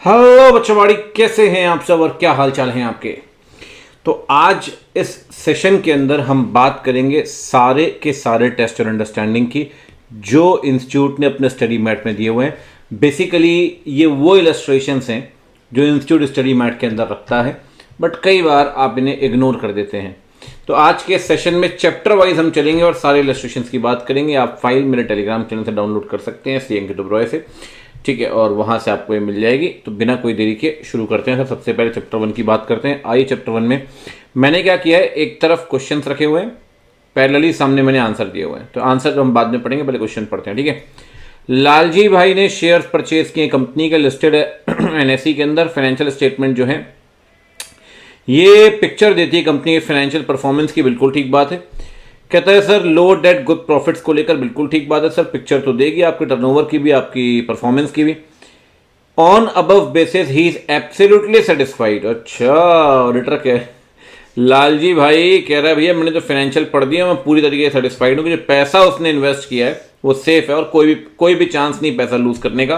Hello बच्चों, कैसे हैं आप सब और क्या हाल चाल हैं आपके। तो आज इस सेशन के अंदर हम बात करेंगे सारे के सारे टेस्ट और अंडरस्टैंडिंग की जो इंस्टीट्यूट ने अपने स्टडी मैट में दिए हुए हैं। बेसिकली ये वो इलस्ट्रेशंस हैं जो इंस्टीट्यूट स्टडी मैट के अंदर रखता है, बट कई बार आप इन्हें इग्नोर कर देते हैं। तो आज के सेशन में चैप्टर वाइज हम चलेंगे और सारे इलस्ट्रेशंस की बात करेंगे। आप फाइल मेरे टेलीग्राम चैनल से डाउनलोड कर सकते हैं, सी अंकित ओबरॉय से, ठीक है, और वहां से आपको ये मिल जाएगी। तो बिना कोई देरी के शुरू करते हैं। सबसे पहले चैप्टर 1 की बात करते हैं। आइए चैप्टर 1 में मैंने क्या किया है, एक तरफ क्वेश्चंस रखे हुए हैं, पैरेलली सामने मैंने आंसर दिए हुए हैं। तो आंसर तो हम बाद में पढ़ेंगे, पहले क्वेश्चन पढ़ते हैं, ठीक है। लालजी भाई ने शेयर्स परचेज किए कंपनी के, लिस्टेड एनएसई के अंदर। फाइनेंशियल स्टेटमेंट जो है ये पिक्चर देती है कंपनी के फाइनेंशियल परफॉर्मेंस की, बिल्कुल ठीक बात है। कहता है सर लो डेट गुड प्रॉफिट्स को लेकर, बिल्कुल ठीक बात है सर। पिक्चर तो देगी आपके टर्नओवर की भी, आपकी परफॉर्मेंस की भी। On above basis he is absolutely satisfied. अच्छा, ऑडिटर कह लालजी भाई कह रहा है भैया मैंने तो फाइनेंशियल पढ़ दिया, मैं पूरी तरीके से सेटिस्फाइड हूँ कि जो पैसा उसने इन्वेस्ट किया है वो सेफ है और कोई भी चांस नहीं पैसा लूज करने का।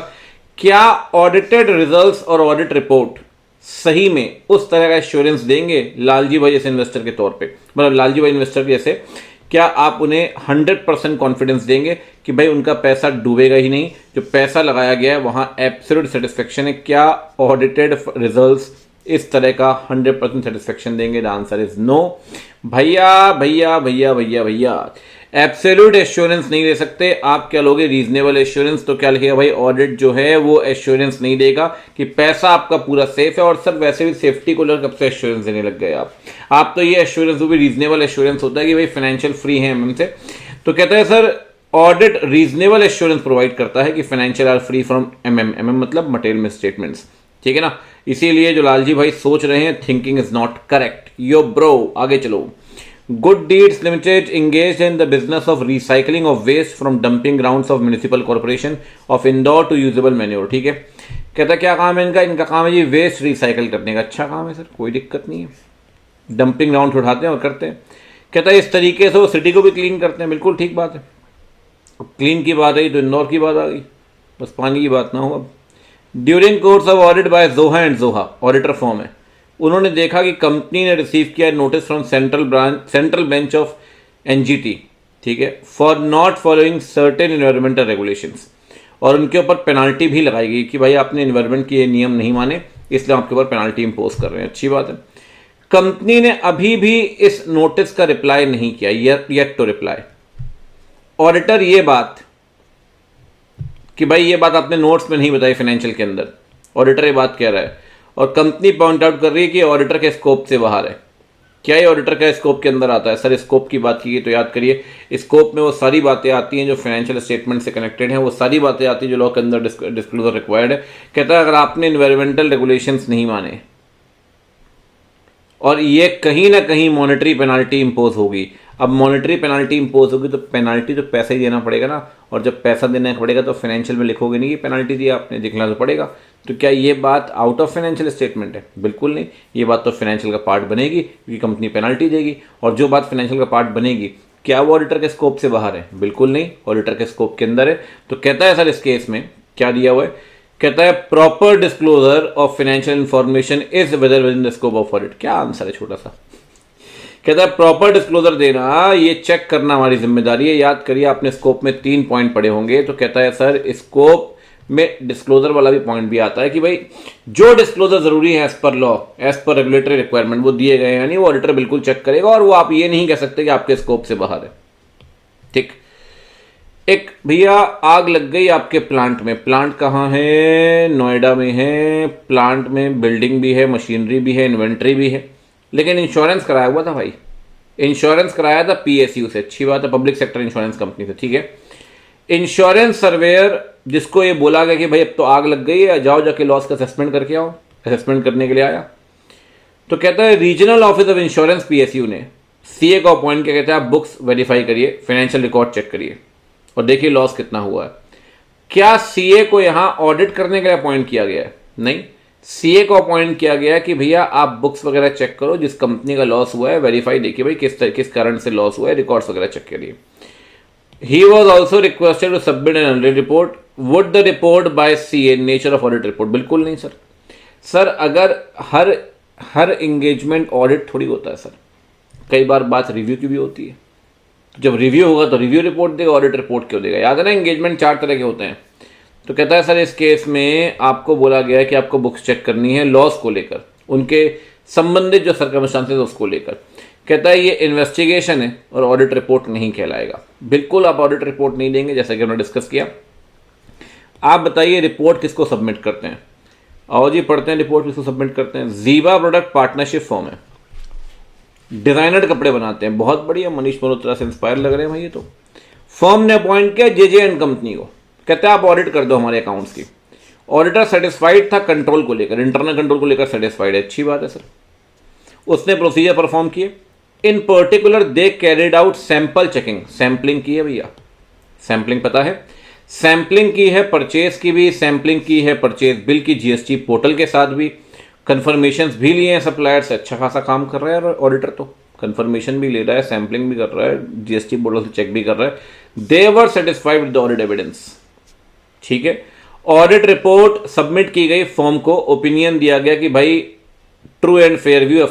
क्या ऑडिटेड रिजल्ट्स और ऑडिट रिपोर्ट सही में उस तरह का एश्योरेंस देंगे लालजी भाई जैसे इन्वेस्टर के तौर पे, मतलब लालजी भाई इन्वेस्टर जैसे, क्या आप उन्हें 100% कॉन्फिडेंस देंगे कि भाई उनका पैसा डूबेगा ही नहीं, जो पैसा लगाया गया है वहां एब्सोल्यूट सेटिस्फेक्शन है? क्या ऑडिटेड रिजल्ट्स इस तरह का 100% सेटिस्फेक्शन देंगे? The answer is no. भैया भैया भैया भैया भैया एब्सोल्यूट एश्योरेंस नहीं दे सकते। आप क्या लोगे? Reasonable assurance. तो क्या लिखेगा भाई? ऑडिट जो है वो एश्योरेंस नहीं देगा कि पैसा आपका पूरा सेफ है। और सर वैसे भी सेफ्टी को लेकर कब से एश्योरेंस देने लग गए आप तो ये एश्योरेंस वो भी रीजनेबल एश्योरेंस होता है कि भाई फाइनेंशियल फ्री है एमएम से। तो कहता है sir audit reasonable assurance provide करता है कि financial are free from MM मतलब मटेरियल मिसस्टेटमेंट्स, ठीक है ना। इसीलिए जो लालजी भाई सोच रहे हैं, thinking is not correct yo bro. आगे चलो। Good Deeds Limited engaged in the business of recycling of waste from dumping grounds of municipal corporation of Indore to usable manure, ठीक है। कहता क्या काम है इनका काम है जी वेस्ट रिसाइकल करने का। अच्छा काम है सर, कोई दिक्कत नहीं है। डंपिंग ग्राउंड उठाते हैं और करते हैं। कहता है इस तरीके से वो सिटी को भी क्लीन करते हैं, बिल्कुल ठीक बात है। क्लीन की बात आई तो इंदौर की बात आ गई, बस पानी की बात ना हो। अब during course of audit bye जोहा एंड जोहा, ऑडिटर फॉर्म है, उन्होंने देखा कि कंपनी ने रिसीव किया notice from central bench of NGT, ठीक है, for not following certain environmental regulations, और उनके ऊपर पेनाल्टी भी लगाई गई कि भाई आपने एनवायरमेंट के नियम नहीं माने, इसलिए आपके ऊपर पेनाल्टी इंपोज कर रहे हैं। अच्छी बात है। कंपनी ने अभी भी इस नोटिस का रिप्लाई नहीं किया, येट टू रिप्लाई। ऑडिटर ये बात कि भाई ये बात आपने नोट्स में नहीं बताई फाइनेंशियल के अंदर, ऑडिटर ये बात कह रहा है और कंपनी पॉइंट आउट कर रही है कि ऑडिटर के स्कोप से बाहर है। क्या ये ऑडिटर का स्कोप के अंदर आता है? सर स्कोप की बात की तो याद करिए, स्कोप में वो सारी बातें आती हैं जो फाइनेंशियल स्टेटमेंट से कनेक्टेड हैं, वो सारी बातें आती हैं जो लॉ के अंदर डिस्क्लोजर रिक्वायर्ड है। कहता है अगर आपने इन्वायरमेंटल रेगुलेशंस नहीं माने और ये कहीं ना कहीं मॉनेटरी पेनाल्टी इंपोज होगी। अब मॉनेटरी पेनाल्टी इंपोज होगी तो पेनाल्टी तो पैसा ही देना पड़ेगा ना, और जब पैसा देना पड़ेगा तो फाइनेंशियल में लिखोगे नहीं कि पेनाल्टी दी आपने, दिखना तो पड़ेगा। तो क्या ये बात आउट ऑफ फाइनेंशियल स्टेटमेंट है? बिल्कुल नहीं। ये बात तो फाइनेंशियल का पार्ट बनेगी क्योंकि कंपनी पेनाल्टी देगी, और जो बात फाइनेंशियल का पार्ट बनेगी क्या वो ऑडिटर के स्कोप से बाहर है? बिल्कुल नहीं, ऑडिटर के स्कोप के अंदर है। तो कहता है सर इस केस में क्या दिया हुआ है, कहता है proper disclosure of financial information is whether with in the scope of audit. क्या आंसर है छोटा सा? कहता है प्रॉपर डिस्क्लोजर देना, ये चेक करना हमारी जिम्मेदारी है। याद करिए आपने स्कोप में 3 पॉइंट पढ़े होंगे। तो कहता है सर स्कोप में डिस्क्लोजर वाला भी पॉइंट भी आता है कि भाई जो डिस्क्लोजर जरूरी है as per law, as per regulatory requirement वो दिए गए हैं नहीं, वो ऑडिटर बिल्कुल चेक करेगा और वो आप ये नहीं कह सकते कि आपके स्कोप से बाहर है, ठीक। एक भैया आग लग गई आपके प्लांट में। प्लांट कहाँ है? नोएडा में है। प्लांट में बिल्डिंग भी है, मशीनरी भी है, इन्वेंट्री भी है, लेकिन इंश्योरेंस कराया हुआ था भाई, इंश्योरेंस कराया था पीएसयू से। अच्छी बात है, पब्लिक सेक्टर इंश्योरेंस कंपनी से, ठीक है। इंश्योरेंस सर्वेयर जिसको ये बोला गया कि भाई अब तो आग लग गई है, जाओ जाके लॉस का असेसमेंट करके आओ, असेसमेंट करने के लिए आया। तो कहता है regional office of insurance PSU ने सीए को अपॉइंट किया। कहता है आप बुक्स वेरीफाई करिए, फाइनेंशियल रिकॉर्ड चेक करिए और देखिए लॉस कितना हुआ है। क्या सीए को यहां ऑडिट करने के लिए अपॉइंट किया गया है? नहीं, सीए को अपॉइंट किया गया कि भैया आप बुक्स वगैरह चेक करो, जिस कंपनी का लॉस हुआ है वेरीफाई देखिए भाई किस कारण से लॉस हुआ है, रिकॉर्ड्स वगैरह चेक करिए। He was also requested to submit an audit report. Would the report by CA nature of audit report? बिल्कुल नहीं सर। सर अगर हर एंगेजमेंट ऑडिट थोड़ी होता है सर, कई बार बात रिव्यू की भी होती है। जब रिव्यू होगा तो रिव्यू रिपोर्ट देगा, ऑडिट रिपोर्ट क्यों देगा? याद है ना, एंगेजमेंट 4 तरह के होते हैं। तो कहता है सर इस केस में आपको बोला गया है कि आपको बुक्स चेक करनी है लॉस को लेकर, उनके संबंधित जो सर्कमस्टांसेस उसको लेकर। कहता है ये इन्वेस्टिगेशन है और ऑडिट रिपोर्ट नहीं कहलाएगा। बिल्कुल आप ऑडिट रिपोर्ट नहीं देंगे, जैसा कि हमने डिस्कस किया। आप बताइए रिपोर्ट किसको सबमिट करते हैं? आओ जी पढ़ते हैं रिपोर्ट किसको सबमिट करते हैं। जीवा प्रोडक्ट पार्टनरशिप फॉर्म है, डिजाइनर कपड़े बनाते हैं, बहुत बढ़िया, मनीष मल्होत्रा से इंस्पायर लग रहे हैं भाई ये तो। फर्म ने अपॉइंट किया जेजे एंड कंपनी को, कहते हैं आप ऑडिट कर दो हमारे अकाउंट्स की। ऑडिटर सेटिस्फाइड था कंट्रोल को लेकर, इंटरनल कंट्रोल को लेकर सेटिस्फाइड है, अच्छी बात है सर। उसने प्रोसीजर परफॉर्म किए। इन पर्टिकुलर दे carried out sample checking, sampling की है भैया, सैंपलिंग पता है, सैंपलिंग की है परचेज की भी, सैंपलिंग की है परचेज बिल की जीएसटी पोर्टल के साथ भी, कंफर्मेशंस भी लिए हैं सप्लायर से। अच्छा खासा काम कर रहा है ऑडिटर तो, कंफर्मेशन भी ले रहा है, सैंपलिंग भी कर रहा है, जीएसटी पोर्टल से चेक भी कर रहा है। They were satisfied with the audit evidence, ठीक है। ऑडिट रिपोर्ट सबमिट की गई फॉर्म को, ओपिनियन दिया गया कि भाई true and fair view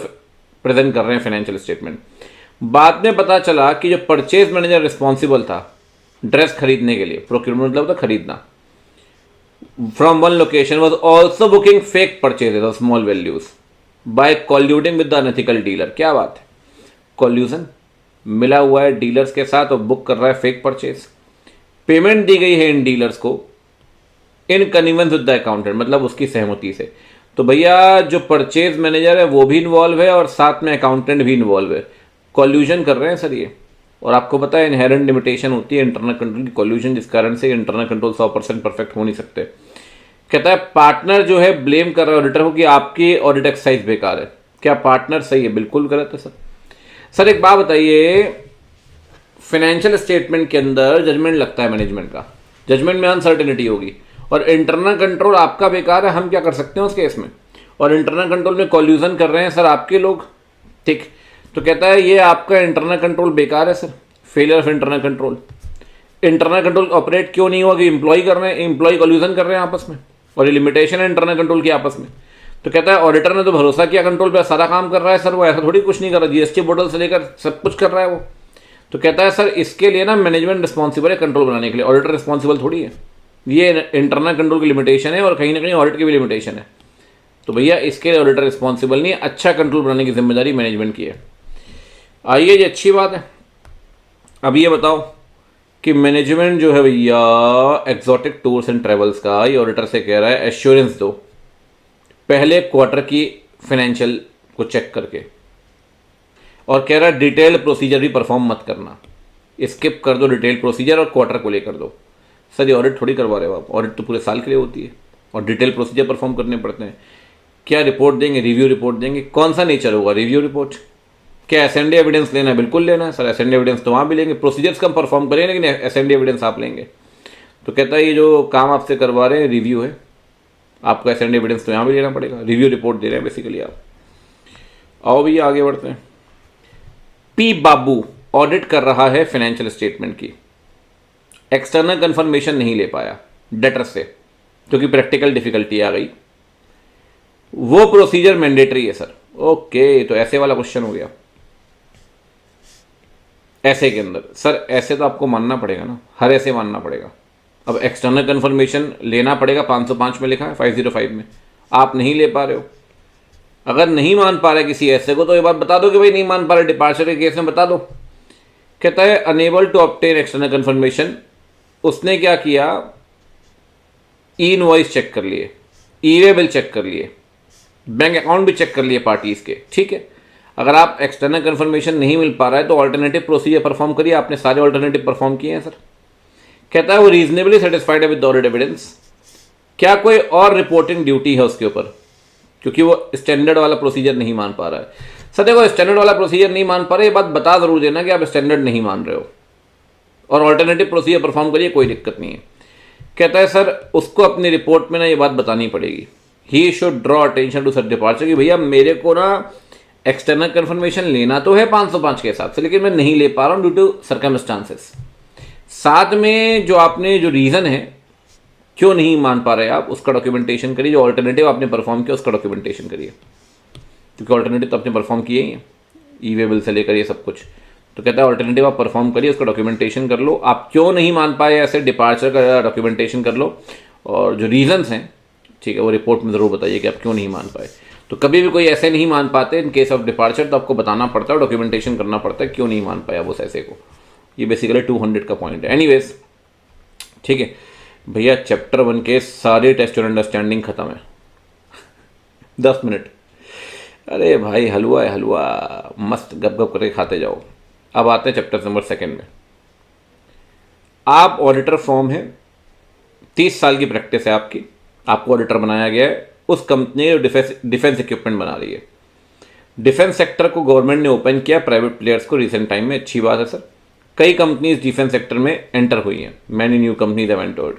present कर रहे हैं फाइनेंशियल स्टेटमेंट। बाद में पता चला कि जो परचेज मैनेजर रिस्पॉन्सिबल था ड्रेस खरीदने के लिए, प्रोक्योरमेंट मतलब था खरीदना, from one location was also booking fake purchases of small values by colluding with the unethical dealer. क्या बात है, कोल्यूजन मिला हुआ है डीलर्स के साथ और बुक कर रहा है फेक परचेज। पेमेंट दी गई है इन डीलर्स को इन कन्वीनियंस विद द अकाउंटेंट, मतलब उसकी सहमति से। तो भैया जो परचेज मैनेजर है वो भी इन्वॉल्व है और साथ में अकाउंटेंट भी इन्वॉल्व है, कॉल्यूजन कर रहे हैं सर ये। और आपको पता है इनहेरेंट लिमिटेशन होती है इंटरनल कंट्रोल की, कॉल्यूजन, जिस कारण से इंटरनल कंट्रोल 100% परफेक्ट हो नहीं सकते। कहता है पार्टनर जो है ब्लेम कर रहा है ऑडिटर को कि आपकी ऑडिट एक्सरसाइज बेकार है। क्या पार्टनर सही है? बिल्कुल गलत है सर। सर एक बात बताइए, फाइनेंशियल स्टेटमेंट के अंदर जजमेंट लगता है मैनेजमेंट का, जजमेंट में अनसर्टेनिटी होगी और इंटरनल कंट्रोल आपका बेकार है, हम क्या कर सकते हैं उस केस में? और इंटरनल कंट्रोल में कॉल्यूजन कर रहे हैं सर आपके लोग, ठीक। तो कहता है ये आपका इंटरनल कंट्रोल बेकार है sir, failure of internal control. Internal control operate क्यों नहीं हुआ? कि एम्प्लॉय कर रहे हैं, एम्प्लॉय कॉल्यूजन कर रहे हैं आपस में, और ये लिमिटेशन है इंटरनल कंट्रोल की आपस में। तो कहता है ऑडिटर ने तो भरोसा किया कंट्रोल पे, सारा काम कर रहा है सर वो, ऐसा थोड़ी कुछ नहीं कर रहा, जीएसटी पोर्टल से लेकर सब कुछ कर रहा है वो। तो कहता है सर इसके लिए ना मैनेजमेंट रिस्पॉन्सिबल है कंट्रोल बनाने के लिए, ऑडिटर रिस्पॉन्सिबल थोड़ी है। ये इंटरनल कंट्रोल की लिमिटेशन है और कहीं ना कहीं ऑडिट की भी लिमिटेशन है। तो भैया इसके लिए ऑडिटर रिस्पॉन्सिबल नहीं है, अच्छा कंट्रोल बनाने की जिम्मेदारी मैनेजमेंट की है। आइए ये अच्छी बात है। अब ये बताओ कि मैनेजमेंट जो है भैया एक्सोटिक टूर्स एंड ट्रेवल्स का, ये ऑडिटर से कह रहा है एश्योरेंस दो पहले क्वार्टर की फाइनेंशियल को चेक करके, और कह रहा है डिटेल्ड प्रोसीजर भी परफॉर्म मत करना, स्किप कर दो डिटेल्ड प्रोसीजर और क्वार्टर को लेकर दो। सर ये ऑडिट थोड़ी करवा रहे हो आप, ऑडिट तो पूरे साल के लिए होती है और डिटेल प्रोसीजर परफॉर्म करने पड़ते हैं। क्या रिपोर्ट देंगे? रिव्यू रिपोर्ट देंगे। कौन सा नेचर होगा रिव्यू रिपोर्ट? क्या एसएनडी एविडेंस लेना है? बिल्कुल लेना है सर, एसएनडी एविडेंस तो वहाँ भी लेंगे, प्रोसीजर्स कम परफॉर्म करेंगे लेकिन एसएनडी एविडेंस आप लेंगे। तो कहता है ये जो काम आपसे करवा रहे हैं रिव्यू है, आपको एसएनडी एविडेंस तो यहाँ भी लेना पड़ेगा, रिव्यू रिपोर्ट दे रहे हैं बेसिकली आप। आओ भैया आगे बढ़ते हैं। पी बाबू ऑडिट कर रहा है फाइनेंशियल स्टेटमेंट की, एक्सटर्नल कंफर्मेशन नहीं ले पाया डेटर से क्योंकि प्रैक्टिकल डिफिकल्टी आ गई। वो प्रोसीजर मैंडेटरी है सर। ओके, तो ऐसे वाला क्वेश्चन हो गया। ऐसे के अंदर सर ऐसे तो आपको मानना पड़ेगा ना, हर ऐसे मानना पड़ेगा। अब एक्सटर्नल कंफर्मेशन लेना पड़ेगा, 505 में लिखा है, 505 में आप नहीं ले पा रहे हो। अगर नहीं मान पा रहे किसी ऐसे को तो ये बात बता दो कि भाई नहीं मान पा रहे, डिपार्चर के केस में बता दो। कहता है unable to obtain external confirmation. उसने क्या किया, ई इनवॉइस चेक कर लिए, ई वे बिल चेक कर लिए, बैंक अकाउंट भी चेक कर लिए पार्टीज के, ठीक है। अगर आप एक्सटर्नल कंफर्मेशन नहीं मिल पा रहा है तो ऑल्टरनेटिव प्रोसीजर परफॉर्म करिए। आपने सारे ऑल्टरनेटिव परफॉर्म किए हैं सर। कहता है वो रीजनेबली सेटिस्फाइड है विद ऑडिट एविडेंस। क्या कोई और रिपोर्टिंग ड्यूटी है उसके ऊपर, क्योंकि वो स्टैंडर्ड वाला प्रोसीजर नहीं मान पा रहा है। सर देखो स्टैंडर्ड वाला प्रोसीजर नहीं मान पा रहे, ये बात बता जरूर देना कि आप स्टैंडर्ड नहीं मान रहे हो और ऑल्टरनेटिव प्रोसीजर परफॉर्म करिए, कोई दिक्कत नहीं है। कहता है सर उसको अपनी रिपोर्ट में ना ये बात बतानी पड़ेगी, he should draw attention to such departure, कि भैया मेरे को ना एक्सटर्नल कंफर्मेशन लेना तो है 505 के हिसाब से, लेकिन मैं नहीं ले पा रहा हूँ ड्यू टू सर्कमस्टांसेस। साथ में जो आपने जो रीज़न है क्यों नहीं मान पा रहे आप, उसका डॉक्यूमेंटेशन करिए। जो ऑल्टरनेटिव आपने परफॉर्म किया उसका डॉक्यूमेंटेशन करिए, क्योंकि ऑल्टरनेटिव तो आपने परफॉर्म किए ही हैं, ई वे बिल से लेकर ये सब कुछ। तो कहता है ऑल्टरनेटिव आप परफॉर्म करिए, उसका डॉक्यूमेंटेशन कर लो। आप क्यों नहीं मान पाए ऐसे डिपार्चर का डॉक्यूमेंटेशन कर लो, और जो रीजंस हैं ठीक है वो रिपोर्ट में ज़रूर बताइए कि आप क्यों नहीं मान पाए। तो कभी भी कोई ऐसे नहीं मान पाते इन केस ऑफ डिपार्चर, तो आपको बताना पड़ता है, डॉक्यूमेंटेशन करना पड़ता है क्यों नहीं मान पाया वो ऐसे को। ये बेसिकली 200 का पॉइंट है। एनीवेज ठीक है भैया, चैप्टर 1 के सारे टेस्ट और अंडरस्टैंडिंग खत्म है 10 मिनट। अरे भाई हलवा है हलवा, मस्त गप गप करके खाते जाओ। अब आते हैं चैप्टर नंबर 2 में। आप ऑडिटर फॉर्म है, 30 साल की प्रैक्टिस है आपकी, आपको ऑडिटर बनाया गया है। उस कंपनी डिफेंस इक्विपमेंट बना रही है। डिफेंस सेक्टर को गवर्नमेंट ने ओपन किया प्राइवेट प्लेयर्स को रिसेंट टाइम में, अच्छी बात है सर। कई कंपनीज डिफेंस सेक्टर में एंटर हुई हैं, many new companies have entered.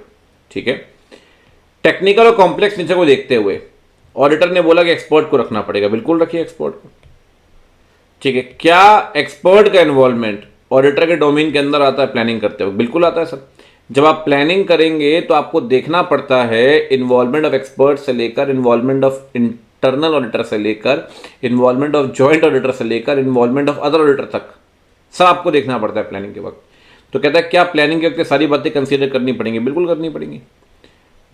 ठीक है, टेक्निकल और कॉम्प्लेक्स नेचर को देखते हुए ऑडिटर ने बोला कि एक्सपर्ट को रखना पड़ेगा, बिल्कुल रखिए एक्सपर्ट को। ठीक है, क्या एक्सपर्ट का इन्वॉल्वमेंट ऑडिटर के डोमेन के अंदर आता है प्लानिंग करते हुए? बिल्कुल आता है सर। जब आप प्लानिंग करेंगे तो आपको देखना पड़ता है इन्वॉल्वमेंट ऑफ एक्सपर्ट से लेकर इन्वॉल्वमेंट ऑफ इंटरनल ऑडिटर से लेकर इन्वॉल्वमेंट ऑफ जॉइंट ऑडिटर से लेकर इन्वॉल्वमेंट ऑफ अदर ऑडिटर तक, सब आपको देखना पड़ता है प्लानिंग के वक्त। तो कहता है क्या प्लानिंग के वक्त सारी बातें कंसीडर करनी पड़ेंगी? बिल्कुल करनी पड़ेंगी।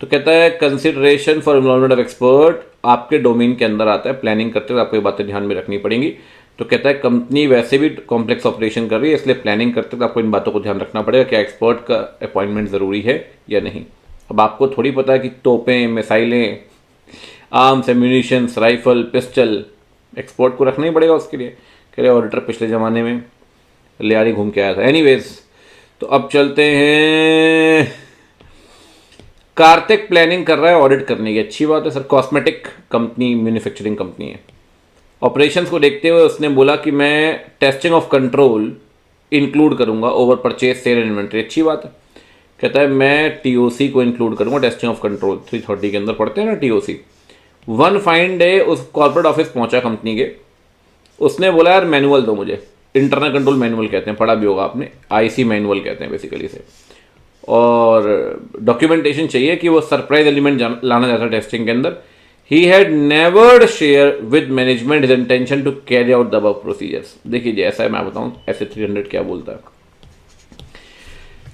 तो कहता है consideration for involvement of expert आपके डोमेन के अंदर आता है, प्लानिंग करते हुए आपको ये बातें ध्यान में रखनी पड़ेंगी। तो कहता है कंपनी वैसे भी कॉम्प्लेक्स ऑपरेशन कर रही है, इसलिए प्लानिंग करते हुए आपको इन बातों को ध्यान रखना पड़ेगा, क्या एक्सपर्ट का अपॉइंटमेंट ज़रूरी है या नहीं। अब आपको थोड़ी पता है कि तोपें, मिसाइलें, arms, ammunitions, rifle, pistol, expert को रखना ही पड़ेगा उसके लिए। कह रहे ऑडिटर पिछले ज़माने में लियारी घूम के आया था। एनीवेज, तो अब चलते हैं। कार्तिक प्लानिंग कर रहा है ऑडिट करने की, अच्छी बात है sir. Cosmetic company, manufacturing company है। ऑपरेशंस को देखते हुए उसने बोला कि मैं टेस्टिंग ऑफ कंट्रोल इंक्लूड करूंगा ओवर परचेज, सेल, इन्वेंट्री, अच्छी बात है। कहता है मैं टीओसी को इंक्लूड करूंगा टेस्टिंग ऑफ कंट्रोल। 330 के अंदर पढ़ते हैं ना टीओसी। वन फाइन डे उस कॉर्पोरेट ऑफिस पहुंचा कंपनी के, उसने बोला यार मैनुअल दो मुझे, इंटरनल कंट्रोल मैनुअल कहते हैं, पढ़ा भी होगा आपने, आईसी मैनुअल कहते हैं बेसिकली से, और डॉक्यूमेंटेशन चाहिए कि वो सरप्राइज एलिमेंट लाना चाहता है टेस्टिंग के अंदर। He had never share with management his intention to carry out the above procedures. देखिए जैसा है मैं बताऊं ऐसे 300 क्या बोलता है।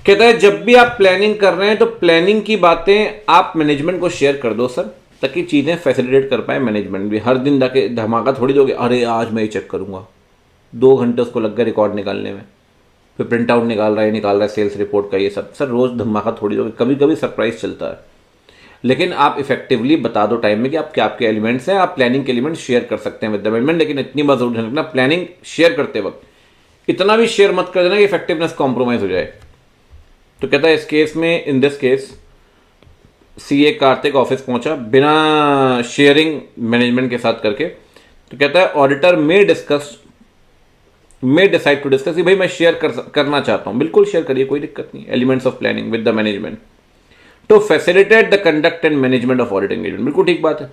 कहता है जब भी आप प्लानिंग कर रहे हैं तो प्लानिंग की बातें आप मैनेजमेंट को शेयर कर दो सर, ताकि चीज़ें फैसिलिटेट कर पाए मैनेजमेंट भी। हर दिन जाके धमाका थोड़ी दोगे, अरे आज मैं ये चेक करूंगा, 2 घंटे उसको लग गए रिकॉर्ड निकालने में, फिर प्रिंट आउट निकाल रहा है सेल्स रिपोर्ट का, ये सब सर रोज़ धमाका थोड़ी दोगे, कभी कभी सरप्राइज चलता है। लेकिन आप इफेक्टिवली बता दो टाइम में कि आप क्या आपके एलिमेंट्स हैं, आप प्लानिंग के एलिमेंट्स शेयर कर सकते हैं विद द मैनेजमेंट। लेकिन इतनी बात जरूर ध्यान रखना, प्लानिंग शेयर करते वक्त इतना भी शेयर मत कर देना कि इफेक्टिवनेस कॉम्प्रोमाइज हो जाए। तो कहता है इस केस में, in this case CA Kartik office पहुंचा बिना शेयरिंग मैनेजमेंट के साथ करके। तो कहता है ऑडिटर में डिसाइड टू डिस्कस कि भाई मैं शेयर करना चाहता हूं, बिल्कुल शेयर करिए, कोई दिक्कत नहीं। Elements of planning with the management to facilitate the conduct and management of audit engagement, बिल्कुल ठीक बात है।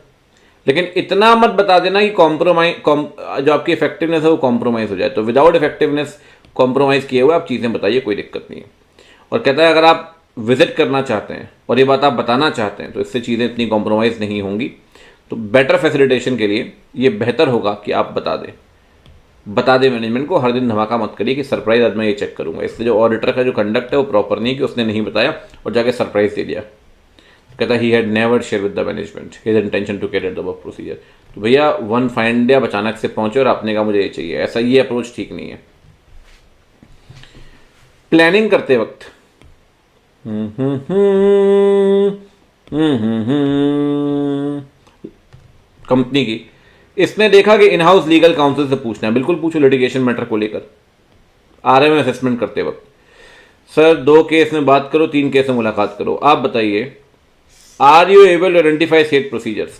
लेकिन इतना मत बता देना कि जो आपकी इफेक्टिवनेस है वो कॉम्प्रोमाइज हो जाए। तो विदाउट इफेक्टिवनेस कॉम्प्रोमाइज किए हुए आप चीज़ें बताइए, कोई दिक्कत नहीं है। और कहता है अगर आप विजिट करना चाहते हैं और ये बात आप बताना चाहते हैं तो इससे चीज़ें इतनी कॉम्प्रोमाइज़ नहीं होंगी। तो बेटर फैसिलिटेशन के लिए ये बेहतर होगा कि आप बता दें मैनेजमेंट को, हर दिन धमाका मत करिए कि सरप्राइज आज मैं ये चेक करूंगा। इसलिए जो ऑडिटर का जो कंडक्ट है वो प्रॉपर नहीं है कि उसने नहीं बताया और जाके सरप्राइज दे दिया। कहता he had never share with the management his intention to carry out the above procedure. तो भैया वन फाइन डे आप अचानक से पहुंचे और आपने कहा मुझे ये चाहिए, ऐसा ये अप्रोच ठीक नहीं है। प्लानिंग करते वक्त कंपनी की, इसने देखा कि इन हाउस लीगल काउंसिल से पूछना है, बिल्कुल पूछो लिटिगेशन मैटर को लेकर आरएमए असेसमेंट करते वक्त। सर 2 केस में बात करो, 3 केस में मुलाकात करो, आप बताइए are you able to identify set procedures.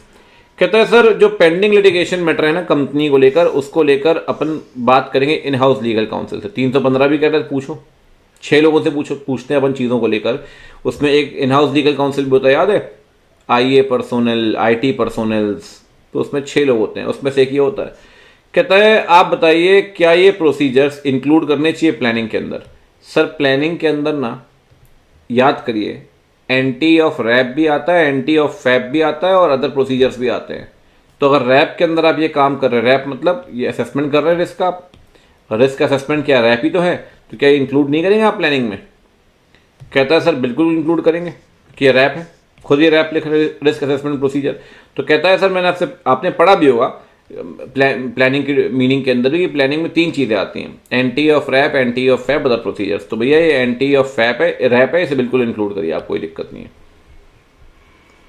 कहता है सर जो पेंडिंग लिटिगेशन मैटर है ना कंपनी को लेकर, उसको लेकर अपन बात करेंगे इन हाउस लीगल काउंसिल से। 315 भी कहता है पूछो, 6 लोगों से पूछते हैं अपन चीज़ों को लेकर। उसमें एक इन हाउस लीगल काउंसिल भी होता है, याद है, आईए पर्सोनल, आईटी पर्सोनल्स, तो उसमें 6 लोग होते हैं, उसमें से एक ये होता है। कहता है आप बताइए क्या ये प्रोसीजर्स इंक्लूड करने चाहिए प्लानिंग के अंदर। सर प्लानिंग के अंदर ना, याद करिए, एंटी ऑफ रैप भी आता है, एंटी ऑफ फैप भी आता है और अदर प्रोसीजर्स भी आते हैं। तो अगर रैप के अंदर आप ये काम कर रहे हैं, रैप मतलब ये असेसमेंट कर रहे हैं रिस्क, आप रिस्क असेसमेंट क्या रैप ही तो है, तो क्या इंक्लूड नहीं करेंगे आप प्लानिंग में? कहता है सर बिल्कुल इंक्लूड करेंगे कि ये रैप है, खुद ये रैप लिख रहे रिस्क असेसमेंट प्रोसीजर। तो कहता है सर मैंने आपने पढ़ा भी होगा प्लानिंग की मीनिंग के अंदर कि प्लानिंग में 3 चीज़ें आती हैं, anti of RAP, anti of FAP, other procedures. तो भैया ये एंटी ऑफ फैप है, रैप है, इसे बिल्कुल इंक्लूड करिए, आप कोई दिक्कत नहीं है।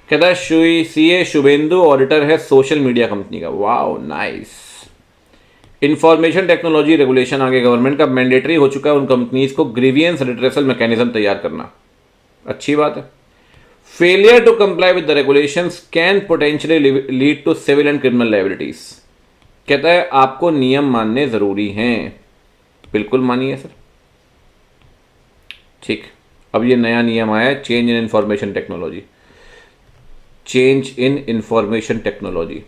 कहता है सीए शुभेंदु ऑडिटर है सोशल मीडिया कंपनी का। Wow nice. Information technology regulation आगे गवर्नमेंट का मैंडेटरी हो चुका है उन कंपनीज को ग्रीवियंस रिड्रेसल मैकेनिज्म तैयार करना। अच्छी बात है। Failure to comply with the regulations can potentially lead to civil and criminal liabilities. कहता है आपको नियम मानने जरूरी हैं, बिल्कुल मानिए सर। ठीक, अब ये नया नियम आया है, change in information technology. Change in information technology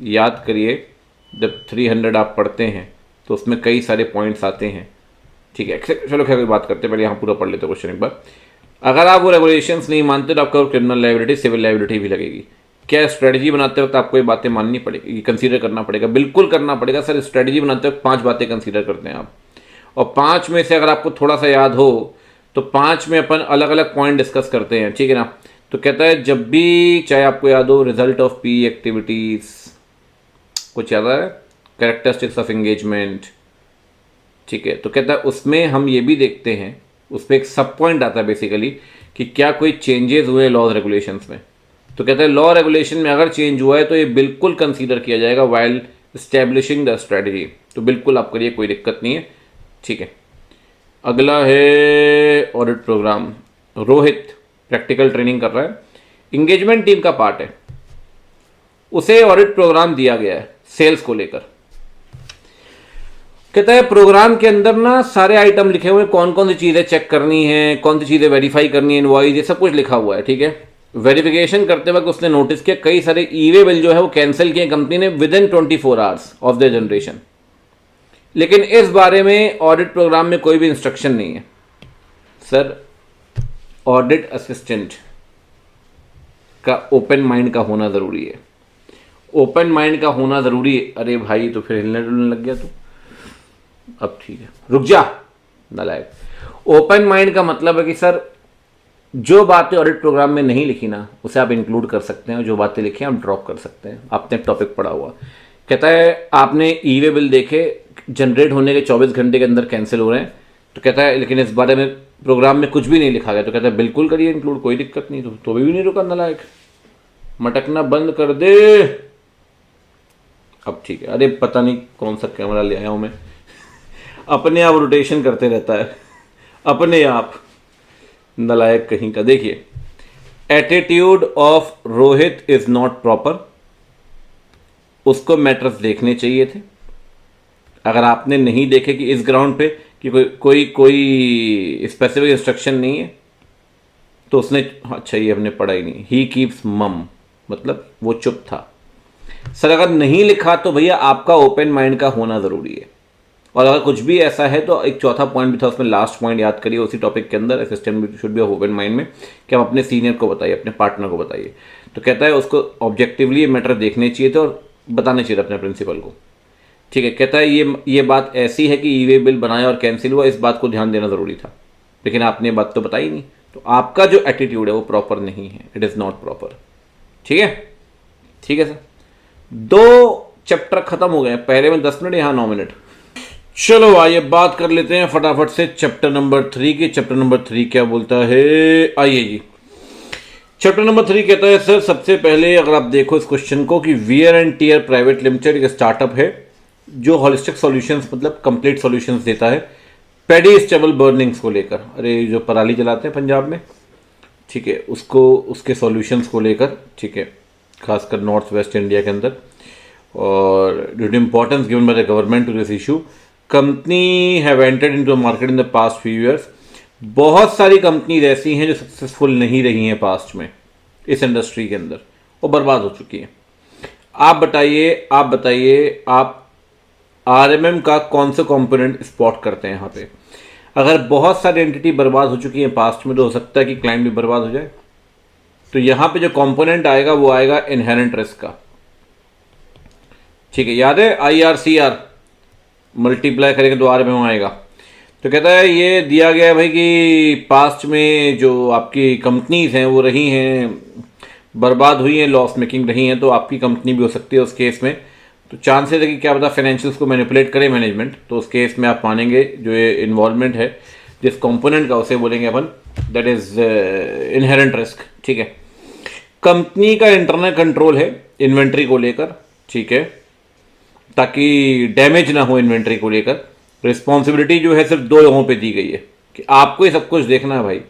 याद करिए, जब 300 आप पढ़ते हैं तो उसमें कई सारे पॉइंट्स आते हैं। ठीक है, चलो खैर कोई बात करते हैं, पहले यहाँ पूरा पढ़ लेते क्वेश्चन एक बार। अगर आप वो रेगुलेशंस नहीं मानते तो आपका क्रिमिनल लायबिलिटी, सिविल लायबिलिटी भी लगेगी। क्या स्ट्रेटजी बनाते वक्त आपको ये बातें माननी पड़ेगी, कंसीडर करना पड़ेगा? बिल्कुल करना पड़ेगा सर। स्ट्रेटजी बनाते वक्त 5 बातें कंसीडर करते हैं आप, और 5 में से अगर आपको थोड़ा सा याद हो तो 5 में अपन अलग अलग पॉइंट डिस्कस करते हैं, ठीक है ना। तो कहता है जब भी चाहे आपको याद हो रिजल्ट ऑफ पी एक्टिविटीज, कुछ याद है, कैरेक्टरिस्टिक्स ऑफ एंगेजमेंट, ठीक है। तो कहता है उसमें हम ये भी देखते हैं, उसमें एक सब पॉइंट आता है बेसिकली कि क्या कोई चेंजेस हुए लॉज रेगुलेशंस में। तो कहता है लॉ रेगुलेशन में अगर चेंज हुआ है तो ये बिल्कुल कंसीडर किया जाएगा वाइल एस्टेब्लिशिंग द स्ट्रेटजी। तो बिल्कुल आप करिए, कोई दिक्कत नहीं है, ठीक है। अगला है audit program. Rohit practical training कर रहा है, इंगेजमेंट टीम का पार्ट है, उसे ऑडिट प्रोग्राम दिया गया है सेल्स को लेकर। कहता है प्रोग्राम के अंदर ना सारे आइटम लिखे हुए, कौन कौन सी चीजें चेक करनी है, कौन सी चीजें वेरीफाई करनी है, इनवॉइस, ये सब कुछ लिखा हुआ है, ठीक है। वेरिफिकेशन करते वक्त उसने नोटिस किया कई सारे ईवे बिल जो है वो कैंसिल किए कंपनी ने with in 24 hours of the generation. लेकिन इस बारे में ऑडिट प्रोग्राम में कोई भी इंस्ट्रक्शन नहीं है। सर ऑडिट असिस्टेंट का ओपन माइंड का होना जरूरी है, ओपन माइंड का होना जरूरी है। अरे भाई तो फिर हिलने डुलने लग गया तू, अब ठीक है रुक जा नालायक। ओपन माइंड का मतलब है कि सर जो बातें ऑडिट प्रोग्राम में नहीं लिखी ना उसे आप इंक्लूड कर सकते हैं, और जो बातें लिखी हैं आप ड्रॉप कर सकते हैं। आपने टॉपिक पढ़ा हुआ, कहता है आपने ईवे बिल देखे जनरेट होने के 24 घंटे के अंदर कैंसिल हो रहे हैं। तो कहता है लेकिन इस बारे में प्रोग्राम में कुछ भी नहीं लिखा गया। तो कहता है बिल्कुल करिए इंक्लूड, कोई दिक्कत नहीं। तो भी नहीं रुका नालायक, मटकना बंद कर दे। अब ठीक है, अरे पता नहीं कौन सा कैमरा ले आया हूं मैं अपने आप रोटेशन करते रहता है अपने आप, नलायक कहीं का। देखिए attitude of Rohit is not proper, उसको मैटर्स देखने चाहिए थे। अगर आपने नहीं देखे कि इस ग्राउंड पे कि कोई स्पेसिफिक इंस्ट्रक्शन नहीं है तो उसने, अच्छा ये हमने पढ़ा ही नहीं। ही कीप्स मम मतलब वो चुप था। सर अगर नहीं लिखा तो भैया आपका ओपन माइंड का होना जरूरी है। और अगर कुछ भी ऐसा है तो एक चौथा पॉइंट भी था उसमें, लास्ट पॉइंट याद करिए उसी टॉपिक के अंदर, assistant should be open mind में कि आप अपने सीनियर को बताइए, अपने पार्टनर को बताइए। तो कहता है उसको ऑब्जेक्टिवली ये मैटर देखने चाहिए थे और बताने चाहिए अपने प्रिंसिपल को, ठीक है। कहता है ये बात ऐसी है कि ईवे बिल बनाया और कैंसिल हुआ, इस बात को ध्यान देना जरूरी था, लेकिन आपने बात तो बताई नहीं। तो आपका जो एटीट्यूड है वो प्रॉपर नहीं है, इट इज नॉट प्रॉपर, ठीक है। ठीक है सर, 2 चैप्टर खत्म हो गए, पहले में 10 मिनट, यहाँ 9 मिनट। चलो आइए बात कर लेते हैं फटाफट से चैप्टर नंबर 3 की। चैप्टर नंबर 3 क्या बोलता है, आइए जी। चैप्टर नंबर 3 कहता है सर सबसे पहले अगर आप देखो इस क्वेश्चन को कि wear and tear private limited एक स्टार्टअप है जो हॉलिस्टिक सॉल्यूशंस मतलब कंप्लीट सॉल्यूशंस देता है पैडी स्टेबल बर्निंग्स को लेकर। अरे जो पराली जलाते हैं पंजाब में, ठीक है, उसको उसके सॉल्यूशंस को लेकर, ठीक है, खासकर नॉर्थ वेस्ट इंडिया के अंदर। और due to importance given by the government to this issue, company have entered into market in the past few years. बहुत सारी कंपनीज ऐसी हैं जो सक्सेसफुल नहीं रही हैं पास्ट में इस इंडस्ट्री के अंदर और बर्बाद हो चुकी हैं। आप बताइए आप आरएमएम का कौन से कंपोनेंट स्पॉट करते हैं यहाँ पे? अगर बहुत सारी एंटिटी बर्बाद हो चुकी है पास्ट में तो हो सकता है कि क्लाइंट भी बर्बाद हो जाए। तो यहां पे जो कंपोनेंट आएगा वो आएगा इनहेरेंट रिस्क का, ठीक है, याद है IRCR मल्टीप्लाई करेंगे तो RMM आएगा। तो कहता है ये दिया गया है भाई कि पास्ट में जो आपकी कंपनीज हैं वो रही हैं बर्बाद हुई हैं, लॉस मेकिंग रही हैं, तो आपकी कंपनी भी हो सकती है उस केस में। तो चांसेस है कि क्या पता फाइनेंशियल्स को मैनिपुलेट करे मैनेजमेंट, तो उस केस में आप मानेंगे जो ये इन्वॉल्वमेंट है जिस कंपोनेंट का, उसे बोलेंगे अपन दैट इज इनहेरेंट रिस्क, ठीक है। कंपनी का इंटरनल कंट्रोल है इन्वेंट्री को लेकर, ठीक है, ताकि डैमेज ना हो इन्वेंट्री को लेकर। रिस्पॉन्सिबिलिटी जो है सिर्फ 2 लोगों पे दी गई है कि आपको ही सब कुछ देखना है भाई।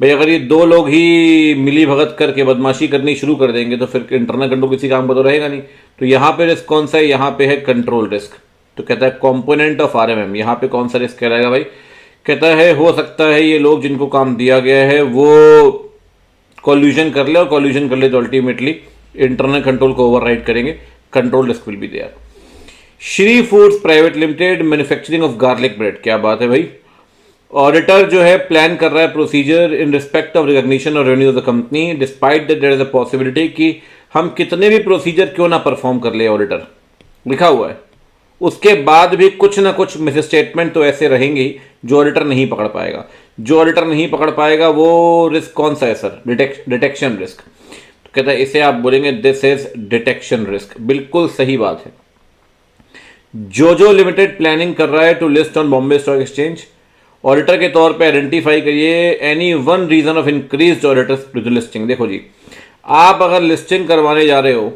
अगर ये 2 लोग ही मिली भगत करके बदमाशी करनी शुरू कर देंगे तो फिर इंटरनल कंट्रोल किसी काम का तो रहेगा नहीं। तो यहाँ पे रिस्क कौन सा है, यहाँ पे है कंट्रोल रिस्क। तो कहता है कंपोनेंट ऑफ RMM, यहाँ पे कौन सा रिस्क कहलाएगा भाई, कहता है हो सकता है ये लोग जिनको काम दिया गया है वो कॉल्यूशन कर ले, और कॉल्यूशन कर ले तो अल्टीमेटली इंटरनल कंट्रोल को ओवरराइड करेंगे, control risk will be there. Shri foods private limited manufacturing of garlic bread, क्या बात है भाई। ऑडिटर जो है प्लान कर रहा है procedure in respect of recognition और revenue of the company despite that there is a possibility कि हम कितने भी प्रोसीजर क्यों ना परफॉर्म कर ले, ऑडिटर लिखा हुआ है, उसके बाद भी कुछ ना कुछ मिस स्टेटमेंट तो ऐसे रहेंगी जो ऑडिटर नहीं पकड़ पाएगा। जो ऑडिटर नहीं पकड़ पाएगा वो रिस्क कौन सा है सर, डिटेक्शन रिस्क। तो कहता है इसे आप बोलेंगे दिस इज डिटेक्शन रिस्क, बिल्कुल सही बात है। जो लिमिटेड प्लानिंग कर रहा है to list on Bombay stock exchange, auditor के तौर पे आइडेंटिफाई करिए any one reason of increase auditor listing. देखो जी, आप अगर लिस्टिंग करवाने जा रहे हो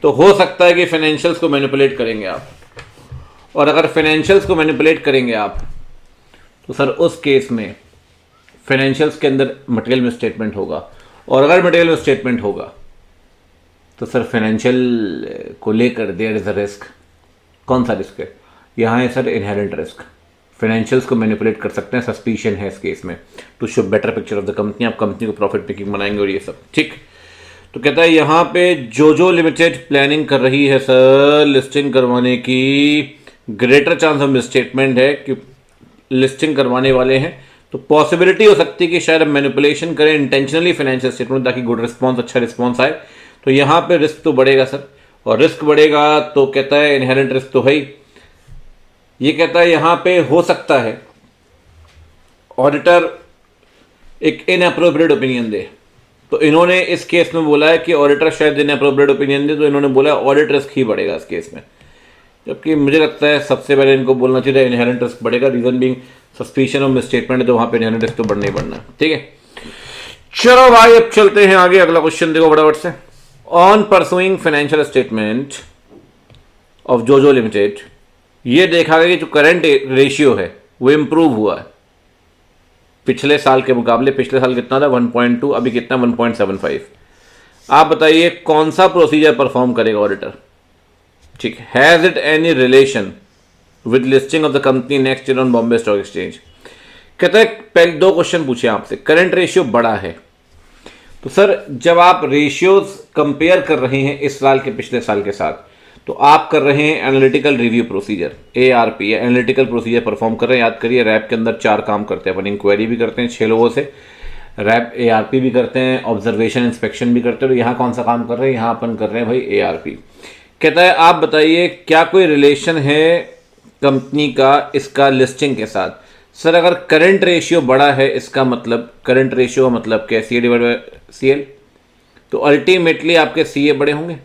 तो हो सकता है कि फाइनेंशियल्स को मैनिपुलेट करेंगे आप, और अगर फाइनेंशियल्स को मैनिपुलेट करेंगे आप तो सर उस केस में फाइनेंशियल्स के अंदर मटेरियल मिसस्टेटमेंट होगा, और अगर मटेरियल मिसस्टेटमेंट होगा तो सर फाइनेंशियल को लेकर देयर इज अ रिस्क। कौन सा रिस्क है, यहाँ है सर इनहेरेंट रिस्क। फाइनेंशियल्स को मैनिपुलेट कर सकते हैं, सस्पिशन है इस केस में, to show better picture of the company, आप कंपनी को प्रॉफिट मेकिंग बनाएंगे और ये सब, ठीक। तो कहता है यहाँ पे जो लिमिटेड प्लानिंग कर रही है सर लिस्टिंग करवाने की, ग्रेटर चांस ऑफ मिसस्टेटमेंट है कि लिस्टिंग करवाने वाले हैं, तो पॉसिबिलिटी हो सकती है कि शायद मैनिपुलेशन करें इंटेंशनली फाइनेंशियल स्टेटमेंट ताकि गुड रिस्पॉन्स, अच्छा रिस्पॉन्स आए। तो यहाँ पे रिस्क तो बढ़ेगा सर, और रिस्क बढ़ेगा तो कहता है इनहेरेंट रिस्क तो है ही। ये कहता है यहां पे हो सकता है ऑडिटर एक इनअप्रोप्रिएट ओपिनियन दे, तो इन्होंने इस केस में बोला है कि ऑडिटर शायद इनअप्रोप्रिएट ओपिनियन दे, तो इन्होंने बोला ऑडिट रिस्क ही बढ़ेगा इस केस में। जबकि मुझे लगता है सबसे पहले इनको बोलना चाहिए इनहेरेंट रिस्क बढ़ेगा, reason being suspicion of misstatement है, तो वहां पे इनहेरेंट रिस्क तो बढ़ना ही बढ़ना है, ठीक है। चलो भाई अब चलते हैं आगे, अगला क्वेश्चन देखो फटाफट से। On pursuing financial statement of जो लिमिटेड, ये देखा गया कि जो करंट रेशियो है वो इंप्रूव हुआ है पिछले साल के मुकाबले। पिछले साल कितना था 1.2, अभी कितना 1.75। आप बताइए कौन सा प्रोसीजर परफॉर्म करेगा ऑडिटर, ठीक। Has it any relation with listing of the company next year on Bombay stock exchange. कहता है पहले 2 क्वेश्चन पूछे आपसे, करंट रेशियो बढ़ा है, तो सर जब आप रेशियोज कंपेयर कर रहे हैं इस साल के पिछले साल के साथ, तो आप कर रहे हैं एनालिटिकल रिव्यू प्रोसीजर, ARP या एनालिटिकल प्रोसीजर परफॉर्म कर रहे हैं। याद करिए रैप के अंदर 4 काम करते हैं अपन, इंक्वायरी भी करते हैं 6 लोगों से, रैप ARP भी करते हैं, ऑब्जर्वेशन इंस्पेक्शन भी करते हैं। तो यहाँ कौन सा काम कर रहे हैं, यहाँ अपन कर रहे हैं भाई ARP। कहता है आप बताइए क्या कोई रिलेशन है कंपनी का इसका लिस्टिंग के साथ। सर अगर करंट रेशियो बड़ा है इसका मतलब, करंट रेशियो मतलब क्या, CA डिवाइड बाय CL, तो अल्टीमेटली आपके CA बड़े होंगे।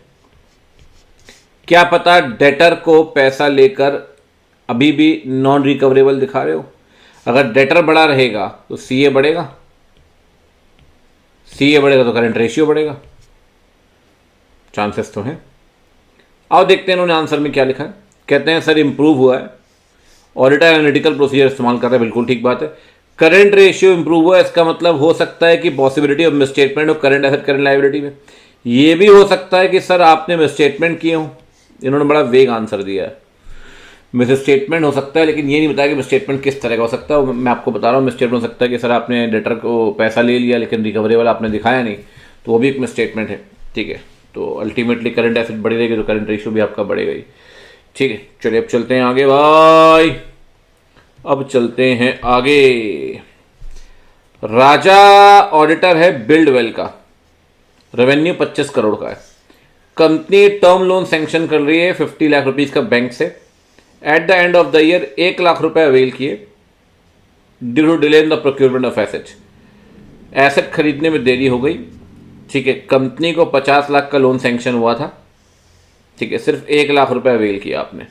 क्या पता डेटर को पैसा लेकर अभी भी नॉन रिकवरेबल दिखा रहे हो, अगर डेटर बड़ा रहेगा तो CA बढ़ेगा, CA बढ़ेगा तो करंट रेशियो बढ़ेगा, चांसेस तो हैं। आओ देखते हैं इन्होंने आंसर में क्या लिखा है। कहते हैं सर इंप्रूव हुआ है, ऑडिटर एनालिटिकल प्रोसीजर इस्तेमाल कर रहे हैं, बिल्कुल ठीक बात है। करंट रेशियो इंप्रूव हुआ है, इसका मतलब हो सकता है कि possibility of misstatement of current asset current liability में। ये भी हो सकता है कि सर आपने मिसस्टेटमेंट किए हो, इन्होंने बड़ा वेग आंसर दिया है। मिसस्टेटमेंट हो सकता है लेकिन ये नहीं बताया कि मिसस्टेटमेंट किस तरह का हो सकता है। मैं आपको बता रहा हूँ मिसस्टेटमेंट हो सकता है कि सर आपने डेटर को पैसा ले लिया लेकिन रिकवरेबल आपने दिखाया नहीं, तो वो भी एक मिसस्टेटमेंट है, ठीक है। तो अल्टीमेटली करंट एसेट बढ़ी रहेगी तो करंट रेशियो भी आपका बढ़ेगा ही, ठीक है। चलिए अब चलते हैं आगे भाई। अब चलते हैं आगे। राजा ऑडिटर है बिल्डवेल का, रेवेन्यू 25 करोड़ का है। कंपनी टर्म लोन सैंक्शन कर रही है 50 लाख रुपीस का बैंक से। At the end of the year 1 lakh रुपए अवेल किए due to delay in the procurement of asset. Asset खरीदने में देरी हो गई, ठीक है। कंपनी को 50 लाख का लोन सैंक्शन हुआ था, ठीक है, सिर्फ 1 लाख रुपए अवेल किया आपने।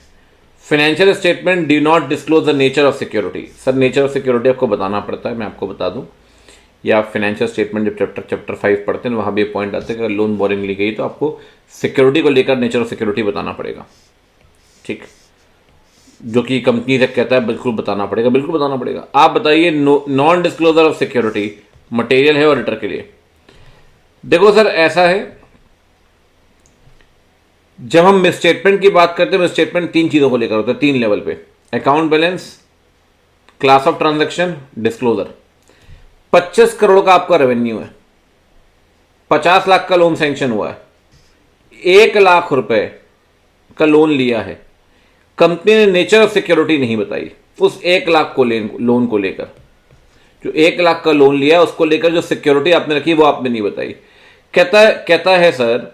Financial statement do not disclose the nature of security. Sir nature of security आपको बताना पड़ता है, मैं आपको बता दूं, या आप फाइनेंशियल स्टेटमेंट जब चैप्टर 5 पढ़ते हैं वहाँ भी पॉइंट आते हैं कि अगर लोन बोरिंग ली गई तो आपको सिक्योरिटी को लेकर नेचर ऑफ सिक्योरिटी बताना पड़ेगा, ठीक, जो कि कंपनी से कहता है बिल्कुल बताना पड़ेगा, बिल्कुल बताना पड़ेगा। आप बताइए non disclosure of security material है ऑडिटर के लिए। देखो सर ऐसा है, जब हम मिसस्टेटमेंट की बात करते हैं, मिसस्टेटमेंट 3 चीजों को लेकर होता है, 3 लेवल पे, account balance, class of transaction, disclosure. 25 crore का आपका रेवेन्यू है, 50 लाख का लोन सैंक्शन हुआ है, 1 लाख रुपए का लोन लिया है। कंपनी ने नेचर ऑफ सिक्योरिटी नहीं बताई उस 1 लाख को लोन को लेकर। जो 1 लाख का लोन लिया है उसको लेकर जो सिक्योरिटी आपने रखी वो आपने नहीं बताई। कहता है sir,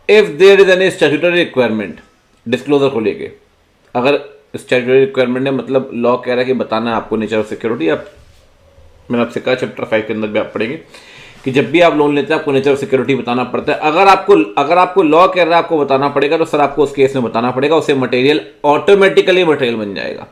if there is any statutory requirement, disclosure को लेके, अगर स्टैट्यूटरी रिक्वायरमेंट है मतलब लॉ कह रहा है कि बताना है आपको नेचर ऑफ सिक्योरिटी। आप, मैंने आपसे कहा चैप्टर 5 के अंदर भी आप पढ़ेंगे कि जब भी आप लोन लेते हैं आपको नेचर ऑफ सिक्योरिटी बताना पड़ता है। अगर आपको लॉ कह रहा है आपको बताना पड़ेगा तो सर आपको उस केस में बताना पड़ेगा, उससे मटेरियल ऑटोमेटिकली मटेरियल बन जाएगा।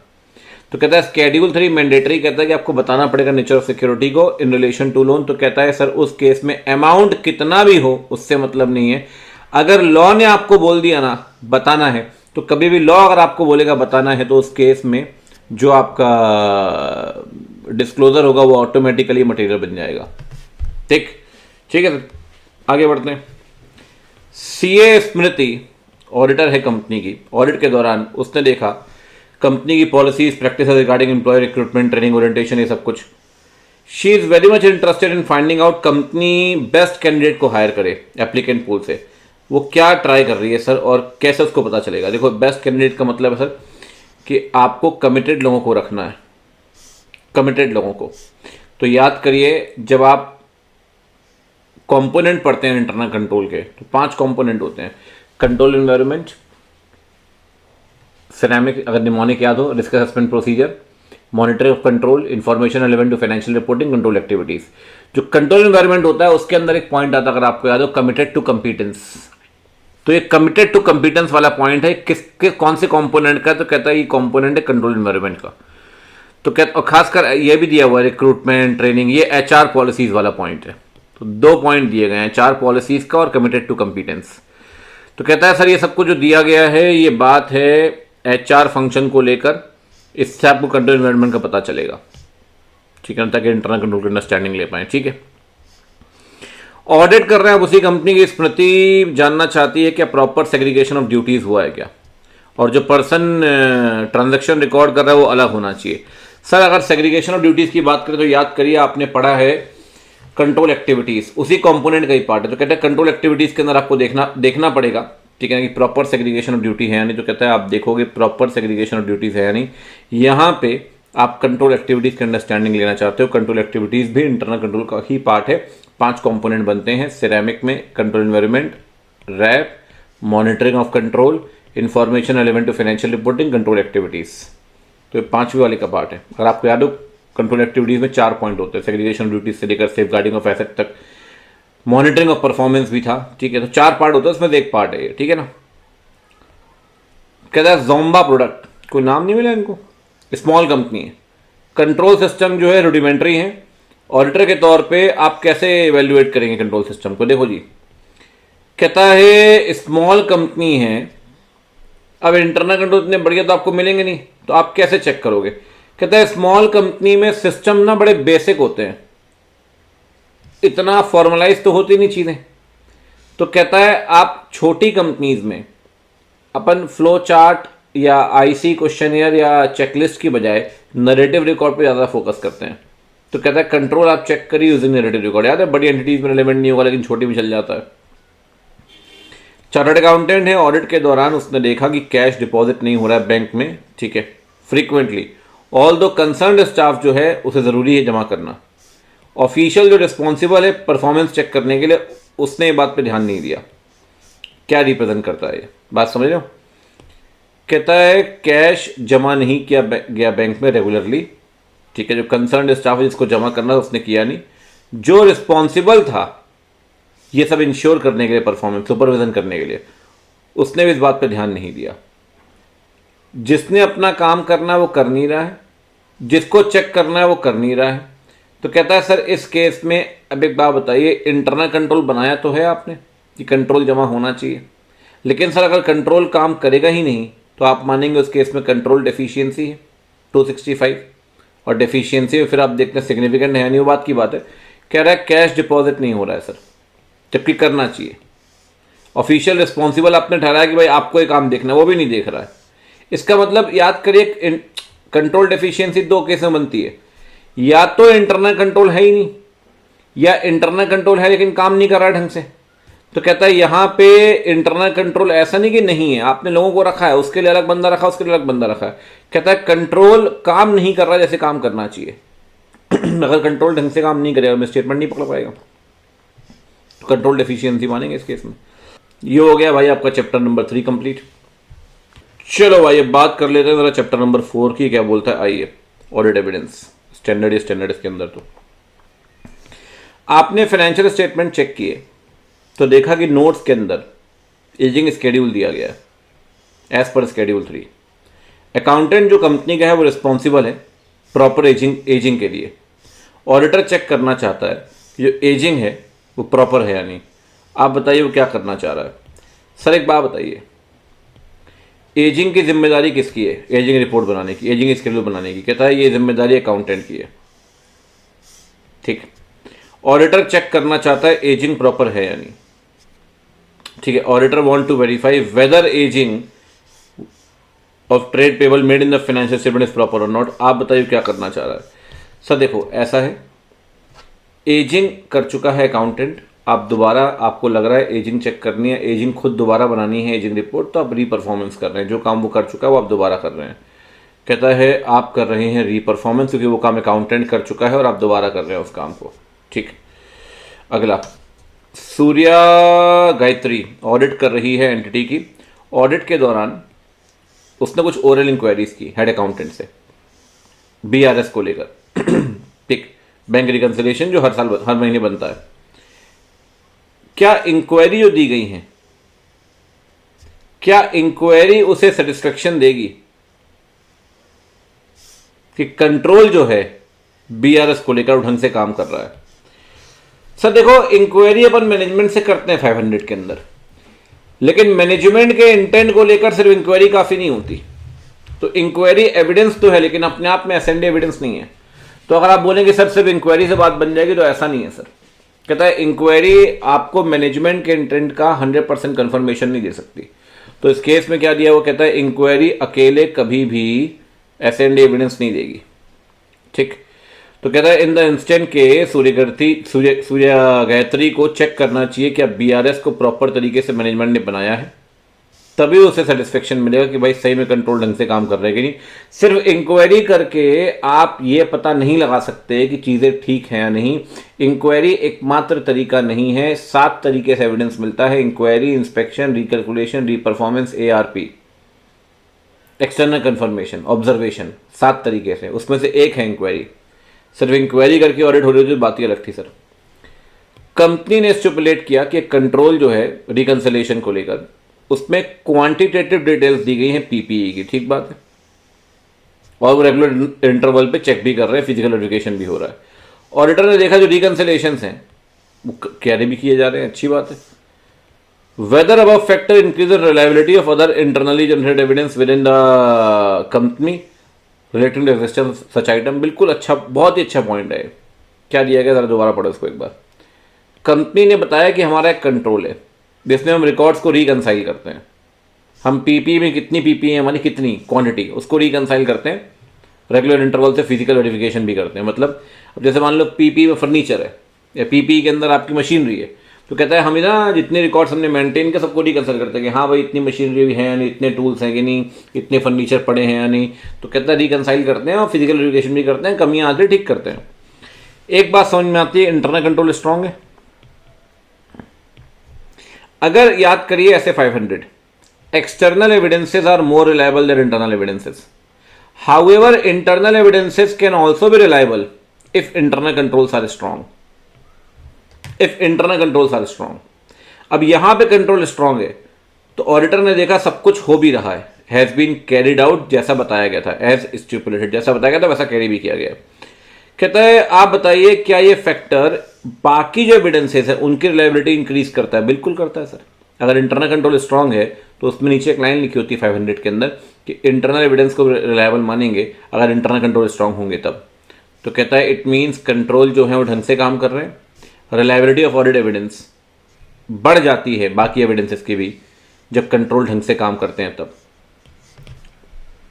तो कहता है स्केड्यूल 3 मैंडेटरी, कहता है कि आपको बताना पड़ेगा नेचर ऑफ सिक्योरिटी को इन रिलेशन टू लोन। तो कहता है सर उस केस में अमाउंट कितना भी हो उससे मतलब नहीं है। अगर लॉ ने आपको बोल दिया ना बताना है, तो कभी भी लॉ अगर आपको बोलेगा बताना है तो उस केस में जो आपका डिस्क्लोजर होगा वो ऑटोमेटिकली मटेरियल बन जाएगा, ठीक है सर। आगे बढ़ते हैं। सीए स्मृति ऑडिटर है कंपनी की। ऑडिट के दौरान उसने देखा कंपनी की policies, practice regarding employ recruitment, training, orientation, ये सब कुछ। She is very much interested in finding out company best candidate को हायर करे एप्लीकेंट पूल से। वो क्या ट्राई कर रही है सर और कैसे उसको पता चलेगा? देखो बेस्ट कैंडिडेट का मतलब है सर कि आपको कमिटेड लोगों को रखना है, कमिटेड लोगों को। तो याद करिए जब आप कंपोनेंट पढ़ते हैं इंटरनल कंट्रोल के तो 5 कंपोनेंट होते हैं। कंट्रोल एनवायरनमेंट, सिरेमिक अगर निमोनिक याद हो, risk assessment procedure, monitoring of control, information relevant to financial reporting, control activities. जो कंट्रोल एनवायरनमेंट होता है उसके अंदर एक पॉइंट आता है अगर आपको याद हो, कमिटेड टू कंपीटेंस। तो ये कमिटेड टू कंपीटेंस वाला पॉइंट है कौन से कंपोनेंट का? तो कहता है ये कंपोनेंट है कंट्रोल एनवायरनमेंट का। तो कहता, और खासकर ये भी दिया हुआ है रिक्रूटमेंट, ट्रेनिंग, ये एचआर पॉलिसीज वाला पॉइंट है। तो 2 पॉइंट दिए गए हैं, एचआर पॉलिसीज का और कमिटेड टू कंपीटेंस। तो कहता है सर ये सब कुछ जो दिया गया है ये बात है एचआर फंक्शन को लेकर, इससे आपको कंट्रोल एनवायरनमेंट का पता चलेगा, ठीक है, ताकि इंटरनल कंट्रोल की अंडरस्टैंडिंग ले पाए, ठीक है। ऑडिट कर रहे हैं उसी कंपनी की स्मृति जानना चाहती है कि प्रॉपर सेग्रीगेशन ऑफ ड्यूटीज हुआ है क्या, और जो पर्सन ट्रांजैक्शन रिकॉर्ड कर रहा है वो अलग होना चाहिए। सर अगर सेग्रीगेशन ऑफ ड्यूटीज की बात करें तो याद करिए आपने पढ़ा है कंट्रोल एक्टिविटीज, उसी कंपोनेंट का ही पार्ट है। तो कहते हैं कंट्रोल एक्टिविटीज के अंदर आपको देखना पड़ेगा, ठीक है, कि प्रॉपर सेग्रीगेशन ऑफ ड्यूटी है या नहीं। तो कहता है आप देखोगे प्रॉपर सेग्रीगेशन ऑफ ड्यूटीज है या नहीं। यहाँ पे आप कंट्रोल एक्टिविटीज की अंडरस्टैंडिंग लेना चाहते हो, कंट्रोल एक्टिविटीज भी इंटरनल कंट्रोल का ही पार्ट है। 5 कंपोनेंट बनते हैं सिरेमिक में, control environment, RAP, monitoring of control, information relevant to financial reporting, control activities. तो ये 5वीं वाली का पार्ट है। अगर आपको याद हो कंट्रोल एक्टिविटीज में 4 पॉइंट होते हैं, सेग्रीगेशन ड्यूटीज से लेकर सेफगार्डिंग ऑफ एसेट तक, मॉनिटरिंग ऑफ परफॉर्मेंस भी था, ठीक है। तो 4 पार्ट होते हैं, उसमें से एक पार्ट है ये, ठीक है ना। कहता है जोम्बा प्रोडक्ट, कोई नाम नहीं मिला इनको, स्मॉल कंपनी है, कंट्रोल सिस्टम जो है रुडिमेंट्री है। ऑडिटर के तौर पे आप कैसे इवेल्युएट करेंगे कंट्रोल सिस्टम को? देखो जी, कहता है स्मॉल कंपनी है, अब इंटरनल कंट्रोल इतने बढ़िया तो आपको मिलेंगे नहीं, तो आप कैसे चेक करोगे? कहता है स्मॉल कंपनी में सिस्टम ना बड़े बेसिक होते हैं, इतना फॉर्मलाइज तो होती नहीं चीजें। तो कहता है आप छोटी कंपनीज में अपन फ्लो चार्ट या आईसी क्वेश्चनियर या चेकलिस्ट की बजाय नरेटिव रिकॉर्ड पे ज़्यादा फोकस करते हैं। तो कहता है कंट्रोल आप चेक करिए यूजिंग नरेटिव रिकॉर्ड। याद है बड़ी एंटिटीज में रिलेवेंट नहीं होगा लेकिन छोटी में चल जाता है। चार्टर्ड अकाउंटेंट है, ऑडिट के दौरान उसने देखा कि कैश डिपॉजिट नहीं हो रहा है बैंक में, ठीक है, फ्रीक्वेंटली। ऑल दो कंसर्न स्टाफ जो है उसे ज़रूरी है जमा करना। ऑफिशियल जो रिस्पॉन्सिबल है परफॉर्मेंस चेक करने के लिए, उसने ये बात पे ध्यान नहीं दिया। क्या रिप्रेजेंट करता है ये बात, समझ रहे हो? कहता है कैश जमा नहीं किया गया बैंक में रेगुलरली, ठीक है, जो कंसर्न स्टाफ है जिसको जमा करना था उसने किया नहीं। जो रिस्पॉन्सिबल था ये सब इंश्योर करने के लिए, परफॉर्मेंस सुपरविजन करने के लिए, उसने भी इस बात पे ध्यान नहीं दिया। जिसने अपना काम करना है वो कर नहीं रहा है, जिसको चेक करना है वो कर नहीं रहा है। तो कहता है सर इस केस में अब एक बात बताइए, इंटरनल कंट्रोल बनाया तो है आपने कि कंट्रोल जमा होना चाहिए, लेकिन सर अगर कंट्रोल काम करेगा ही नहीं तो आप मानेंगे उस केस में कंट्रोल डेफिशिएंसी है 265, और डेफिशिएंसी में फिर आप देखते हैं सिग्निफिकेंट है नहीं, वो बात की बात है। कह रहा है कैश डिपॉजिट नहीं हो रहा है सर, जबकि करना चाहिए। ऑफिशियल रिस्पॉन्सिबल आपने ठहराया कि भाई आपको ये काम देखना है, वो भी नहीं देख रहा है। इसका मतलब याद करिए, कंट्रोल डेफिशिएंसी दो केस में बनती है, या तो इंटरनल कंट्रोल है ही नहीं, या इंटरनल कंट्रोल है लेकिन काम नहीं कर रहा है ढंग से। तो कहता है यहां पे इंटरनल कंट्रोल ऐसा नहीं कि नहीं है, आपने लोगों को रखा है, उसके लिए अलग बंदा रखा, उसके लिए अलग बंदा रखा है। कहता है कंट्रोल काम नहीं कर रहा जैसे काम करना चाहिए। अगर कंट्रोल ढंग से काम नहीं करेगा, मैं स्टेटमेंट नहीं पकड़ पाएगा, तो कंट्रोल डेफिशिएंसी मानेंगे इस केस में। ये हो गया भाई आपका चैप्टर नंबर 3 कंप्लीट। चलो भाई अब बात कर लेते हैं जरा चैप्टर नंबर 4 की, क्या बोलता है आइए। ऑडिट एविडेंस, स्टैंडर्ड इसके अंदर तो आपने फाइनेंशियल स्टेटमेंट चेक किए तो देखा कि नोट्स के अंदर एजिंग स्केड्यूल दिया गया है एज पर स्केड्यूल 3। अकाउंटेंट जो कंपनी का है वो रिस्पॉन्सिबल है प्रॉपर एजिंग के लिए। ऑडिटर चेक करना चाहता है कि जो एजिंग है वो प्रॉपर है या नहीं। आप बताइए वो क्या करना चाह रहा है। सर एक बात बताइए, एजिंग की जिम्मेदारी किसकी है? एजिंग रिपोर्ट बनाने की, एजिंग स्केड्यूल बनाने की। कहता है ये जिम्मेदारी अकाउंटेंट की है, ठीक। ऑडिटर चेक करना चाहता है एजिंग प्रॉपर है या नहीं, ठीक है। Auditor want to verify whether ageing of trade payable made in the financial statement is proper और नॉट। आप बताइए क्या करना चाह रहा है। सर देखो ऐसा है, एजिंग कर चुका है अकाउंटेंट, आप दोबारा, आपको लग रहा है एजिंग चेक करनी है, एजिंग खुद दोबारा बनानी है एजिंग रिपोर्ट, तो आप रीपरफॉर्मेंस कर रहे हैं। जो काम वो कर चुका है वो आप दोबारा कर रहे हैं। कहता है आप कर रहे हैं रीपरफॉर्मेंस क्योंकि वो काम अकाउंटेंट कर चुका है और आप दोबारा कर रहे हैं उस काम को, ठीक। अगला, सूर्या गायत्री ऑडिट कर रही है एंटिटी की। ऑडिट के दौरान उसने कुछ ओरल इंक्वायरीज की हेड अकाउंटेंट से बीआरएस को लेकर, ठीक, बैंक रिकंसिलिएशन जो हर महीने बनता है। क्या इंक्वायरी जो दी गई है, क्या इंक्वायरी उसे सेटिस्फेक्शन देगी कि कंट्रोल जो है बीआरएस को लेकर ढंग से काम कर रहा है? सर देखो, इंक्वायरी अपन मैनेजमेंट से करते हैं 500 के अंदर, लेकिन मैनेजमेंट के इंटेंट को लेकर सिर्फ इंक्वायरी काफ़ी नहीं होती। तो इंक्वायरी एविडेंस तो है लेकिन अपने आप में एसेंडी एविडेंस नहीं है। तो अगर आप बोलेंगे सर सिर्फ इंक्वायरी से बात बन जाएगी, तो ऐसा नहीं है सर। कहता है इंक्वायरी आपको मैनेजमेंट के इंटेंट का 100% कंफर्मेशन नहीं दे सकती। तो इस केस में क्या दिया, वो कहता है इंक्वायरी अकेले कभी भी एसेंडी एविडेंस नहीं देगी, ठीक। तो कहता है इन द इंस्टेंट के सूर्य गायत्री को चेक करना चाहिए कि बीआरएस को प्रॉपर तरीके से मैनेजमेंट ने बनाया है, तभी उसे सेटिस्फेक्शन मिलेगा कि भाई सही में कंट्रोल ढंग से काम कर रहे हैं कि नहीं। सिर्फ इंक्वायरी करके आप ये पता नहीं लगा सकते कि चीज़ें ठीक हैं या नहीं। इंक्वायरी एकमात्र तरीका नहीं है, 7 तरीके से एविडेंस मिलता है। Inquiry, inspection, recalculation, reperformance, ARP, external confirmation, observation, 7 तरीके से, उसमें से एक है इंक्वायरी। सिर्फ इंक्वायरी करके ऑडिट हो रही थी, बात ही अलग थी सर। कंपनी ने स्टिपुलेट किया कि कंट्रोल जो है रिकंसिलिएशन को लेकर, उसमें क्वांटिटेटिव डिटेल्स दी गई हैं पीपीई की, ठीक बात है, और वो रेगुलर इंटरवल पे चेक भी कर रहे हैं, फिजिकल वेरिफिकेशन भी हो रहा है। ऑडिटर ने देखा जो रिकंसिलिएशंस हैं वो कैरी भी किए जा रहे हैं, अच्छी बात है। Whether above factor increase reliability of other internally generated evidence within the company relating to existence such item. बिल्कुल अच्छा, बहुत ही अच्छा पॉइंट है। क्या दिया गया जरा दोबारा पढ़ो इसको एक बार। कंपनी ने बताया कि हमारा एक कंट्रोल है जिसमें हम रिकॉर्ड्स को रिकंसाइल करते हैं। हम पीपी में कितनी पीपी है हमारी, कितनी क्वांटिटी, उसको रिकंसाइल करते हैं, रेगुलर इंटरवल से फिजिकल वेरिफिकेशन भी करते हैं। मतलब अब जैसे मान लो पीपी में फर्नीचर है या पीपी के अंदर आपकी मशीनरी है, तो कहता है हम ना जितने रिकॉर्ड्स हमने मेंटेन किया सबको रिकंसिडर करते हैं कि हाँ भाई इतनी मशीनरी है या नहीं, इतने टूल्स हैं कि नहीं, इतने फर्नीचर पड़े हैं या नहीं, तो कहता है रिकंसाइल करते हैं और फिजिकल वेरिफिकेशन भी करते हैं, कमियां आती ठीक करते हैं। एक बात समझ में आती है, इंटरनल कंट्रोल स्ट्रांग है। अगर याद करिए ऐसे 500 external evidences are more reliable than internal evidences. However internal evidences can also be reliable if internal controls are strong. If internal controls are strong, अब यहां पे कंट्रोल स्ट्रांग है तो ऑडिटर ने देखा सब कुछ हो भी रहा है, हैज बीन कैरिड आउट जैसा बताया गया था, एज स्टिपुलेटेड जैसा बताया गया था वैसा कैरी भी किया गया। कहता है आप बताइए क्या ये फैक्टर बाकी जो एविडेंसेस है उनकी रिलायबिलिटी इंक्रीज करता है? बिल्कुल करता है सर। अगर इंटरनल कंट्रोल स्ट्रांग है तो उसमें नीचे एक लाइन लिखी होती है 500 के अंदर कि इंटरनल एविडेंस को रिलायबल मानेंगे अगर इंटरनल कंट्रोल स्ट्रांग होंगे तब। तो कहता है इट मीन्स कंट्रोल जो है वो ढंग से काम कर रहे हैं, रिलायबिलिटी ऑफ ऑडिट एविडेंस बढ़ जाती है बाकी एविडेंसेस की भी जब कंट्रोल ढंग से काम करते हैं तब।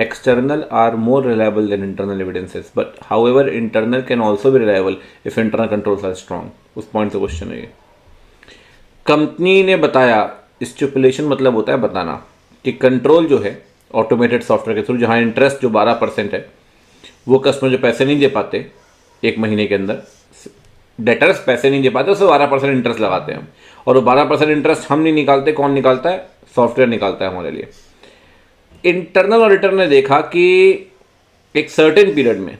External are more reliable than internal evidences but however internal can also be reliable if internal controls are strong. उस पॉइंट से क्वेश्चन है ये। कंपनी ने बताया, स्टिपुलेशन मतलब होता है बताना कि कंट्रोल जो है ऑटोमेटेड सॉफ्टवेयर के थ्रू, जहां इंटरेस्ट जो 12% है वो कस्टमर जो पैसे नहीं दे पाते एक महीने के अंदर, डेटर्स पैसे नहीं दे पाते उससे 12% इंटरेस्ट लगाते हैं हम, और वो 12% इंटरेस्ट हम नहीं निकालते, कौन निकालता है? सॉफ्टवेयर निकालता है हमारे लिए। इंटरनल ऑडिटर ने देखा कि एक सर्टेन पीरियड में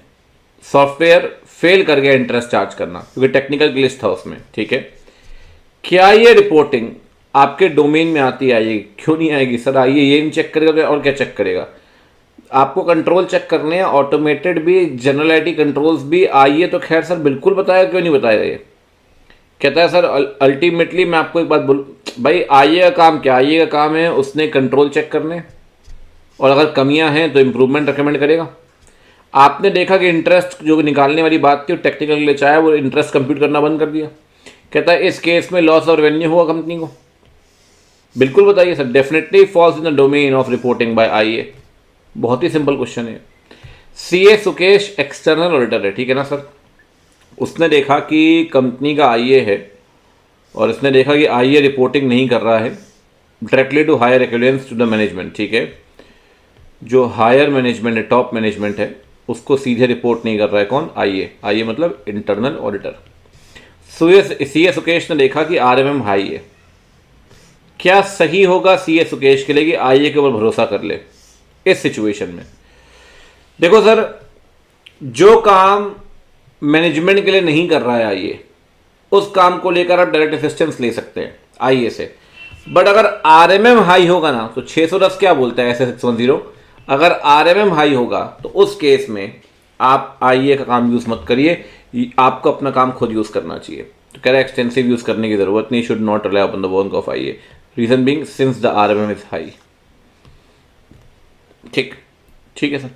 सॉफ्टवेयर फेल कर गया इंटरेस्ट चार्ज करना क्योंकि टेक्निकल ग्लिच था उसमें, ठीक है। क्या ये रिपोर्टिंग आपके डोमेन में आती आएगी? क्यों नहीं आएगी सर? आइए ये नहीं चेक करेगा तो और क्या चेक करेगा? आपको कंट्रोल चेक करने हैं, ऑटोमेटेड भी, जनरल आईटी कंट्रोल्स भी। आइए तो खैर सर बिल्कुल बताया, क्यों नहीं बताया ये? कहता है सर अल्टीमेटली मैं आपको एक बात बोलूँ भाई, आइए का काम क्या? आइए का काम है उसने कंट्रोल चेक करने और अगर कमियां हैं तो इंप्रूवमेंट रिकमेंड करेगा। आपने देखा कि इंटरेस्ट जो निकालने वाली बात थी टेक्निकल ग्लिच आया, वो इंटरेस्ट कंप्यूट करना बंद कर दिया। कहता है इस केस में लॉस ऑफ रेवेन्यू हुआ कंपनी को? बिल्कुल बताइए sir. Definitely falls in the domain of reporting by IA. बहुत ही सिंपल क्वेश्चन है। सीए सुकेश एक्सटर्नल ऑडिटर है, ठीक है ना सर। उसने देखा कि कंपनी का आईए है और उसने देखा कि आईए रिपोर्टिंग नहीं कर रहा है directly to higher equivalence to the management, ठीक है। जो हायर मैनेजमेंट है, टॉप मैनेजमेंट है, उसको सीधे रिपोर्ट नहीं कर रहा है कौन? आईए। आईए मतलब इंटरनल ऑडिटर। सीए सुकेश ने देखा कि आरएमएम हाई है। क्या सही होगा सीए सुकेश के लिए कि आईए के ऊपर भरोसा कर ले इस सिचुएशन में? देखो सर, जो काम मैनेजमेंट के लिए नहीं कर रहा है आईए, उस काम को लेकर आप डायरेक्ट असिस्टेंस ले सकते हैं आईए से। बट अगर आरएमएम हाई होगा ना, तो 610 क्या बोलता है ऐसे 610, अगर आरएमएम हाई होगा तो उस केस में आप आईए का काम यूज मत करिए, आपको अपना काम खुद यूज करना चाहिए। तो कह रहा है एक्सटेंसिव यूज करने की जरूरत नहीं, should not rely upon the work of IA, reason being since the RMM is high. ठीक है सर।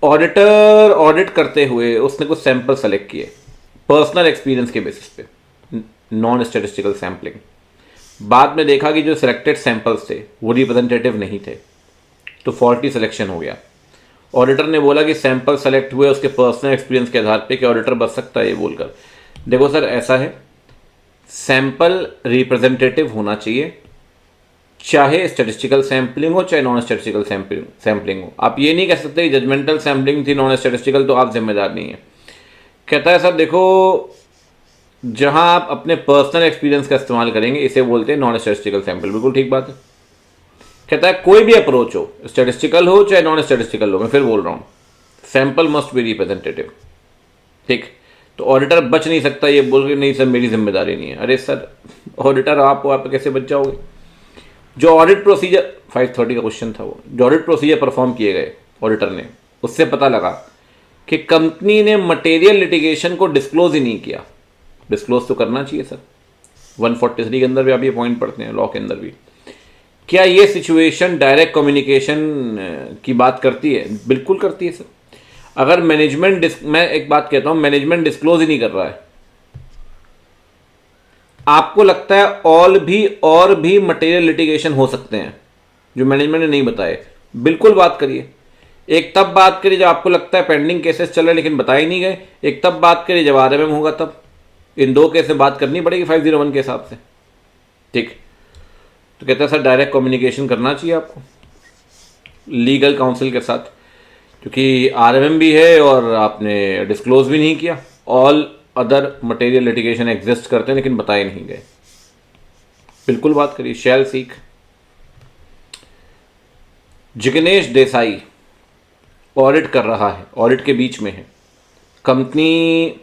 ऑडिटर ऑडिट करते हुए उसने कुछ सैंपल सेलेक्ट किए पर्सनल एक्सपीरियंस के बेसिस पे, नॉन स्टैटिस्टिकल सैम्पलिंग। बाद में देखा कि जो सिलेक्टेड सैंपल्स थे वो रिप्रेजेंटेटिव नहीं थे, तो फॉल्टी सिलेक्शन हो गया। ऑडिटर ने बोला कि सैंपल सेलेक्ट हुए उसके पर्सनल एक्सपीरियंस के आधार पे कि ऑडिटर बच सकता है ये बोलकर। देखो सर ऐसा है, सैंपल रिप्रेजेंटेटिव होना चाहिए, चाहे स्टैटिस्टिकल सैम्पलिंग हो चाहे नॉन स्टैटिस्टिकल सैम्पलिंग हो। आप ये नहीं कह सकते कि जजमेंटल सैम्पलिंग थी नॉन स्टैटिस्टिकल तो आप जिम्मेदार नहीं है। कहता है सर देखो, जहां आप अपने पर्सनल एक्सपीरियंस का इस्तेमाल करेंगे इसे बोलते हैं नॉन स्टैटिस्टिकल सैंपल। बिल्कुल ठीक बात है। कहता है कोई भी अप्रोच हो, स्टैटिस्टिकल हो चाहे नॉन स्टैटिस्टिकल हो, मैं फिर बोल रहा हूं सैंपल मस्ट बी रिप्रेजेंटेटिव। ठीक, तो ऑडिटर बच नहीं सकता ये बोल के नहीं सर मेरी जिम्मेदारी नहीं है। अरे सर ऑडिटर आप कैसे बच जाओगे? जो ऑडिट प्रोसीजर 530 का क्वेश्चन था, वो जो ऑडिट प्रोसीजर परफॉर्म किए गए ऑडिटर ने, उससे पता लगा कि कंपनी ने मटेरियल लिटिगेशन को डिस्क्लोज ही नहीं किया। डिस्क्लोज तो करना चाहिए सर, 143 के अंदर भी आप ये पॉइंट पढ़ते हैं, लॉ के अंदर भी। क्या ये सिचुएशन डायरेक्ट कम्युनिकेशन की बात करती है? बिल्कुल करती है सर। अगर मैनेजमेंट, मैं एक बात कहता हूं, मैनेजमेंट डिस्क्लोज ही नहीं कर रहा है, आपको लगता है और भी मटेरियल लिटिगेशन हो सकते हैं जो मैनेजमेंट ने नहीं बताए, बिल्कुल बात करिए। एक तब बात करिए जब आपको लगता है पेंडिंग केसेस चल रहे लेकिन बताए नहीं गए, एक तब बात करिए जब आरएमएम होगा तब। इन दो केस में बात करनी पड़ेगी 501 के हिसाब से, ठीक। तो कहता है सर डायरेक्ट कम्युनिकेशन करना चाहिए आपको लीगल काउंसिल के साथ, क्योंकि आरएमएम भी है और आपने डिस्क्लोज भी नहीं किया। All other material litigation exist करते हैं लेकिन बताए नहीं गए। बिल्कुल बात करिए। शैल सीख। जिग्नेश देसाई ऑडिट कर रहा है, ऑडिट के बीच में है, कंपनी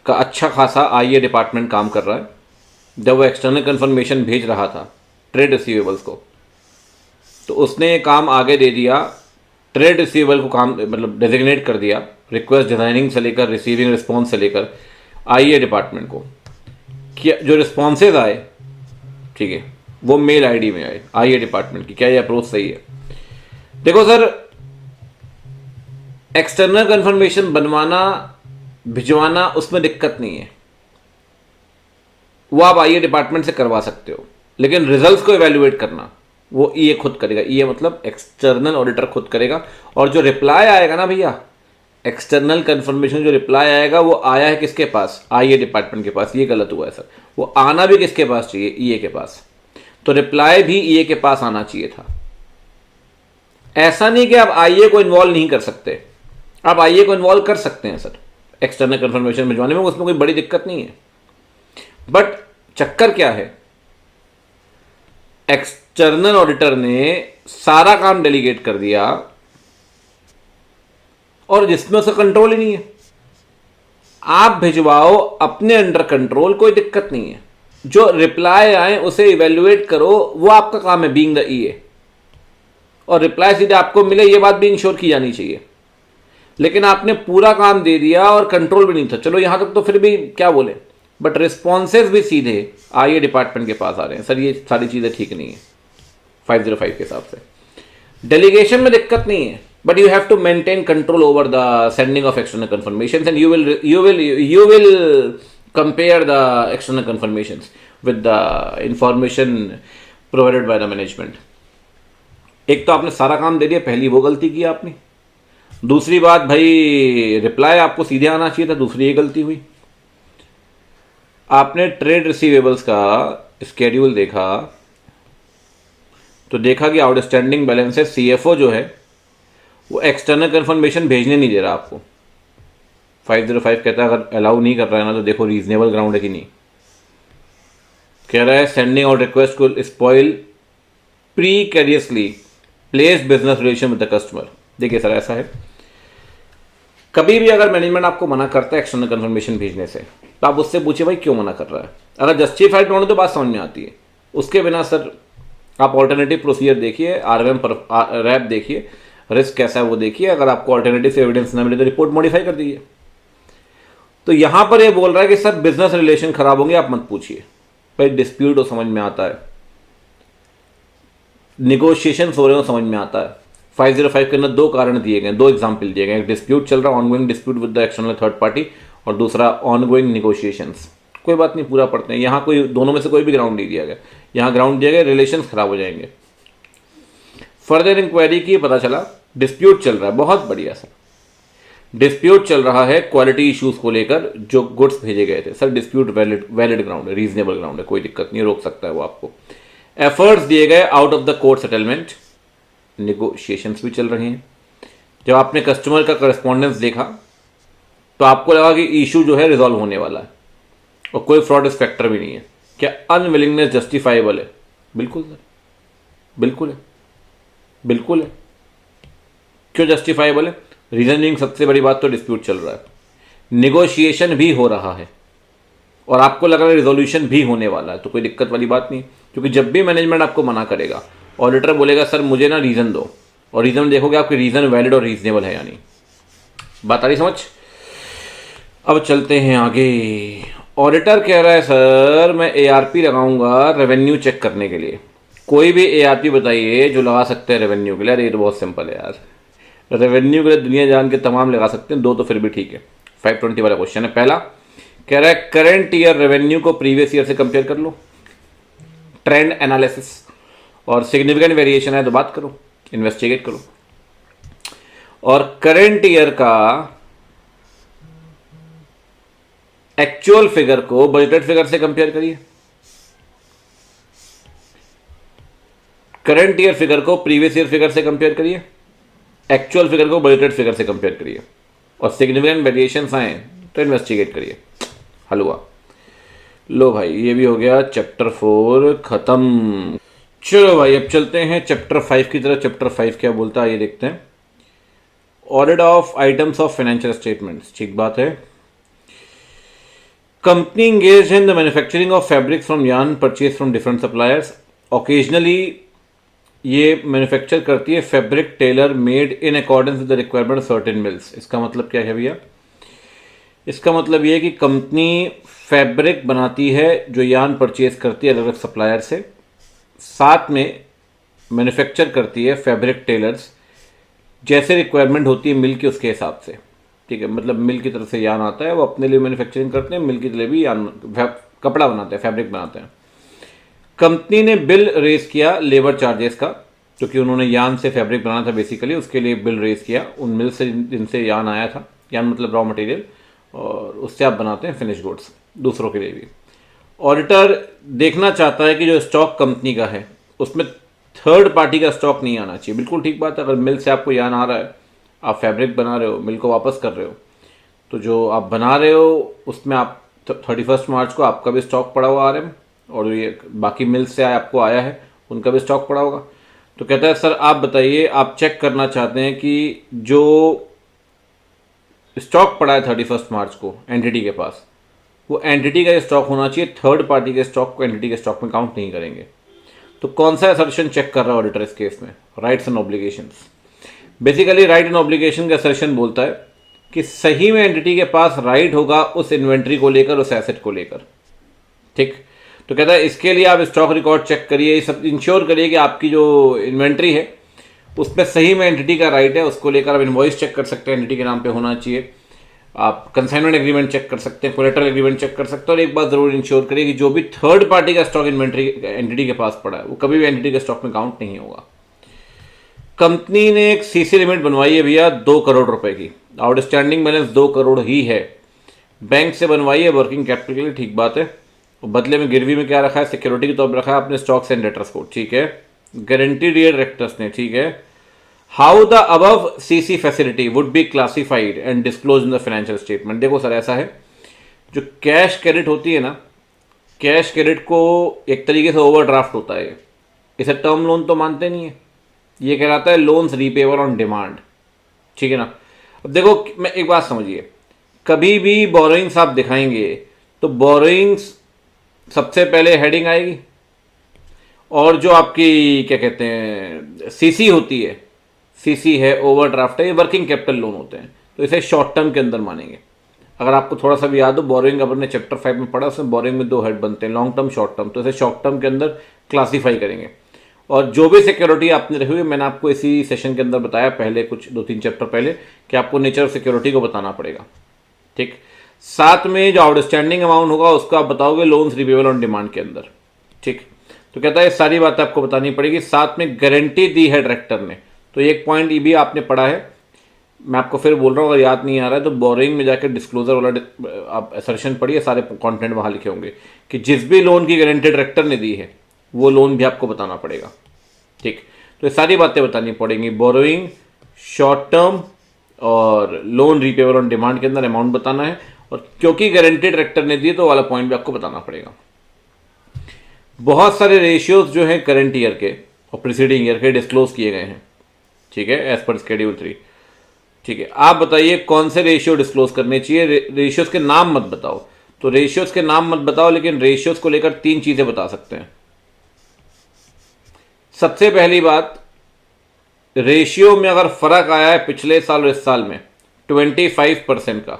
का अच्छा खासा आईए डिपार्टमेंट काम कर रहा है। जब वो एक्सटर्नल कंफर्मेशन भेज रहा था ट्रेड रिसीवेबल्स को, तो उसने ये काम आगे दे दिया, ट्रेड रिसीवेबल को काम मतलब डेजिग्नेट कर दिया, रिक्वेस्ट डिजाइनिंग से लेकर रिसीविंग रिस्पॉन्स से लेकर आईए डिपार्टमेंट को, कि जो रिस्पॉन्सेज आए, ठीक है, वो मेल आईडी में आए आईए डिपार्टमेंट की। क्या ये अप्रोच सही है? देखो सर, एक्सटर्नल कंफर्मेशन बनवाना भिजवाना उसमें दिक्कत नहीं है, वो आप आईए डिपार्टमेंट से करवा सकते हो, लेकिन रिजल्ट्स को इवेल्युएट करना वो ईए खुद करेगा। ईए मतलब एक्सटर्नल ऑडिटर खुद करेगा। और जो रिप्लाई आएगा ना भैया, एक्सटर्नल कंफर्मेशन जो रिप्लाई आएगा वो आया है किसके पास? आईए डिपार्टमेंट के पास। ये गलत हुआ है सर, वो आना भी किसके पास चाहिए? ईए के पास। तो रिप्लाई भी ईए के पास आना चाहिए था। ऐसा नहीं कि आप आईए को इन्वॉल्व नहीं कर सकते, आप आईए को इन्वॉल्व कर सकते हैं सर एक्सटर्नल कंफर्मेशन भिजवाने में, उसमें कोई बड़ी दिक्कत नहीं है। बट चक्कर क्या है, एक्सटर्नल ऑडिटर ने सारा काम डेलीगेट कर दिया और जिसमें उसका कंट्रोल ही नहीं है। आप भिजवाओ अपने अंडर कंट्रोल, कोई दिक्कत नहीं है। जो रिप्लाई आए उसे इवेल्युएट करो, वो आपका काम है बीइंग द ईए। और रिप्लाई सीधे आपको मिले, ये बात भी इंश्योर की जानी चाहिए। लेकिन आपने पूरा काम दे दिया और कंट्रोल भी नहीं था, चलो यहां तक तो फिर भी क्या बोले, बट रिस्पॉन्सेज भी सीधे आईए डिपार्टमेंट के पास आ रहे हैं। सर ये सारी चीजें ठीक नहीं है 505 के हिसाब से। डेलीगेशन में दिक्कत नहीं है, but you have to maintain control over the sending of external confirmations, and you will compare the external confirmations with the information provided by the management. एक तो आपने सारा काम दे दिया, पहली वो गलती की आपने। दूसरी बात भाई, रिप्लाई आपको सीधे आना चाहिए था, दूसरी ये गलती हुई। आपने ट्रेड रिसीवेबल्स का स्केड्यूल देखा तो देखा कि आउटस्टैंडिंग बैलेंस है। सीएफओ जो है वो एक्सटर्नल कंफर्मेशन भेजने नहीं दे रहा आपको। 505 कहता है अगर अलाउ नहीं कर रहा है ना तो देखो रीजनेबल ग्राउंड है कि नहीं। कह रहा है सेंडिंग आउट रिक्वेस्ट को spoil precariously placed business relation with the customer. देखिए सर ऐसा है, कभी भी अगर मैनेजमेंट आपको मना करता है एक्सटर्नल कंफर्मेशन भेजने से, तो आप उससे पूछिए भाई क्यों मना कर रहा है। अगर जस्टिफाइड होने तो बात समझ में आती है, उसके बिना सर आप ऑल्टरनेटिव प्रोसीजर देखिए, आरएमएम पर रैप देखिए, रिस्क कैसा है वो देखिए। अगर आपको ऑल्टरनेटिव एविडेंस ना मिले तो रिपोर्ट मॉडिफाई कर दीजिए। तो यहां पर ये बोल रहा है कि सर बिजनेस रिलेशन खराब होंगे, आप मत पूछिए भाई। डिस्प्यूट हो समझ में आता है, निगोशिएशन हो रहे हो समझ में आता है। 505 के अंदर दो कारण दिए गए, दो एग्जाम्पल दिए गए। एक डिस्प्यूट चल रहा है, ongoing dispute with the external third party, और दूसरा ऑनगोइंग निगोशिएशंस। कोई बात नहीं, पूरा पढ़ते हैं। यहाँ कोई दोनों में से कोई भी ग्राउंड नहीं दिया गया, यहाँ ग्राउंड दिया गया रिलेशन खराब हो जाएंगे। फर्दर इंक्वायरी की पता चला डिस्प्यूट चल रहा है। बहुत बढ़िया सर, डिस्प्यूट चल रहा है क्वालिटी इश्यूज को लेकर जो गुड्स भेजे गए थे। सर डिस्प्यूट वैलिड ग्राउंड है, रीजनेबल ग्राउंड है, कोई दिक्कत नहीं, रोक सकता है वो आपको। एफर्ट्स दिए गए out of the court settlement, negotiations भी चल रहे हैं। जब आपने कस्टमर का करस्पॉन्डेंस देखा तो आपको लगा कि इशू जो है रिजॉल्व होने वाला है और कोई फ्रॉड फैक्टर भी नहीं है। क्या अनविलिंगनेस जस्टिफाइबल है? बिल्कुल सर, बिल्कुल है, बिल्कुल है। क्यों जस्टिफाइबल है? रीजनिंग सबसे बड़ी बात तो डिस्प्यूट चल रहा है, निगोशिएशन भी हो रहा है और आपको लग रहा है रिजोल्यूशन भी होने वाला है, तो कोई दिक्कत वाली बात नहीं। क्योंकि जब भी मैनेजमेंट आपको मना करेगा, ऑडिटर बोलेगा सर मुझे ना रीजन दो, और रीजन देखोगे आपके रीजन वैलिड और रीजनेबल है या नहीं। बात आ रही समझ? अब चलते हैं आगे। ऑडिटर कह रहा है सर मैं एआरपी लगाऊंगा रेवेन्यू चेक करने के लिए। कोई भी एआरपी बताइए जो लगा सकते हैं रेवेन्यू के लिए। अरे ये तो बहुत सिंपल है यार, रेवेन्यू के लिए दुनिया जान के तमाम लगा सकते हैं, दो तो फिर भी ठीक है। 520 वाला क्वेश्चन है। पहला कह रहा है करंट ईयर रेवेन्यू को प्रीवियस ईयर से कंपेयर कर लो, ट्रेंड एनालिसिस, और सिग्निफिकेंट वेरिएशन है तो बात करो, इन्वेस्टिगेट करो। और करंट ईयर का एक्चुअल फिगर को बजटेड फिगर से कंपेयर करिए, करंट ईयर फिगर को प्रीवियस ईयर फिगर से कंपेयर करिए, एक्चुअल फिगर को बजटेड फिगर से कंपेयर करिए, और सिग्निफिकेंट वेरिएशंस आए तो इन्वेस्टिगेट करिए। हल हुआ। लो भाई, ये भी हो गया चैप्टर 4 खत्म। चलो भाई, अब चलते हैं चैप्टर 5 की तरफ। चैप्टर 5 क्या बोलता है ये देखते हैं। Audit of items of financial statements, ठीक बात है। Company engaged in the manufacturing of fabrics from yarn purchased from different suppliers. Occasionally ये मैन्युफैक्चर करती है fabric tailor made in accordance with the requirement of certain mills. इसका मतलब क्या है भैया? इसका मतलब ये है कि कंपनी फैब्रिक बनाती है जो यार्न परचेज करती है अलग अलग सप्लायर से, साथ में मैन्युफैक्चर करती है फैब्रिक टेलर्स जैसे रिक्वायरमेंट होती है मिल की, उसके हिसाब से। ठीक है, मतलब मिल की तरफ से यार्न आता है, वो अपने लिए मैन्युफैक्चरिंग करते हैं, मिल की लिए भी यार्न कपड़ा बनाते हैं, फैब्रिक बनाते हैं। कंपनी ने बिल रेज किया लेबर चार्जेस का, क्योंकि उन्होंने यार्न से फैब्रिक बनाना था बेसिकली, उसके लिए बिल रेज किया उन मिल से जिनसे यार्न आया था। यार्न मतलब रॉ मटेरियल, और उससे आप बनाते हैं फिनिश गुड्स दूसरों के लिए भी। ऑडिटर देखना चाहता है कि जो स्टॉक कंपनी का है उसमें थर्ड पार्टी का स्टॉक नहीं आना चाहिए। बिल्कुल ठीक बात है। अगर मिल से आपको यार्न आ रहा है, आप फैब्रिक बना रहे हो, मिल को वापस कर रहे हो, तो जो आप बना रहे हो उसमें आप 31 मार्च को आपका भी स्टॉक पड़ा हुआ RM, और ये बाकी मिल से आपको आया है उनका भी स्टॉक पड़ा होगा। तो कहता है सर आप बताइए, आप चेक करना चाहते हैं कि जो स्टॉक पड़ा है 31 मार्च को एंटिटी के पास, वो एंटिटी का स्टॉक होना चाहिए, थर्ड पार्टी के स्टॉक को एंटिटी के स्टॉक में काउंट नहीं करेंगे। तो कौन सा असर्शन चेक कर रहा है ऑडिटर इस केस में? Rights and obligations. Basically right and obligation का असर्शन बोलता है कि सही में एंटिटी के पास राइट होगा उस इन्वेंट्री को लेकर, उस एसेट को लेकर। ठीक, तो कहता है इसके लिए आप स्टॉक रिकॉर्ड चेक करिए, सब इंश्योर करिए कि आपकी जो इन्वेंट्री है उसमें सही में एंटिटी का राइट है, उसको लेकर आप इनवॉइस चेक कर सकते हैं, एंटिटी के नाम पे होना चाहिए। आप कंसाइनमेंट एग्रीमेंट चेक कर सकते हैं, कोलेटरल एग्रीमेंट चेक कर सकते हैं। और एक बात जरूर इंश्योर करिए कि जो भी थर्ड पार्टी का स्टॉक इन्वेंट्री एंटिटी के पास पड़ा है वो कभी भी एंटिटी के स्टॉक में काउंट नहीं होगा। कंपनी ने एक सीसी लिमिट बनवाई है भैया 2 करोड़ रुपए की, आउटस्टैंडिंग बैलेंस 2 करोड़ ही है, बैंक से बनवाई है वर्किंग कैपिटल के लिए, ठीक बात है। बदले में गिरवी में क्या रखा है? सिक्योरिटी के तौर पर रखा है अपने स्टॉक्स एंड डेटर्स को, ठीक है। गारंटीड डायरेक्टर्स ने, ठीक है। How the above CC facility would be classified and disclose in the financial statement. देखो सर, ऐसा है, जो कैश क्रेडिट होती है ना, कैश क्रेडिट को एक तरीके से ओवरड्राफ्ट होता है, इसे टर्म लोन तो मानते नहीं है, ये कहलाता है लोन्स रीपेबल ऑन डिमांड, ठीक है ना। अब देखो, मैं एक बात समझिए, कभी भी बोरोइंग्स आप दिखाएंगे तो बोरोइंग्स सबसे पहले हेडिंग आएगी, और जो आपकी क्या कहते हैं सीसी होती है, सीसी है, ओवरड्राफ्ट है, ये वर्किंग कैपिटल लोन होते हैं, तो इसे शॉर्ट टर्म के अंदर मानेंगे। अगर आपको थोड़ा सा भी याद हो, बोरोइंग अपने चैप्टर 5 में पढ़ा, उसमें बोरोइंग में 2 हेड बनते हैं, लॉन्ग टर्म, शॉर्ट टर्म, तो इसे शॉर्ट टर्म के अंदर क्लासीफाई करेंगे। और जो भी सिक्योरिटी आपने रखी हुई, मैंने आपको इसी सेशन के अंदर बताया पहले, कुछ 2-3 चैप्टर पहले, कि आपको नेचर ऑफ सिक्योरिटी को बताना पड़ेगा, ठीक। साथ में जो आउटस्टैंडिंग अमाउंट होगा उसको आप बताओगे लोन्स रिपेबल ऑन डिमांड के अंदर, ठीक। तो कहता है सारी बात आपको बतानी पड़ेगी। साथ में गारंटी दी है डायरेक्टर ने, तो एक पॉइंट ये भी आपने पढ़ा है, मैं आपको फिर बोल रहा हूँ, अगर याद नहीं आ रहा है तो बोरिंग में जाकर डिस्क्लोजर वाला आप असर्शन पढ़िए, सारे कंटेंट वहाँ लिखे होंगे कि जिस भी लोन की गारंटी डायरेक्टर ने दी है वो लोन भी आपको बताना पड़ेगा, ठीक। तो ये सारी बातें बतानी पड़ेंगी, बोरोइंग, शॉर्ट टर्म और लोन रिपेबल ऑन डिमांड के अंदर अमाउंट बताना है, और क्योंकि गारंटी डायरेक्टर ने दी तो वाला पॉइंट भी आपको बताना पड़ेगा। बहुत सारे रेशियोज जो हैं करंट ईयर के और प्रीसीडिंग ईयर के डिस्क्लोज किए गए हैं, ठीक है, एज पर शेड्यूल 3, ठीक है। आप बताइए कौन से रेशियो डिस्क्लोज करने चाहिए। रेशियोज के नाम मत बताओ, तो रेशियोज के नाम मत बताओ, लेकिन रेशियोज को लेकर 3 चीजें बता सकते हैं। सबसे पहली बात, रेशियो में अगर फर्क आया है पिछले साल और इस साल में 25% का,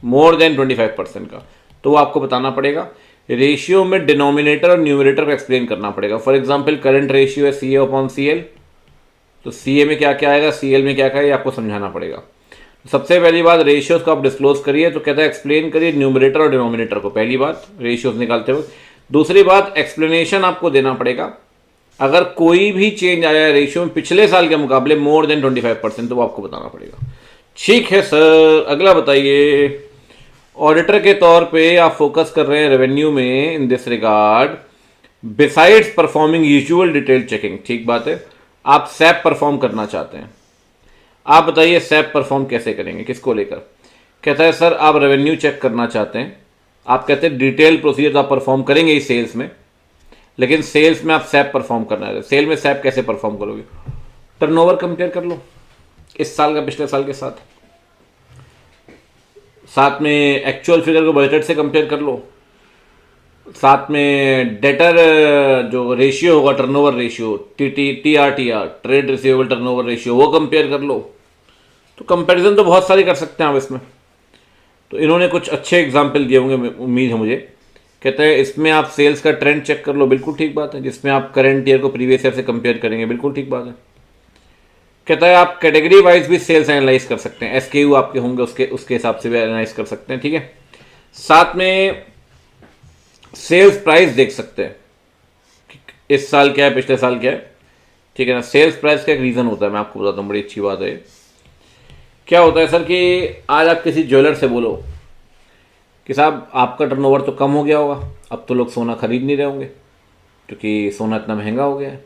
मोर देन 25% का, तो वो आपको बताना पड़ेगा। रेशियो में डिनोमिनेटर और न्यूमरेटर को एक्सप्लेन करना पड़ेगा। फॉर एग्जांपल करंट रेशियो है CA अपॉन CL, तो CA में क्या क्या आएगा, CL में क्या क्या है, ये आपको समझाना पड़ेगा। सबसे पहली बात, रेशियोज को आप डिस्क्लोज करिए, तो कहता है एक्सप्लेन करिए न्यूमरेटर और डिनोमिनेटर को, पहली बात रेशियोज निकालते हुए। दूसरी बात, एक्सप्लेनेशन आपको देना पड़ेगा, अगर कोई भी चेंज आया है रेशियो में पिछले साल के मुकाबले मोर देन 25%, तो वो आपको बताना पड़ेगा। ठीक है सर, अगला बताइए। ऑडिटर के तौर पे आप फोकस कर रहे हैं रेवेन्यू में in this regard besides performing usual detail checking. ठीक बात है, आप सैप परफॉर्म करना चाहते हैं। आप बताइए सैप परफॉर्म कैसे करेंगे, किसको लेकर? कहता है सर आप रेवेन्यू चेक करना चाहते हैं, आप कहते हैं डिटेल प्रोसीजर आप परफॉर्म करेंगे ही सेल्स में, लेकिन सेल्स में आप सैप परफॉर्म करना है। सेल में सैप कैसे परफॉर्म करोगे? टर्नओवर कंपेयर कर लो इस साल का पिछले साल के साथ, साथ में एक्चुअल फिगर को बजटेड से कंपेयर कर लो, साथ में डेटर जो रेशियो होगा turnover ratio TRTR trade receivable turnover ratio वो कंपेयर कर लो। तो कंपैरिजन तो बहुत सारी कर सकते हैं आप इसमें। तो इन्होंने कुछ अच्छे एग्जाम्पल दिए होंगे उम्मीद है मुझे। कहते हैं इसमें आप सेल्स का ट्रेंड चेक कर लो, बिल्कुल ठीक बात है। जिसमें आप करंट ईयर को प्रीवियस ईयर से कंपेयर करेंगे, बिल्कुल ठीक बात है। कहता है आप कैटेगरी वाइज भी सेल्स एनालाइज कर सकते हैं, SKU आपके होंगे उसके हिसाब से भी एनालाइज कर सकते हैं। ठीक है, साथ में सेल्स प्राइस देख सकते हैं इस साल क्या है पिछले साल क्या है। ठीक है ना, सेल्स प्राइस का एक रीज़न होता है, मैं आपको बताता हूँ, बड़ी अच्छी बात है। क्या होता है सर कि आज आप किसी ज्वेलर से बोलो कि साहब आपका टर्नओवर तो कम हो गया होगा, अब तो लोग सोना खरीद नहीं रहे होंगे क्योंकि सोना इतना महंगा हो गया है।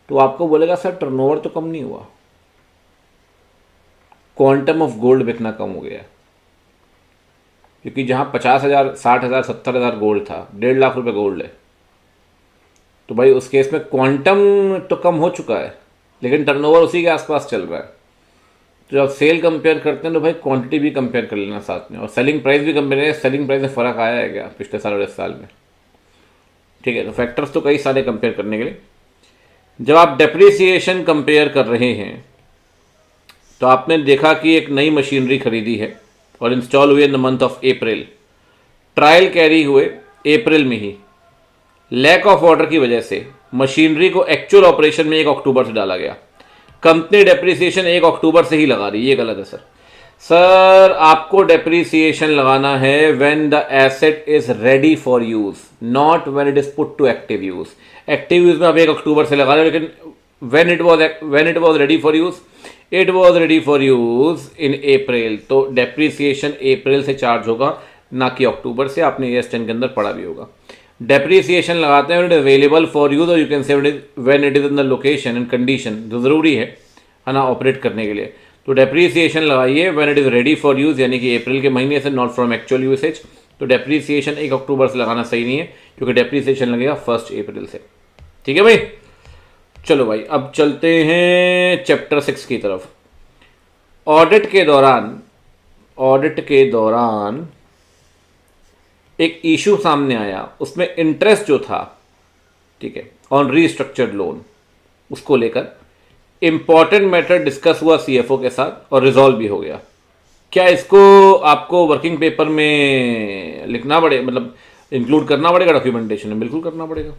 तो आपको बोलेगा सर टर्नओवर तो कम नहीं हुआ, क्वांटम ऑफ गोल्ड बिकना कम हो गया है। क्योंकि जहाँ 50,000 60,000 70,000 गोल्ड था, 1.5 लाख रुपए गोल्ड है, तो भाई उस केस में क्वांटम तो कम हो चुका है लेकिन टर्नओवर उसी के आसपास चल रहा है। तो जब सेल कंपेयर करते हैं तो भाई क्वांटिटी भी कंपेयर कर लेना साथ में, और सेलिंग प्राइस भी कंपेयर करें, सेलिंग प्राइस में फ़र्क आया है क्या पिछले साल और इस साल में। ठीक है, तो फैक्टर्स तो कई सारे कंपेयर करने के लिए। जब आप डेप्रिसिएशन कंपेयर कर रहे हैं तो आपने देखा कि एक नई मशीनरी खरीदी है और इंस्टॉल हुई in the month of April, trial carry हुए अप्रैल में ही, लैक ऑफ ऑर्डर की वजह से मशीनरी को एक्चुअल ऑपरेशन में 1 अक्टूबर से डाला गया। कंपनी डेप्रिसिएशन 1 अक्टूबर से ही लगा रही है, ये गलत है सर। सर आपको डेप्रिसिएशन लगाना है when the asset is ready for use, not when it is put to active use. Active use में आप 1 अक्टूबर से लगा रहे हो, लेकिन when it was ready for use, it was ready for use in April. तो डेप्रिसिएशन अप्रैल से चार्ज होगा, ना कि अक्टूबर से। आपने ES 10 के अंदर पढ़ा भी होगा। डेप्रिसिएशन लगाते हैं अवेलेबल फॉर यूज, और you can say when it is in the location and condition, जो ज़रूरी है ना ऑपरेट करने के लिए। तो डेप्रिसिएशन लगाइए when it is ready for use, यानी कि अप्रैल के महीने से, नॉट फ्रॉम एक्चुअल यूसेज। तो डेप्रिसिएशन 1 अक्टूबर से लगाना सही नहीं है क्योंकि डेप्रिसिएशन लगेगा 1 अप्रैल से। ठीक है भाई, चलो भाई अब चलते हैं चैप्टर 6 की तरफ। ऑडिट के दौरान एक इशू सामने आया, उसमें इंटरेस्ट जो था, ठीक है, ऑन रीस्ट्रक्चर्ड लोन, उसको लेकर इंपॉर्टेंट मैटर डिस्कस हुआ CFO के साथ और रिजॉल्व भी हो गया। क्या इसको आपको वर्किंग पेपर में लिखना पड़े, मतलब इंक्लूड करना पड़ेगा डॉक्यूमेंटेशन में? बिल्कुल करना पड़ेगा।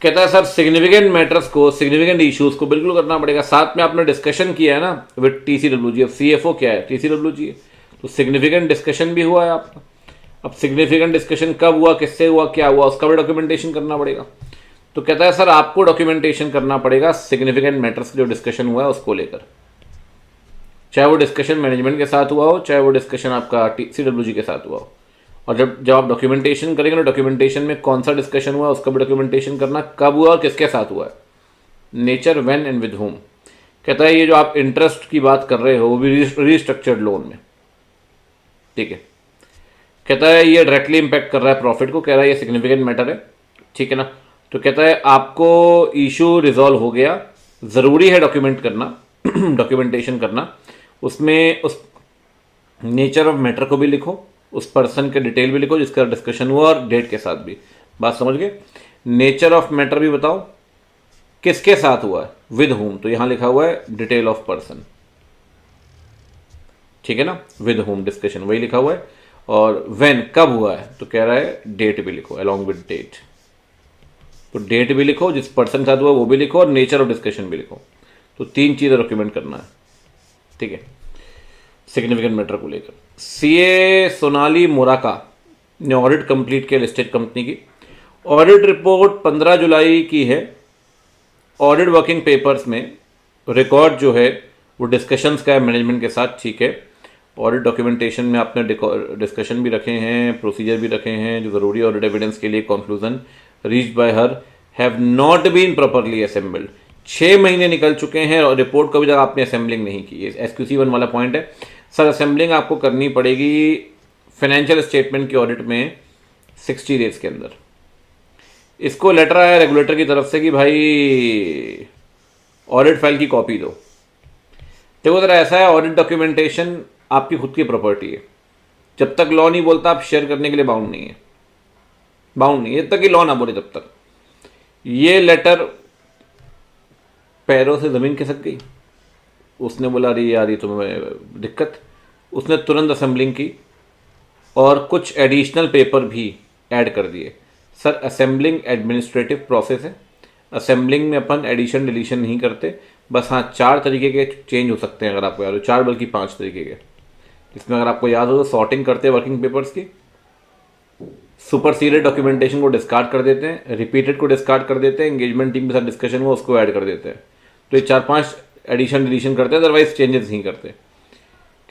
कहता है सर सिग्निफिकेंट मैटर्स को, सिग्निफिकेंट इश्यूज को बिल्कुल करना पड़ेगा। साथ में आपने डिस्कशन किया है ना विद TCWG। अब CFO क्या है? TCWG है, तो सिग्निफिकेंट डिस्कशन भी हुआ है आपका। अब सिग्निफिकेंट डिस्कशन कब हुआ, किससे हुआ, क्या हुआ, उसका भी डॉक्यूमेंटेशन करना पड़ेगा। तो कहता है सर आपको डॉक्यूमेंटेशन करना पड़ेगा सिग्निफिकेंट मैटर्स जो डिस्कशन हुआ है उसको लेकर, चाहे वो डिस्कशन मैनेजमेंट के साथ हुआ हो, चाहे वो डिस्कशन आपका TCWG के साथ हुआ हो। और जब आप डॉक्यूमेंटेशन करेंगे तो डॉक्यूमेंटेशन में कौन सा डिस्कशन हुआ उसका भी डॉक्यूमेंटेशन करना, कब हुआ और किसके साथ हुआ है, nature, when and with home. कहता है ये जो आप इंटरेस्ट की बात कर रहे हो वो भी रीस्ट्रक्चर्ड लोन में, ठीक है। कहता है ये डायरेक्टली इंपैक्ट कर रहा है प्रॉफिट को, कह रहा है ये सिग्निफिकेंट मैटर है, ठीक है ना। तो कहता है आपको इशू रिजॉल्व हो गया, ज़रूरी है डॉक्यूमेंट करना डॉक्यूमेंटेशन करना, उसमें उस नेचर ऑफ मैटर को भी लिखो, उस पर्सन के डिटेल भी लिखो जिसका डिस्कशन हुआ और डेट के साथ भी। बात समझ गए? नेचर ऑफ मैटर भी बताओ किसके साथ हुआ है, विद होम, तो यहां लिखा हुआ है डिटेल ऑफ पर्सन, ठीक है ना, विद होम डिस्कशन वही लिखा हुआ है। और व्हेन कब हुआ है तो कह रहा है डेट भी लिखो अलॉन्ग विद डेट, तो डेट भी लिखो, जिस पर्सन के साथ हुआ वो भी लिखो और नेचर ऑफ डिस्कशन भी लिखो। तो 3 चीज़ें डॉक्यूमेंट करना है, ठीक है, सिग्निफिकेंट मैटर को लेकर। CA सोनाली मोराका ने ऑडिट कंप्लीट किया लिस्टेड कंपनी की। ऑडिट रिपोर्ट 15 जुलाई की है। ऑडिट वर्किंग पेपर्स में रिकॉर्ड जो है वो डिस्कशंस का है मैनेजमेंट के साथ, ठीक है। ऑडिट डॉक्यूमेंटेशन में आपने डिस्कशन भी रखे हैं, प्रोसीजर भी रखे हैं जो ज़रूरी ऑडिट एविडेंस के लिए। Conclusion reached by her have not been properly assembled. 6 महीने निकल चुके हैं और रिपोर्ट को अभी तक आपने असेंबलिंग नहीं की। SQC 1 वाला पॉइंट है सर, असेंबलिंग आपको करनी पड़ेगी फाइनेंशियल स्टेटमेंट की ऑडिट में 60 डेज के अंदर। इसको लेटर आया रेगुलेटर की तरफ से कि भाई ऑडिट फाइल की कॉपी दो। देखो जरा ऐसा है, ऑडिट डॉक्यूमेंटेशन आपकी खुद की प्रॉपर्टी है। जब तक लॉ नहीं बोलता आप शेयर करने के लिए बाउंड नहीं है, जब तक कि लॉ ना बोले तब तक। ये लेटर पैरों से ज़मीन खिसक गई। उसने बोला अरे यार ये तुम्हें दिक्कत, उसने तुरंत असेंबलिंग की और कुछ एडिशनल पेपर भी ऐड कर दिए। सर असेंबलिंग एडमिनिस्ट्रेटिव प्रोसेस है, असेंबलिंग में अपन एडिशन डिलीशन नहीं करते। बस हाँ 4 तरीके के चेंज हो सकते हैं अगर आपको याद हो, 4 बल्कि 5 तरीके के। इसमें अगर आपको याद हो तो सॉर्टिंग करते हैं वर्किंग पेपर्स की, सुपरसीडेड डॉक्यूमेंटेशन को डिस्कार्ड कर देते हैं, रिपीटेड को डिस्कार्ड कर देते हैं, एंगेजमेंट टीम के साथ डिस्कशन हुआ उसको ऐड कर देते हैं। तो ये 4-5 एडिशन डिलीशन करते हैं, अदरवाइज चेंजेस नहीं करते।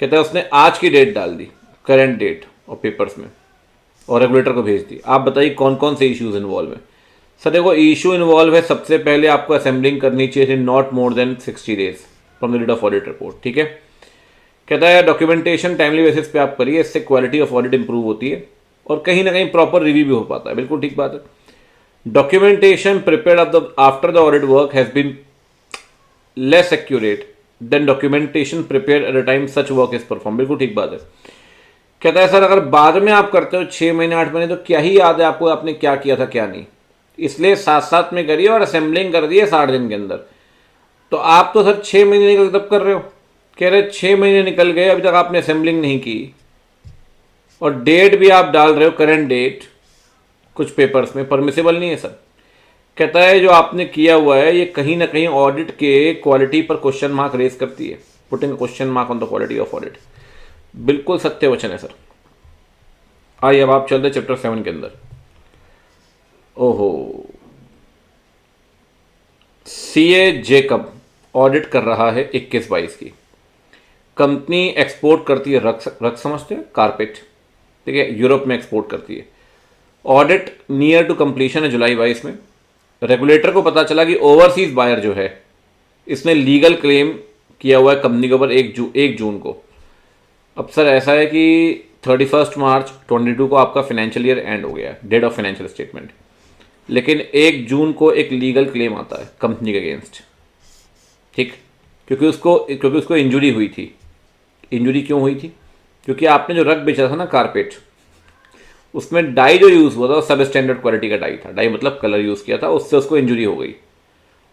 कहता है उसने आज की डेट डाल दी, करंट डेट और पेपर्स में, और रेगुलेटर को भेज दी। आप बताइए कौन कौन से इश्यूज इन्वॉल्व हैं। सर देखो इशू इन्वॉल्व है, सबसे पहले आपको असेंबलिंग करनी चाहिए थी not more than 60 days from the date of audit report. ठीक है, कहता है डॉक्यूमेंटेशन टाइमली बेसिस पे आप करिए, इससे क्वालिटी ऑफ ऑडिट इंप्रूव होती है और कहीं ना कहीं प्रॉपर रिव्यू भी हो पाता है। बिल्कुल ठीक बात है। Documentation prepared after the audit work has been less accurate than documentation prepared at a time such work is perform. बिल्कुल ठीक बात है। कहता है सर अगर बाद में आप करते हो 6 महीने 8 महीने तो क्या ही याद है आपको आपने क्या किया था क्या नहीं, इसलिए साथ साथ में करिए और असेंबलिंग कर दिए 60 दिन के अंदर। तो आप तो सर 6 महीने निकल तब कर रहे हो, कह रहे 6 महीने निकल गए अभी तक आपने असेंबलिंग नहीं की और डेट भी आप डाल रहे हो करंट डेट कुछ पेपर्स में, परमिसेबल नहीं है सर। कहता है जो आपने किया हुआ है ये कहीं ना कहीं ऑडिट के क्वालिटी पर क्वेश्चन मार्क रेज करती है, putting question mark on the quality of audit. बिल्कुल सत्य वचन है सर। आइए अब आप चलते चैप्टर 7 के अंदर। ओहो, सीए जेकब ऑडिट कर रहा है 21-22 की। कंपनी एक्सपोर्ट करती है रग समझते हैं, कारपेट, ठीक है, यूरोप में एक्सपोर्ट करती है। ऑडिट नियर टू कंप्लीशन है जुलाई 22 में। रेगुलेटर को पता चला कि ओवरसीज बायर जो है इसने लीगल क्लेम किया हुआ है कंपनी के ऊपर 1 जून को। अब सर ऐसा है कि 31 मार्च 22 को आपका फाइनेंशियल ईयर एंड हो गया है, डेट ऑफ फाइनेंशियल स्टेटमेंट, लेकिन 1 जून को एक लीगल क्लेम आता है कंपनी के अगेंस्ट। ठीक, क्योंकि उसको इंजुरी हुई थी। इंजुरी क्यों हुई थी? क्योंकि आपने जो रग बेचा था ना कारपेट, उसमें डाई जो यूज़ हुआ था सब स्टैंडर्ड क्वालिटी का डाई था। डाई मतलब कलर यूज़ किया था, उससे उसको इंजुरी हो गई।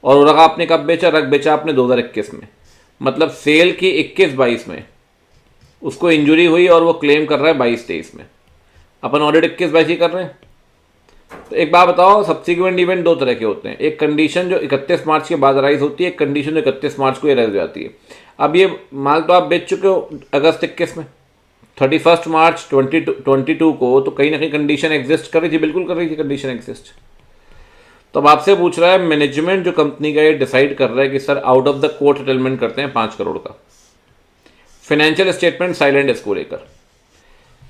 और रग आपने कब बेचा? रग बेचा आपने 2021 में, मतलब सेल की 21-22 में उसको इंजुरी हुई और वो क्लेम कर रहा है 22-23 में। अपन ऑडिट 21-22 ही कर रहे हैं। तो एक बात बताओ, सब्सिक्वेंट इवेंट 2 तरह के होते हैं। एक कंडीशन जो 31 मार्च के बाद राइज होती है, एक कंडीशन जो 31 मार्च को राइज हो जाती है। अब ये माल तो आप बेच चुके हो अगस्त 21 में, 31 मार्च 2022 को, तो कहीं ना कहीं कंडीशन एग्जिस्ट कर रही थी, बिल्कुल कर रही थी कंडीशन एग्जिस्ट। तो अब आपसे पूछ रहा है मैनेजमेंट जो कंपनी का ये डिसाइड कर रहा है कि sir out of the court settlement करते हैं 5 करोड़ का। फाइनेंशियल स्टेटमेंट साइलेंट इसको लेकर।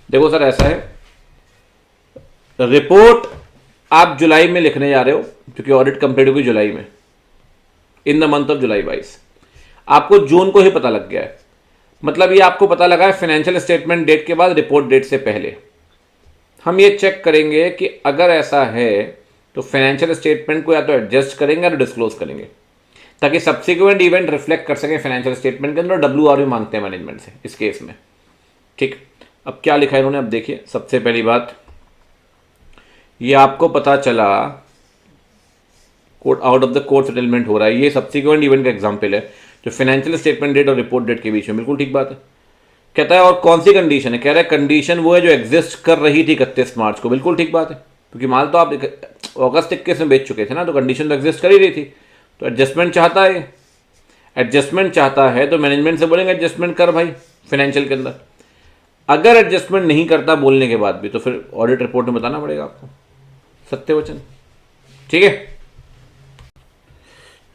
देखो सर ऐसा है, रिपोर्ट आप जुलाई में लिखने जा रहे हो क्योंकि ऑडिट कंप्लीट होगी जुलाई में, in the month of July 22। आपको जून को ही पता लग गया है, मतलब ये आपको पता लगा है फाइनेंशियल स्टेटमेंट डेट के बाद रिपोर्ट डेट से पहले। हम ये चेक करेंगे कि अगर ऐसा है तो फाइनेंशियल स्टेटमेंट को या तो एडजस्ट करेंगे या डिस्क्लोज करेंगे, ताकि सब्सिक्वेंट इवेंट रिफ्लेक्ट कर सकें फाइनेंशियल स्टेटमेंट के अंदर। WRU मांगते हैं मैनेजमेंट से इस केस में। ठीक, अब क्या लिखा है इन्होंने, अब देखिए। सबसे पहली बात, ये आपको पता चला court out of the court settlement हो रहा है, ये सब्सिक्वेंट इवेंट का एग्जांपल है जो फाइनेंशियल स्टेटमेंट डेट और रिपोर्ट डेट के बीच में। बिल्कुल ठीक बात है। कहता है और कौन सी कंडीशन है? कह रहा है कंडीशन वो है जो एग्जिस्ट कर रही थी 31 मार्च को। बिल्कुल ठीक बात है, क्योंकि माल तो आप अगस्त 21 में बेच चुके थे ना, तो कंडीशन तो एग्जिस्ट कर ही रही थी। तो एडजस्टमेंट चाहता है, एडजस्टमेंट चाहता है तो मैनेजमेंट से बोलेंगे एडजस्टमेंट कर भाई फाइनेंशियल के अंदर। अगर एडजस्टमेंट नहीं करता बोलने के बाद भी, तो फिर ऑडिट रिपोर्ट में बताना पड़ेगा आपको, सत्य वचन। ठीक है,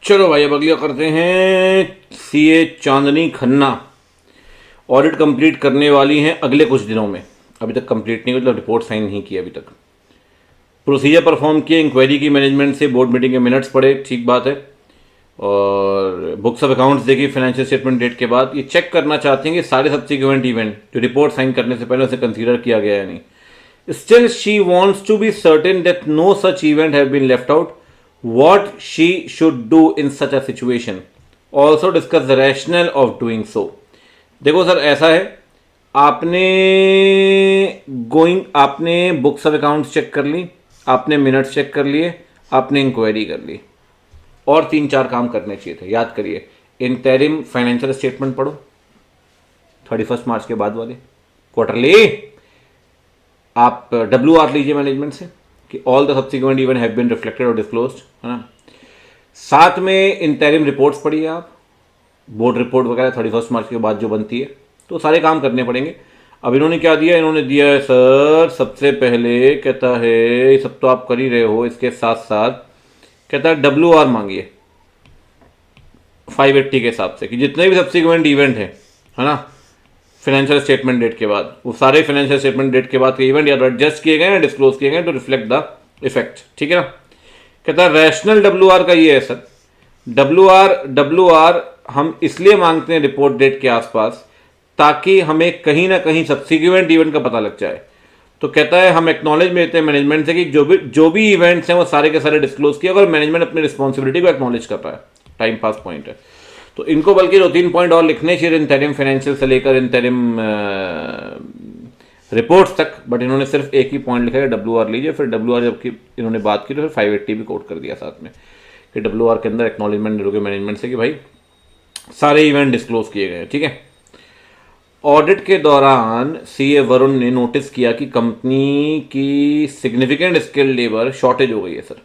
चलो भाई अब अगला करते हैं सीए चांदनी खन्ना। ऑडिट कंप्लीट करने वाली हैं अगले कुछ दिनों में, अभी तक कंप्लीट नहीं, मतलब रिपोर्ट साइन नहीं की अभी तक। प्रोसीजर परफॉर्म किए, इंक्वायरी की मैनेजमेंट से, बोर्ड मीटिंग के मिनट्स पढ़े, ठीक बात है, और बुक्स ऑफ अकाउंट्स देखी फाइनेंशियल स्टेटमेंट डेट के बाद। ये चेक करना चाहते हैं कि सारे सब्सिक्वेंट इवेंट जो रिपोर्ट साइन करने से पहले उसे कंसीडर किया गया है नहीं। Still, she wants to be certain that no such event have been left out. What she should do in such a situation. Also discuss the rationale of doing so. देखो sir, ऐसा है, आपने books of accounts check कर ली, आपने minutes check कर लिए, आपने inquiry कर ली, और 3-4 काम करने चाहिए थे। याद करिए, इंटरिम फाइनेंशियल स्टेटमेंट पढ़ो 31 मार्च के बाद वाले क्वार्टरली। आप WR लीजिए मैनेजमेंट से कि all the subsequent event have been reflected और डिस्क्लोज्ड, है ना। साथ में इंटरिम रिपोर्ट्स पढ़िए आप, बोर्ड रिपोर्ट वगैरह 31 मार्च के बाद जो बनती है, तो सारे काम करने पड़ेंगे। अब इन्होंने क्या दिया, इन्होंने दिया है सर, सबसे पहले कहता है, ये सब तो आप कर ही रहे हो, इसके साथ साथ कहता है WR मांगिए 580 के हिसाब से, कि जितने भी सब्सिक्वेंट इवेंट है ना, फाइनेंशियल स्टेटमेंट डेट के बाद, वो सारे फाइनेंशियल स्टेटमेंट डेट के बाद के इवेंट या एडजस्ट किए गए हैं, डिस्क्लोज किए गए, टू रिफ्लेक्ट द इफेक्ट, ठीक है ना। कहता है रैशनल WR का ये है सर, WR हम इसलिए मांगते हैं रिपोर्ट डेट के आसपास ताकि हमें कहीं ना कहीं सब्सिक्वेंट इवेंट का पता लग जाए। तो कहता है हम एक्नॉलेज में देते हैं मैनेजमेंट से कि जो भी इवेंट्स हैं वो सारे के सारे डिस्क्लोज किए, अगर मैनेजमेंट अपनी रिस्पॉन्सिबिलिटी को एक्नॉलेज कर रहा है, टाइम पास पॉइंट है। तो इनको बल्कि 2-3 पॉइंट और लिखने चाहिए इंटरिम फाइनेंशियल से लेकर इंटरिम रिपोर्ट्स तक, बट इन्होंने सिर्फ एक ही पॉइंट लिखा है WR लीजिए। फिर WR जबकि इन्होंने बात की तो फिर 580 भी कोट कर दिया साथ में कि WR के अंदर एक्नॉलेजमेंट दोगे मैनेजमेंट से कि भाई सारे इवेंट डिस्क्लोज किए गए, ठीक है। ऑडिट के दौरान CA वरुण ने नोटिस किया कि कंपनी की सिग्निफिकेंट स्किल्ड लेबर शॉर्टेज हो गई है सर,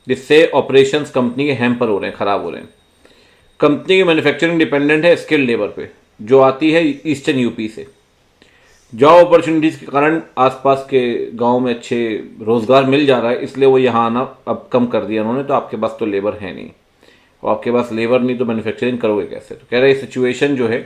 जिससे ऑपरेशंस कंपनी के हैम्पर हो रहे हैं, खराब हो रहे हैं। कंपनी की मैन्युफैक्चरिंग डिपेंडेंट है स्किल्ड लेबर पे, जो आती है ईस्टर्न यूपी से। जॉब अपॉर्चुनिटीज़ के कारण आसपास के गांव में अच्छे रोज़गार मिल जा रहा है, इसलिए वो यहाँ आना अब कम कर दिया उन्होंने। तो आपके पास तो लेबर है नहीं, और आपके पास लेबर नहीं तो मैन्युफैक्चरिंग करोगे कैसे। तो कह रहे सिचुएशन जो है,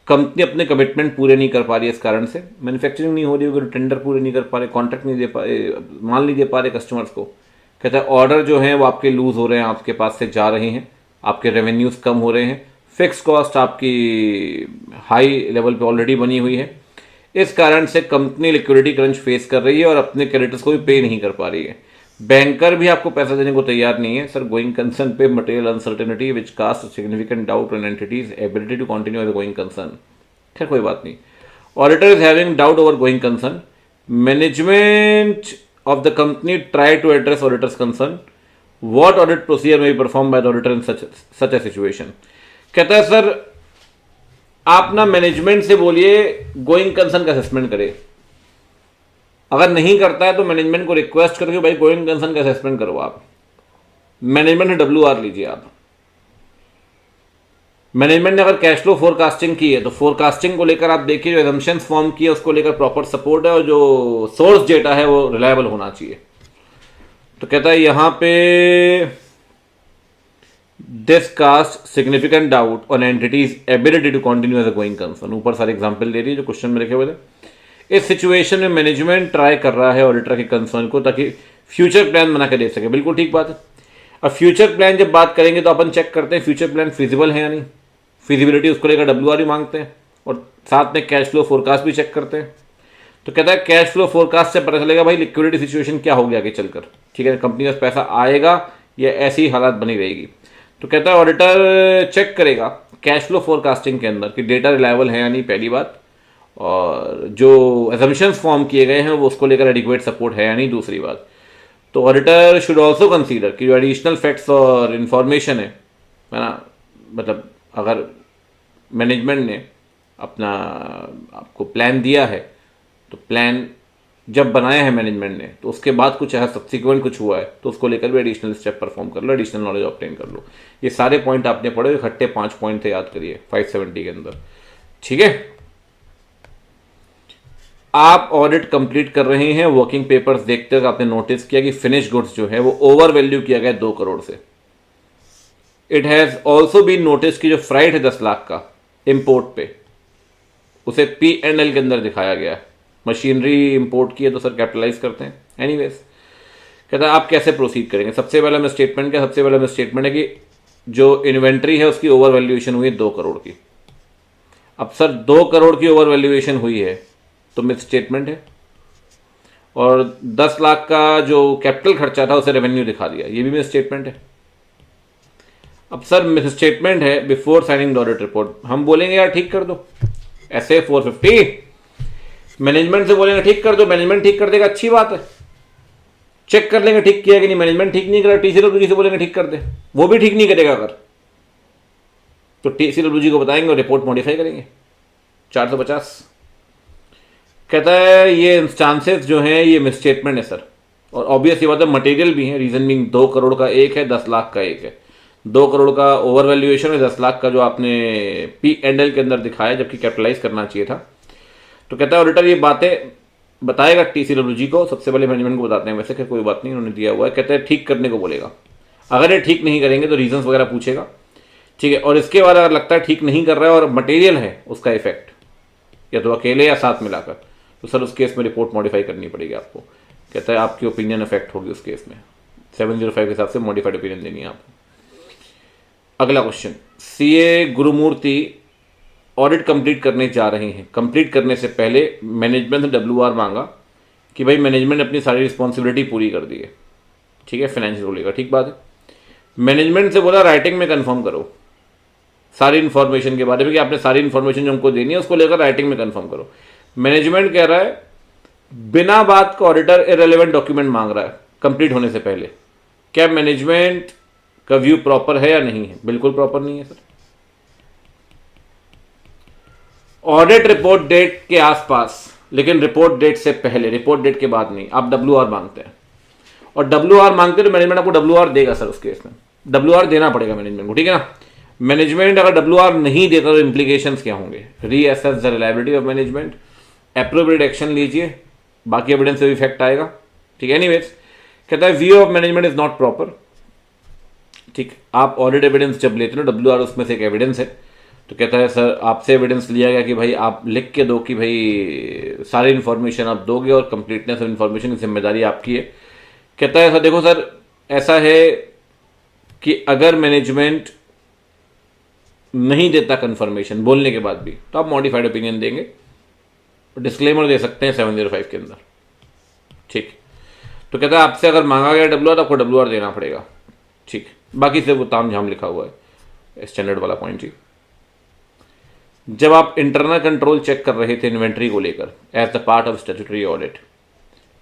कंपनी अपने कमिटमेंट पूरे नहीं कर पा रही है, इस कारण से मैन्युफैक्चरिंग नहीं हो रही होगी, टेंडर पूरे नहीं कर पा रहे, कॉन्ट्रैक्ट नहीं दे पा रहे, माल नहीं दे पा रहे कस्टमर्स को। कहता है ऑर्डर जो हैं वो आपके लूज़ हो रहे हैं, आपके पास से जा रहे हैं, आपके रेवेन्यूज़ कम हो रहे हैं, फिक्स कॉस्ट आपकी हाई लेवल पे ऑलरेडी बनी हुई है। इस कारण से कंपनी लिक्विडिटी क्रंच फेस कर रही है और अपने क्रेडिटर्स को भी पे नहीं कर पा रही है। बैंकर भी आपको पैसा देने को तैयार नहीं है सर। गोइंग कंसर्न पे material uncertainty which cast significant doubt on entity's ability to continue as going concern. खैर कोई बात नहीं। Auditor is having doubt over going concern. Management of the company try to address auditor's concern. What audit procedure may be performed by the auditor in such a situation? कहता है sir आप ना management से बोलिए going concern का assessment करे। अगर नहीं करता है तो मैनेजमेंट को रिक्वेस्ट करके भाई गोइंग कंसर्न का असेसमेंट करो आप। मैनेजमेंट ने WR लीजिए आप। मैनेजमेंट ने अगर कैश फ्लो फोरकास्टिंग की है तो फोरकास्टिंग को लेकर आप देखिए, जो एजम्पशंस फॉर्म किए उसको लेकर प्रॉपर सपोर्ट है, और जो सोर्स डेटा है वो रिलायबल होना चाहिए। तो कहता है यहां पे this cast significant doubt on entity's ability to continue as a going concern. ऊपर सारे एग्जांपल दे रही है जो क्वेश्चन में लिखे हुए थे। इस सिचुएशन में मैनेजमेंट ट्राई कर रहा है ऑडिटर के कंसर्न को, ताकि फ्यूचर प्लान बना के दे सके। बिल्कुल ठीक बात है। अब फ्यूचर प्लान जब बात करेंगे तो अपन चेक करते हैं फ्यूचर प्लान फिजिबल है या नहीं। फिजिबिलिटी उसको लेकर WR भी मांगते हैं, और साथ में कैश फ्लो फोरकास्ट भी चेक करते हैं। तो कहता है कैश फ्लो फोरकास्ट से पता चलेगा भाई लिक्विडिटी सिचुएशन क्या होगी आगे चलकर, ठीक है, कंपनी का पैसा आएगा या ऐसी हालात बनी रहेगी। तो कहता है ऑडिटर चेक करेगा कैश फ्लो फोरकास्टिंग के अंदर कि डेटा रिलायबल है या नहीं, पहली बात, और जो एजम्पशंस फॉर्म किए गए हैं वो उसको लेकर एडिक्वेट सपोर्ट है या नहीं, दूसरी बात। तो ऑडिटर शुड ऑल्सो कंसीडर कि जो एडिशनल फैक्ट्स और इन्फॉर्मेशन है ना, मतलब अगर मैनेजमेंट ने अपना आपको प्लान दिया है तो प्लान जब बनाया है मैनेजमेंट ने, तो उसके बाद कुछ है सब्सिक्वेंट कुछ हुआ है तो उसको लेकर भी एडिशनल स्टेप परफॉर्म कर लो, एडिशनल नॉलेज ऑब्टेन कर लो। ये सारे पॉइंट आपने पढ़े, इकट्ठे 5 पॉइंट थे, याद करिए 570 के अंदर, ठीक है। आप ऑडिट कंप्लीट कर रहे हैं, वर्किंग पेपर्स देखते हुए आपने नोटिस किया कि फिनिश गुड्स जो है वो ओवर वैल्यू किया गया 2 करोड़ से। It has also been notice कि जो फ्राइट है 10 लाख का इंपोर्ट पे, उसे P&L के अंदर दिखाया गया है। मशीनरी इंपोर्ट की है तो सर कैपिटलाइज करते हैं। एनीवेज, कहता है आप कैसे प्रोसीड करेंगे। सबसे पहला मिस स्टेटमेंट क्या, सबसे पहला मिस स्टेटमेंट है कि जो इन्वेंट्री है उसकी ओवर वैल्यूएशन हुई है 2 करोड़ की। अब सर 2 करोड़ की ओवर वैल्यूएशन हुई है तो मिस स्टेटमेंट है, और 10 लाख का जो कैपिटल खर्चा था उसे रेवेन्यू दिखा दिया, ये भी मिस स्टेटमेंट है। अब सर मिस स्टेटमेंट है before signing the audit report, हम बोलेंगे यार ठीक कर दो, ऐसे 450 मैनेजमेंट से बोलेंगे ठीक कर दो, मैनेजमेंट ठीक कर देगा, अच्छी बात है, चेक कर लेंगे ठीक किया कि नहीं। मैनेजमेंट ठीक नहीं करा, TCWG से बोलेंगे ठीक कर दे, वो भी ठीक नहीं करेगा अगर, तो TCWG को बताएंगे और रिपोर्ट मॉडिफाई करेंगे 450। कहता है ये चांसेस जो हैं ये मिस स्टेटमेंट है सर, और ऑब्वियस ये बात है मटेरियल भी है। रीजन बिंग 2 करोड़ का एक है, 10 लाख का एक है। 2 करोड़ का ओवर वैल्यूएशन है, 10 लाख का जो आपने P&L के अंदर दिखाया जबकि कैपिटलाइज करना चाहिए था। तो कहता है ऑडिटर ये बातें बताएगा TCWG को, सबसे पहले मैनेजमेंट को बताते हैं, वैसे क्या कोई बात नहीं उन्होंने दिया हुआ है। कहते हैं ठीक करने को बोलेगा, अगर ये ठीक नहीं करेंगे तो रीजंस वगैरह पूछेगा, ठीक है। और इसके बाद अगर लगता है ठीक नहीं कर रहा है और मटेरियल है उसका इफेक्ट, या तो अकेले या साथ मिलाकर, तो सर उस केस में रिपोर्ट मॉडिफाई करनी पड़ेगी आपको। कहता है आपकी ओपिनियन इफेक्ट होगी उस केस में, 705 के हिसाब से मॉडिफाइड ओपिनियन देनी है आपको। अगला question, CA Gurumurthy audit complete करने जा रहे हैं। कंप्लीट करने से पहले मैनेजमेंट ने WR मांगा कि भाई मैनेजमेंट ने अपनी सारी रिस्पॉन्सिबिलिटी पूरी कर दी है, ठीक है, फाइनेंशियल को लेकर, ठीक बात है। मैनेजमेंट से बोला राइटिंग में कंफर्म करो सारी इन्फॉर्मेशन के बारे में, कि आपने सारी इन्फॉर्मेशन जो हमको देनी है उसको लेकर राइटिंग में कंफर्म करो। मैनेजमेंट कह रहा है बिना बात का ऑडिटर इररिलेवेंट डॉक्यूमेंट मांग रहा है कंप्लीट होने से पहले। क्या मैनेजमेंट का व्यू प्रॉपर है या नहीं है? बिल्कुल प्रॉपर नहीं है सर। ऑडिट रिपोर्ट डेट के आसपास, लेकिन रिपोर्ट डेट से पहले, रिपोर्ट डेट के बाद नहीं। आप WR मांगते हैं और WR मांगते हैं तो मैनेजमेंट आपको WR देगा सर। उस केस में WR देना पड़ेगा मैनेजमेंट को, ठीक है ना। मैनेजमेंट अगर WR नहीं देता तो इंप्लीकेशंस क्या होंगे? Reassess the reliability of management, appropriate action लीजिए, बाकी एविडेंस से भी इफेक्ट आएगा, ठीक है। एनीवेज, कहता है view of management is not proper, ठीक। आप ऑडिट एविडेंस जब लेते हो WR उसमें से एक एविडेंस है, तो कहता है सर आपसे एविडेंस लिया गया कि भाई आप लिख के दो कि भाई सारी इन्फॉर्मेशन आप दोगे और कंप्लीटनेस ऑफ इन्फॉर्मेशन की जिम्मेदारी आपकी है। कहता है सर देखो सर ऐसा है कि अगर मैनेजमेंट नहीं देता कंफर्मेशन बोलने के बाद भी तो आप मॉडिफाइड ओपिनियन देंगे, डिस्क्लेमर दे सकते हैं 705 के अंदर, ठीक। तो कहता है आपसे अगर मांगा गया WR तो आपको WR देना पड़ेगा, ठीक। बाकी से वो ताम झाम लिखा हुआ है, स्टैंडर्ड वाला पॉइंट ही। जब आप इंटरनल कंट्रोल चेक कर रहे थे इन्वेंट्री को लेकर as the part of statutory audit,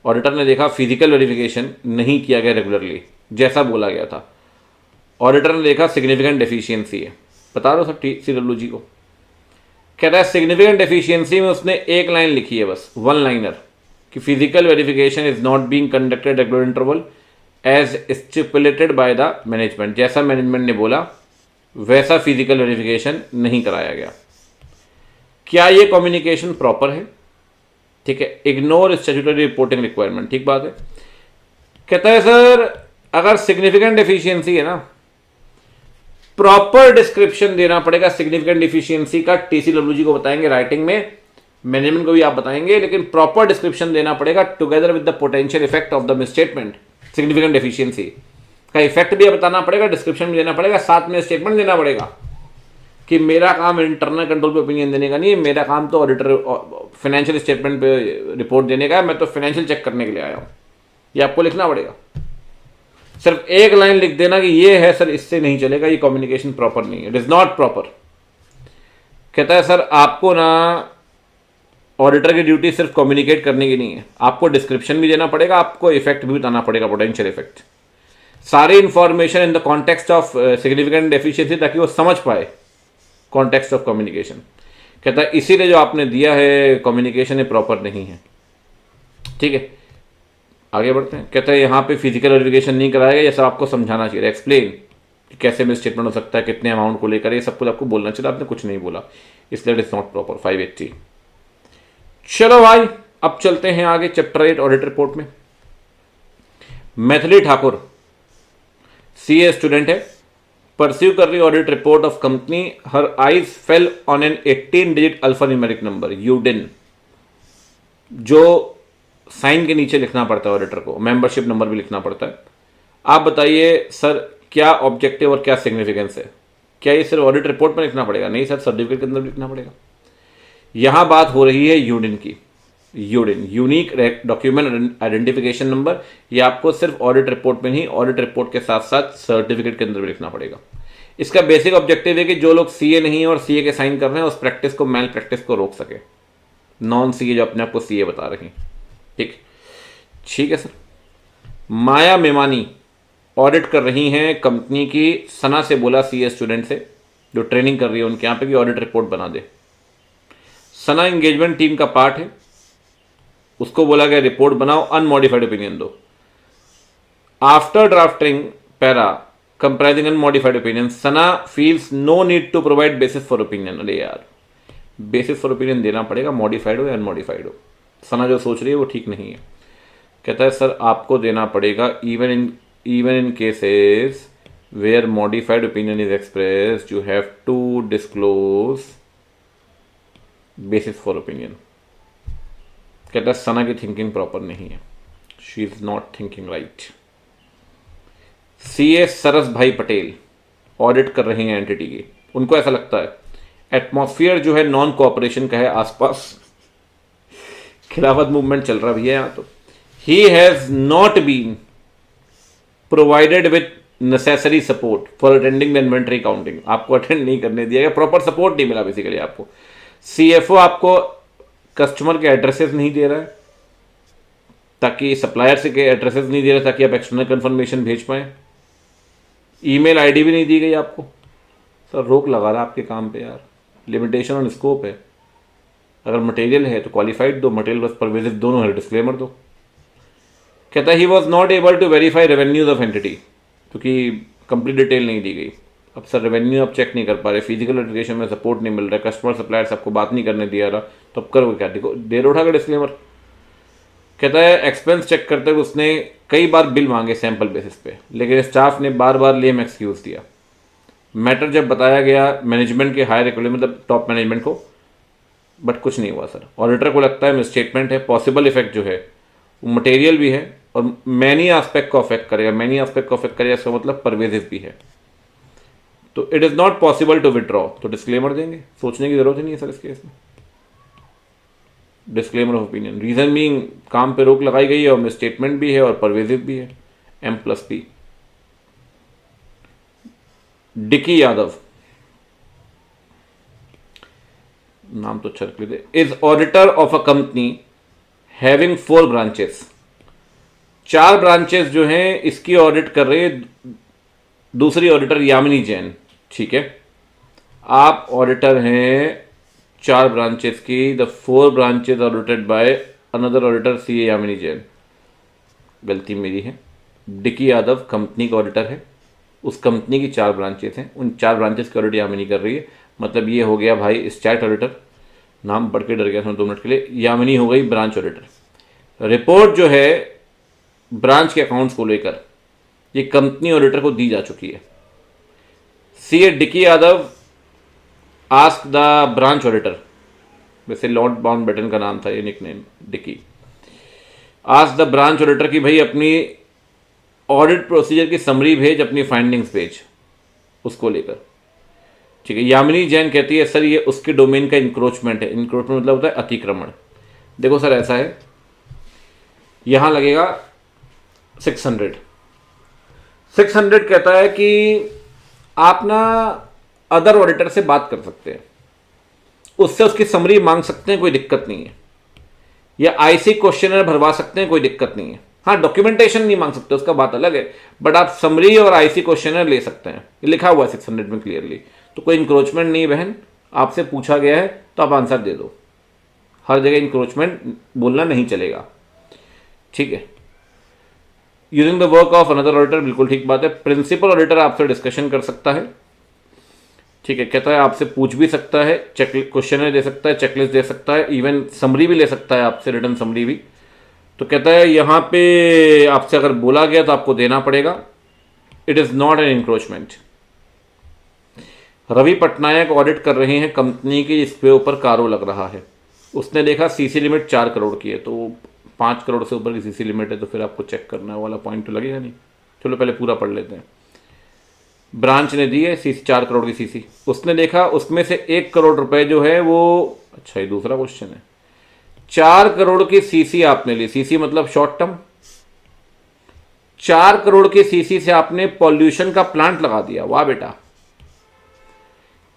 auditor ने देखा फिजिकल वेरिफिकेशन नहीं किया गया रेगुलरली जैसा बोला गया था। ऑडिटर ने देखा सिग्निफिकेंट डेफिशिएंसी है, बता दो सर TCWG को। कहता है सिग्निफिकेंट डेफिशिएंसी में उसने एक लाइन लिखी है बस, 1 लाइनर, कि physical verification is not being conducted regular interval as stipulated by the management. जैसा मैनेजमेंट ने बोला वैसा फिजिकल वेरिफिकेशन नहीं कराया गया। क्या ये कम्युनिकेशन प्रॉपर है? ठीक है, इग्नोर स्टैट्यूटरी रिपोर्टिंग रिक्वायरमेंट, ठीक बात है। कहता है सर अगर सिग्निफिकेंट डेफिशिएंसी है ना, प्रॉपर डिस्क्रिप्शन देना पड़ेगा सिग्निफिकेंट डेफिशिएंसी का। TCWG को बताएंगे राइटिंग में, मैनेजमेंट को भी आप बताएंगे, लेकिन प्रॉपर डिस्क्रिप्शन देना पड़ेगा together with the potential effect of the misstatement. Significant deficiency का इफेक्ट भी बताना पड़ेगा, डिस्क्रिप्शन भी देना पड़ेगा, साथ में स्टेटमेंट देना पड़ेगा कि मेरा काम इंटरनल कंट्रोल पे ओपिनियन देने का नहीं है, मेरा काम तो ऑडिटर फाइनेंशियल स्टेटमेंट पे रिपोर्ट देने का है, मैं तो फाइनेंशियल चेक करने के लिए आया हूं। ये आपको लिखना पड़ेगा। सिर्फ एक लाइन लिख देना कि ये है सर, इससे नहीं चलेगा, ये कम्युनिकेशन प्रॉपर नहीं है, इट इज नॉट प्रॉपर। कहता है सर आपको ना ऑडिटर की ड्यूटी सिर्फ कम्युनिकेट करने की नहीं है, आपको डिस्क्रिप्शन भी देना पड़ेगा, आपको इफेक्ट भी बताना पड़ेगा, पोटेंशियल इफेक्ट, सारी information in the context of significant deficiency, ताकि वो समझ पाए कॉन्टेक्स्ट ऑफ कम्युनिकेशन। कहता है इसीलिए जो आपने दिया है कम्युनिकेशन ये प्रॉपर नहीं है, ठीक है। आगे बढ़ते हैं। कहता है यहाँ पे फिजिकल वेरिफिकेशन नहीं कराया गया, ये सब आपको समझाना चाहिए, एक्सप्लेन कि कैसे मिस स्टेटमेंट हो सकता है, कितने अमाउंट को लेकर, ये सब कुछ आपको बोलना चाहिए, आपने कुछ नहीं बोला, इसलिए इट इज नॉट प्रॉपर। 580। चलो भाई अब चलते हैं आगे चैप्टर 8 ऑडिट रिपोर्ट में। मैथिली ठाकुर CA स्टूडेंट है, परस्यू कर रही audit report of company, her eyes fell on an 18 digit alpha numeric number UDIN, जो साइन के नीचे लिखना पड़ता है ऑडिटर को, मेंबरशिप नंबर भी लिखना पड़ता है। आप बताइए सर क्या ऑब्जेक्टिव और क्या सिग्निफिकेंस है? क्या ये सिर्फ ऑडिट रिपोर्ट में लिखना पड़ेगा? नहीं सर, सर्टिफिकेट के अंदर भी लिखना पड़ेगा। यहां बात हो रही है यूडिन की। UDIN, unique document identification number, ये आपको सिर्फ ऑडिट रिपोर्ट में नहीं, ऑडिट रिपोर्ट के साथ साथ सर्टिफिकेट के अंदर भी लिखना पड़ेगा। इसका बेसिक ऑब्जेक्टिव है कि जो लोग सीए नहीं है और सीए के साइन कर रहे हैं उस प्रैक्टिस को, मैल प्रैक्टिस को रोक सके। नॉन सीए जो अपने आप को सीए बता रहे हैं, ठीक है सर। माया मेमानी ऑडिट कर रही हैं कंपनी की। सना से बोला सीए स्टूडेंट से जो ट्रेनिंग कर रही है उनके यहाँ पे कि ऑडिट रिपोर्ट बना दे। सना एंगेजमेंट टीम का पार्ट है, उसको बोला गया रिपोर्ट बनाओ, अनमॉडिफाइड ओपिनियन दो। After drafting para comprising unmodified opinion, Sana feels no need to provide basis for opinion. अरे यार, बेसिस फॉर ओपिनियन देना पड़ेगा, मॉडिफाइड हो या अनमॉडिफाइड हो। सना जो सोच रही है वो ठीक नहीं है। कहता है सर आपको देना पड़ेगा even in cases where modified opinion is expressed, you have to disclose basis for opinion। कहता है सना की थिंकिंग प्रॉपर नहीं है, she is not thinking right. CA Saras भाई पटेल ऑडिट कर रहे हैं एंटिटी की। उनको ऐसा लगता है एटमॉस्फेयर जो है नॉन कोऑपरेशन का है आसपास, खिलाफत मूवमेंट चल रहा भैया यहाँ तो। He has not been provided with necessary support for attending the inventory counting. आपको अटेंड नहीं करने दिया गया, प्रॉपर सपोर्ट नहीं मिला बेसिकली आपको। सीएफओ आपको कस्टमर के एड्रेसेस नहीं दे रहा है, ताकि सप्लायर से के एड्रेसेस नहीं दे रहा है ताकि आप एक्सटर्नल कंफर्मेशन भेज पाएं। ईमेल आईडी भी नहीं दी गई आपको। सर रोक लगा रहा है आपके काम पे यार, लिमिटेशन ऑन स्कोप है। अगर मटेरियल है तो क्वालिफाइड दो, मटेरियल बस परवेजिव दोनों है, डिस्क्लेमर दो। कहता है he was not able to verify revenues of entity, क्योंकि कंप्लीट डिटेल नहीं दी गई। अब सर रेवेन्यू आप चेक नहीं कर पा रहे, फिजिकल एजुकेशन में सपोर्ट नहीं मिल रहा है, कस्टमर सप्लायर्स आपको बात नहीं करने दिया रहा, तो अब करोगे क्या? देखो देर उठा कर डिस्क्लेमर। कहता है एक्सपेंस चेक करते हुए उसने कई बार बिल मांगे सैंपल बेसिस पे, लेकिन स्टाफ ने बार बार लेम एक्सक्यूज दिया। मैटर जब बताया गया मैनेजमेंट के हायर एक्टिव मतलब टॉप मैनेजमेंट को, बट कुछ नहीं हुआ सर। ऑडिटर को लगता है मिसस्टेटमेंट है, पॉसिबल इफेक्ट जो है वो मटेरियल भी है और मैनी एस्पेक्ट को अफेक्ट करेगा। मैनी एस्पेक्ट को अफेक्ट करेगा इसका मतलब परवेजिव भी है, तो it is not possible to withdraw. तो डिस्क्लेमर देंगे, सोचने की जरूरत ही नहीं है सर इस केस में। Disclaimer of opinion, reason being काम पे रोक लगाई गई है और मिसस्टेटमेंट भी है और परवेजिव भी है, M+P। डिकी यादव, नाम तो अच्छा रख दे, is auditor of a company having 4 branches. 4 branches जो हैं इसकी ऑडिट कर रही है दूसरी ऑडिटर यामिनी जैन। ठीक है, आप ऑडिटर हैं 4 ब्रांचेस की, the 4 branches audited by another auditor CA Yamini Jain. गलती मेरी है, डिकी यादव कंपनी का ऑडिटर है, उस कंपनी की 4 ब्रांचेस हैं, उन 4 ब्रांचेस की ऑडिट यामिनी कर रही है। मतलब ये हो गया भाई स्टैट ऑडिटर, नाम पढ़ के डर गया था 2 मिनट के लिए। यामिनी हो गई ब्रांच ऑडिटर। रिपोर्ट जो है ब्रांच के अकाउंट्स को लेकर ये कंपनी ऑडिटर को दी जा चुकी है। CA Dicky Yadav ask the branch auditor, वैसे लॉर्ड बाउंड बैटन का नाम था ये nickname Dicky, ask the branch auditor कि भाई अपनी ऑडिट प्रोसीजर की समरी भेज, अपनी फाइंडिंग्स भेज, उसको लेकर। ठीक है, यामिनी जैन कहती है सर ये उसके डोमेन का इंक्रोचमेंट है। इंक्रोचमेंट मतलब होता है अतिक्रमण। देखो सर ऐसा है, यहां लगेगा 600 कहता है कि आप ना अदर ऑडिटर से बात कर सकते हैं, उससे उसकी समरी मांग सकते हैं, कोई दिक्कत नहीं है, या आईसी क्वेश्चनर भरवा सकते हैं, कोई दिक्कत नहीं है। हाँ, डॉक्यूमेंटेशन नहीं मांग सकते, उसका बात अलग है, बट आप समरी और आईसी क्वेश्चनर ले सकते हैं। ये लिखा हुआ है 600 में क्लियरली, तो कोई इंक्रोचमेंट नहीं बहन, आपसे पूछा गया है तो आप आंसर दे दो। हर जगह इंक्रोचमेंट बोलना नहीं चलेगा। ठीक है, using the work of another auditor, बिल्कुल ठीक बात है। प्रिंसिपल ऑडिटर आपसे डिस्कशन कर सकता है। ठीक है, कहता है आपसे पूछ भी सकता है, चेक क्वेश्चनर दे सकता है, चेकलिस्ट दे सकता है, इवन समरी भी ले सकता है आपसे, रिटर्न समरी भी। तो कहता है यहां पे आपसे अगर बोला गया तो आपको देना पड़ेगा। It is not an encroachment. Ravi Patnaik audit कर रहे हैं कंपनी की जिसके ऊपर कारो लग रहा है। उसने देखा सीसी लिमिट 4 करोड़ की है, तो 5 करोड़ से ऊपर की सीसी लिमिट है, तो फिर आपको चेक करना वाला पॉइंट तो लगेगा नहीं। चलो पहले पूरा पढ़ लेते हैं। ब्रांच ने दी है सीसी 4 करोड़ की सीसी। उसने देखा उसमें से 1 करोड़ रुपए जो है वो, अच्छा ये दूसरा क्वेश्चन है। 4 करोड़ की सीसी आपने ली, सीसी मतलब शॉर्ट टर्म। 4 करोड़ की सीसी से आपने पॉल्यूशन का प्लांट लगा दिया। वाह बेटा।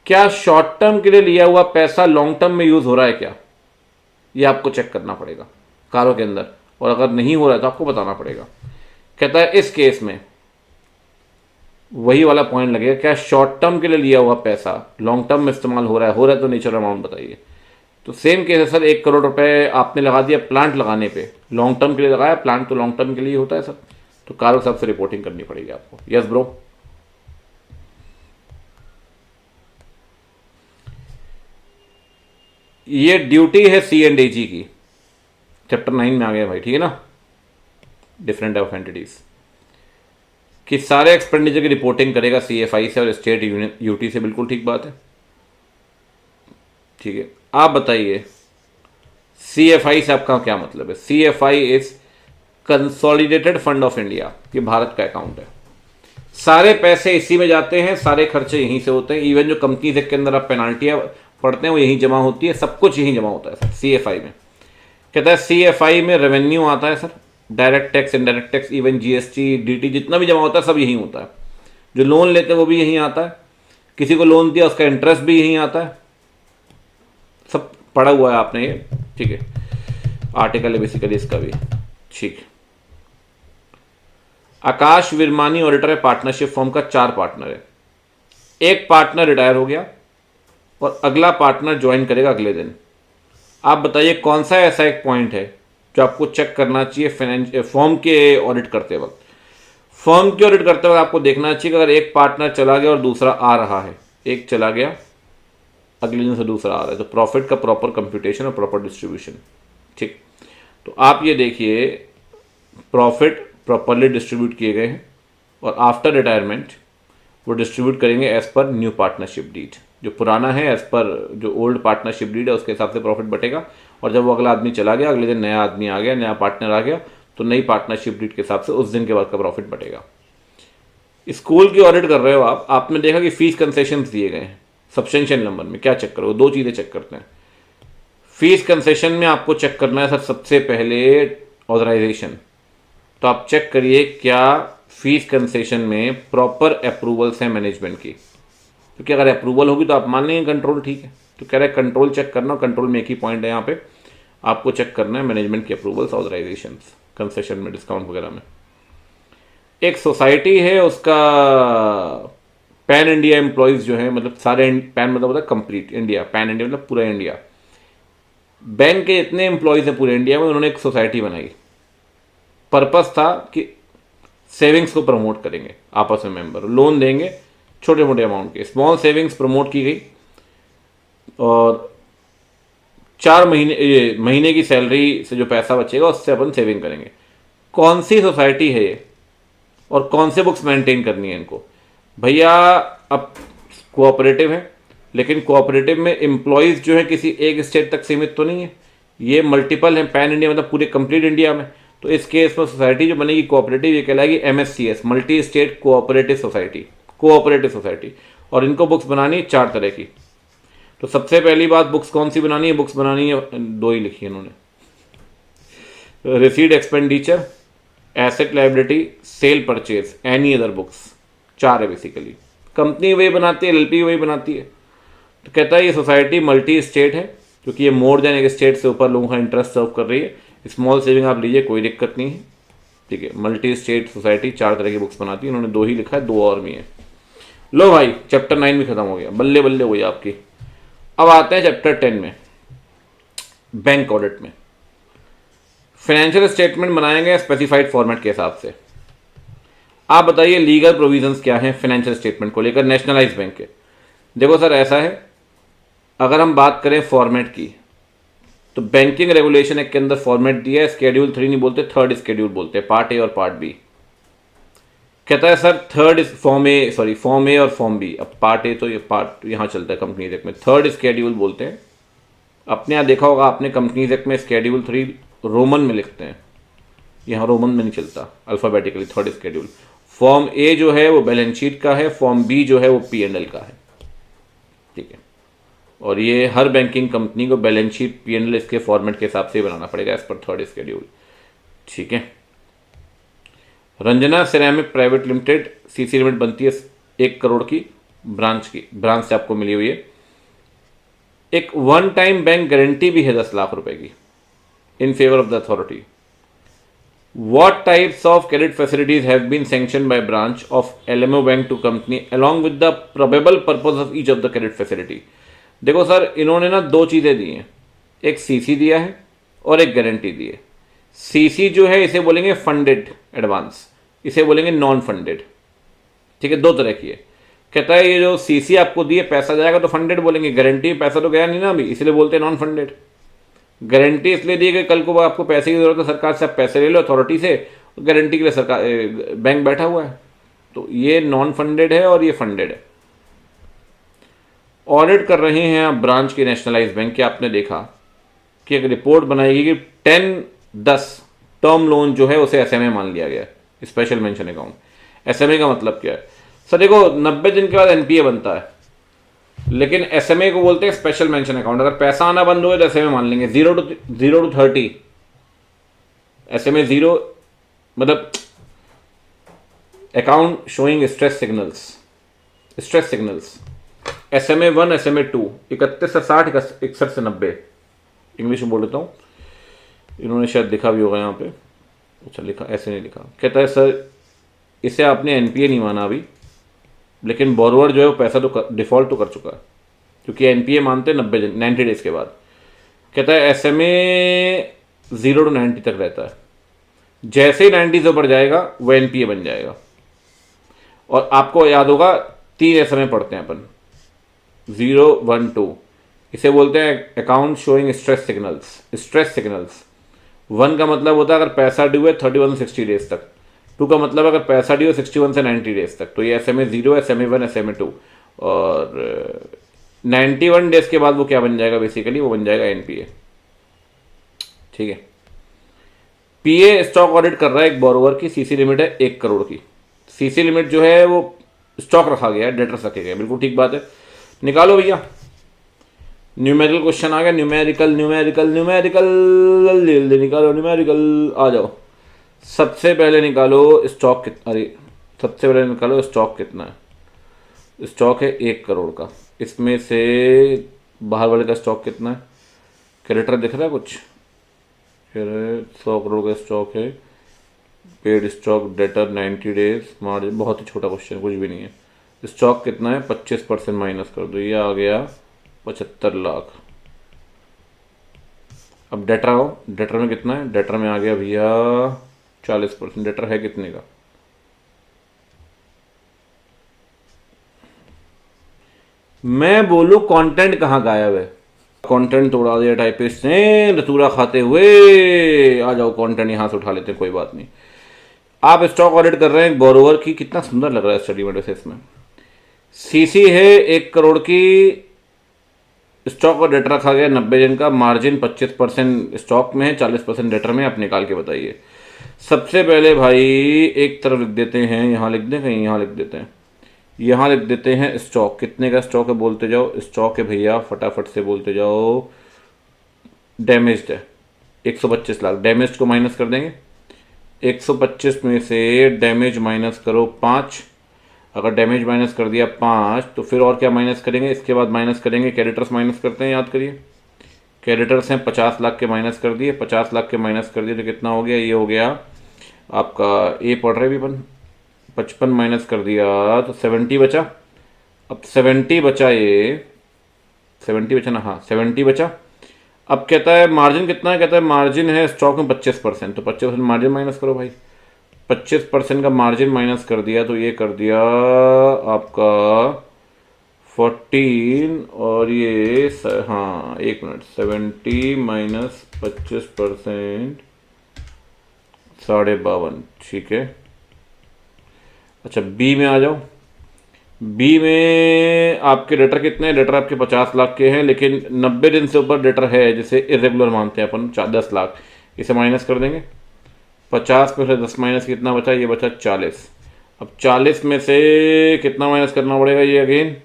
क्या शॉर्ट टर्म के लिए लिया हुआ पैसा लॉन्ग टर्म में यूज हो रहा है क्या, ये आपको चेक करना पड़ेगा कारों के अंदर, और अगर नहीं हो रहा है तो आपको बताना पड़ेगा। कहता है इस केस में वही वाला पॉइंट लगेगा, क्या शॉर्ट टर्म के लिए लिया हुआ पैसा लॉन्ग टर्म में इस्तेमाल हो रहा है तो नेचुरल अमाउंट बताइए। तो सेम केस है सर, 1 करोड़ रुपए आपने लगा दिया प्लांट लगाने पे, लॉन्ग टर्म के लिए लगाया, प्लांट तो लॉन्ग टर्म के लिए होता है सर, तो कारों के हिसाब से रिपोर्टिंग करनी पड़ेगी आपको। Yes bro. ये ड्यूटी है C&AG की, चैप्टर 9 में आ गया भाई, ठीक है ना, डिफरेंट ऑफ एंटिटीज, कि सारे एक्सपेंडिचर की रिपोर्टिंग करेगा CFI से और स्टेट यूटी से। बिल्कुल ठीक बात है, ठीक है। आप बताइए CFI से आपका क्या मतलब है। CFI is consolidated fund of India, ये भारत का अकाउंट है, सारे पैसे इसी में जाते हैं, सारे खर्चे यहीं से होते हैं, इवन जो कंपनीज के अंदर आप पेनाल्टियां पढ़ते हैं वो यहीं जमा होती है, सब कुछ यहीं जमा होता है सर CFI में। कहता है CFI में रेवेन्यू आता है sir, direct tax, indirect tax, even GST DT जितना भी जमा होता है सब यहीं होता है। जो लोन लेते हैं वो भी यहीं आता है, किसी को लोन दिया उसका इंटरेस्ट भी यहीं आता है, सब पढ़ा हुआ है आपने ये, ठीक है। आर्टिकल है बेसिकली इसका भी, ठीक। आकाश विरमानी ऑडिटर है, पार्टनरशिप फॉर्म का 4 पार्टनर है, एक पार्टनर रिटायर हो गया और अगला पार्टनर ज्वाइन करेगा अगले दिन। आप बताइए कौन सा ऐसा एक पॉइंट है जो आपको चेक करना चाहिए फॉर्म के ऑडिट करते वक्त। फॉर्म के ऑडिट करते वक्त आपको देखना चाहिए कि अगर एक पार्टनर चला गया और दूसरा आ रहा है, एक चला गया अगले दिन से दूसरा आ रहा है, तो प्रॉफिट का प्रॉपर कंप्यूटेशन और प्रॉपर डिस्ट्रीब्यूशन, ठीक। तो आप ये देखिए प्रॉफिट प्रॉपरली डिस्ट्रीब्यूट किए गए हैं और आफ्टर रिटायरमेंट वो डिस्ट्रीब्यूट करेंगे as per new partnership deed. जो पुराना है एज पर जो ओल्ड पार्टनरशिप डीड है उसके हिसाब से प्रॉफिट बटेगा, और जब वो अगला आदमी चला गया अगले दिन नया आदमी आ गया, नया पार्टनर आ गया, तो नई पार्टनरशिप डीड के हिसाब से उस दिन के बाद का प्रॉफिट बटेगा। स्कूल की ऑडिट कर रहे हो आप, आपने देखा कि फीस कंसेशन दिए गए हैं सब्सटेंशियल नंबर में, क्या चेक करोगे, 2 चीज़ें चेक करते हैं। फीस कंसेशन में आपको चेक करना है सर सबसे पहले ऑथराइजेशन, तो आप चेक करिए क्या फीस कंसेशन में प्रॉपर अप्रूवल्स हैं मैनेजमेंट की, क्योंकि अगर अप्रूवल होगी तो आप मान लेंगे कंट्रोल ठीक है। तो कह रहे हैं कंट्रोल चेक करना, कंट्रोल में एक ही पॉइंट है यहाँ पे, आपको चेक करना है मैनेजमेंट की अप्रूवल्स, ऑथराइजेशन कंसेशन में, डिस्काउंट वगैरह में। एक सोसाइटी है उसका पैन इंडिया एम्प्लॉयज़ जो है, मतलब सारे पैन मतलब होता है कंप्लीट इंडिया, पैन इंडिया मतलब पूरा इंडिया, बैंक के इतने एम्प्लॉयज़ हैं पूरे इंडिया में, उन्होंने एक सोसाइटी बनाई। पर्पस था कि सेविंग्स को प्रमोट करेंगे, आपस में मेंबर लोन देंगे छोटे मोटे अमाउंट के, स्मॉल सेविंग्स प्रमोट की गई, और 4 महीने की सैलरी से जो पैसा बचेगा उससे अपन सेविंग करेंगे। कौन सी सोसाइटी है ये और कौन से बुक्स मेंटेन करनी है इनको भैया। अब कोऑपरेटिव है, लेकिन कोऑपरेटिव में एम्प्लॉयज़ जो है किसी एक स्टेट तक सीमित तो नहीं है, ये मल्टीपल है, पैन इंडिया मतलब पूरे कंप्लीट इंडिया में। तो इस केस में सोसाइटी जो बनेगी कोऑपरेटिव, ये कहलाएगी MSCS, multi state cooperative society, cooperative society. और इनको बुक्स बनानी है 4 तरह की। तो सबसे पहली बात बुक्स कौन सी बनानी है, बुक्स बनानी है 2 ही लिखी है इन्होंने, recede expenditure, asset liability, cell purchase, any other books, 4 है बेसिकली। कंपनी वही बनाती है, LLP वही बनाती है। तो कहता है ये सोसाइटी मल्टी स्टेट है, क्योंकि ये मोर देन एक स्टेट से ऊपर लोगों का इंटरेस्ट सर्व कर रही है। स्मॉल सेविंग आप लीजिए, कोई दिक्कत नहीं है, ठीक है। मल्टी स्टेट सोसाइटी 4 तरह की बुक्स बनाती है, इन्होंने 2 ही लिखा है, 2 और भी है। लो भाई चैप्टर 9 भी खत्म हो गया, बल्ले बल्ले हो गई आपकी। अब आते हैं चैप्टर 10 में, बैंक ऑडिट में। फाइनेंशियल स्टेटमेंट बनाएंगे स्पेसिफाइड फॉर्मेट के हिसाब से। आप बताइए लीगल प्रोविजंस क्या हैं फाइनेंशियल स्टेटमेंट को लेकर नेशनलाइज बैंक के। देखो सर ऐसा है, अगर हम बात करें फॉर्मेट की, तो बैंकिंग रेगुलेशन एक्ट के अंदर फॉर्मेट दिया है, शेड्यूल 3 नहीं बोलते, 3rd शेड्यूल बोलते हैं, पार्ट ए और पार्ट बी। कहता है sir third form A, sorry form A और फॉर्म बी, अब पार्ट ए तो ये पार्ट यहाँ चलता है कंपनीज एक्ट में, थर्ड स्केड्यूल बोलते हैं। अपने यहाँ देखा होगा आपने कंपनीज एक्ट में स्केड्यूल 3 रोमन में लिखते हैं, यहाँ रोमन में नहीं चलता, alphabetically third schedule. Form A जो है वो बैलेंस शीट का है, फॉर्म बी जो है वो P&L का है, ठीक है। और ये हर बैंकिंग कंपनी को बैलेंस शीट P&L इसके फॉर्मेट के हिसाब से बनाना पड़ेगा एज पर थर्ड स्केड्यूल, ठीक है। Ranjana ceramic private limited CC limit बनती है 1 करोड़ की, ब्रांच से आपको मिली हुई है। एक वन टाइम बैंक गारंटी भी है 10 लाख रुपए की in favour of the authority. What types of credit facilities have been sanctioned by branch of LMO bank to company along with the probable purpose of each of the credit facility? देखो sir, इन्होंने ना 2 चीज़ें दी हैं, एक CC दिया है और एक गारंटी दी है। सीसी जो है इसे बोलेंगे फंडेड एडवांस, इसे बोलेंगे नॉन फंडेड, ठीक है। 2 तरह की है। कहता है ये जो सीसी आपको दिए पैसा जाएगा तो फंडेड बोलेंगे, गारंटी पैसा तो गया नहीं ना अभी, इसलिए बोलते हैं नॉन फंडेड। गारंटी इसलिए दी कि कल को आपको पैसे की जरूरत है, सरकार से आप पैसे ले लो अथॉरिटी से, गारंटी के लिए सरकार बैंक बैठा हुआ है, तो ये नॉन फंडेड है और ये फंडेड है। ऑडिट कर रहे हैं आप ब्रांच के नेशनलाइज बैंक के, आपने देखा कि एक रिपोर्ट बनाएगी कि 10-10 टर्म लोन जो है उसे एसएमए मान लिया गया, स्पेशल मेंशन अकाउंट। एसएमए का मतलब क्या है सर? देखो 90 दिन के बाद एनपीए बनता है, लेकिन एसएमए को बोलते हैं स्पेशल मेंशन अकाउंट। अगर पैसा आना बंद हो गया तो एसएमए मान लेंगे। 0 to 30 एसएमए 0 मतलब account showing stress signals. SMA 1, SMA 2 31 से 60, 61 से 90, इंग्लिश में बोल देता हूँ, इन्होंने शायद लिखा भी होगा यहाँ पे, अच्छा लिखा, ऐसे नहीं लिखा। कहता है सर इसे आपने एनपीए नहीं माना अभी, लेकिन बोरोवर जो है वो पैसा तो डिफॉल्ट तो कर चुका है, क्योंकि एनपीए मानते हैं 90 डेज के बाद। कहता है एसएमए 0 to 90 तक रहता है, जैसे ही 90 से ऊपर जाएगा वो एनपीए बन जाएगा। और आपको याद होगा 3 एसएमए पढ़ते हैं अपन, 0, 1, 2, इसे बोलते हैं अकाउंट शोइंग स्ट्रेस सिग्नल्स। 1 का मतलब होता है अगर पैसा ड्यू है 31 से 60 डेज तक, 2 का मतलब अगर पैसा ड्यू है 61 से 90 डेज तक, तो ये एसएमए 0, एसएमए 1, एसएमए 2। और 91 डेज के बाद वो क्या बन जाएगा, बेसिकली वो बन जाएगा एनपीए, ठीक है। पीए स्टॉक ऑडिट कर रहा है एक बोरोवर की, सीसी लिमिट है 1 करोड़ की। सीसी लिमिट जो है वो स्टॉक रखा गया है, डेटर्स रखे गए, बिल्कुल ठीक बात है। निकालो भैया, न्यूमेरिकल क्वेश्चन आ गया, न्यूमेरिकल निकालो, न्यूमेरिकल आ जाओ। सबसे पहले निकालो स्टॉक कितना है। स्टॉक है 1 करोड़ का, इसमें से बाहर वाले का स्टॉक कितना है? क्रेडिटर दिख रहा है कुछ? फिर 100 करोड़ का स्टॉक है, paid stock, debtor 90 days, margin, बहुत ही छोटा क्वेश्चन, कुछ भी नहीं है। स्टॉक कितना है? 25% माइनस कर दो, ये आ गया 75 लाख। अब डेटर आओ, डेटर में कितना है? डेटर में आ गया भैया 40%। डेटर है कितने का? मैं बोलूं कंटेंट कहाँ गायब है? कंटेंट तोड़ा दिया टाइपिस्ट ने रतूरा खाते हुए। आ जाओ, कंटेंट यहां से उठा लेते हैं, कोई बात नहीं। आप स्टॉक ऑडिट कर रहे हैं बोरोवर की, कितना सुंदर लग रहा है स्टडी में, इसमें सीसी है 1 करोड़ की, स्टॉक और डेटर रखा गया 90 दिन का, मार्जिन 25% स्टॉक में है, 40% डेटर में। आप निकाल के बताइए। सबसे पहले भाई एक तरफ लिख देते हैं, यहाँ लिख दें कहीं, यहाँ लिख देते हैं, यहाँ लिख देते हैं स्टॉक। कितने का स्टॉक है बोलते जाओ। स्टॉक है भैया, फटाफट से बोलते जाओ। डैमेज्ड है 125 लाख, डैमेज्ड को माइनस कर देंगे। 125 में से डैमेज माइनस करो 5। अगर डैमेज माइनस कर दिया 5 तो फिर और क्या माइनस करेंगे? इसके बाद माइनस करेंगे क्रेडिटर्स, माइनस करते हैं, याद करिए। क्रेडिटर्स हैं 50 लाख के, माइनस कर दिए। 50 लाख के माइनस कर दिए तो कितना हो गया? ये हो गया आपका, ए पढ़ रहे भी अपन, 55 माइनस कर दिया तो 70 बचा। अब 70 बचा, ये 70 बचा ना, हाँ 70 बचा। अब कहता है मार्जिन कितना है? कहता है मार्जिन है स्टॉक में 25%, तो 25% मार्जिन माइनस करो भाई। 25% का मार्जिन माइनस कर दिया तो ये कर दिया आपका 14, और ये हाँ 1 मिनट, 70 माइनस 25% 52.5, ठीक है। अच्छा बी में आ जाओ। बी में आपके डेटर कितने हैं? डेटर आपके 50 लाख के हैं, लेकिन 90 दिन से ऊपर डेटर है जिसे इरेगुलर मानते हैं अपन, 10 लाख। इसे माइनस कर देंगे। 50 में से 10 माइनस कितना बचा? ये बचा 40। अब 40 में से कितना माइनस करना पड़ेगा? ये अगेन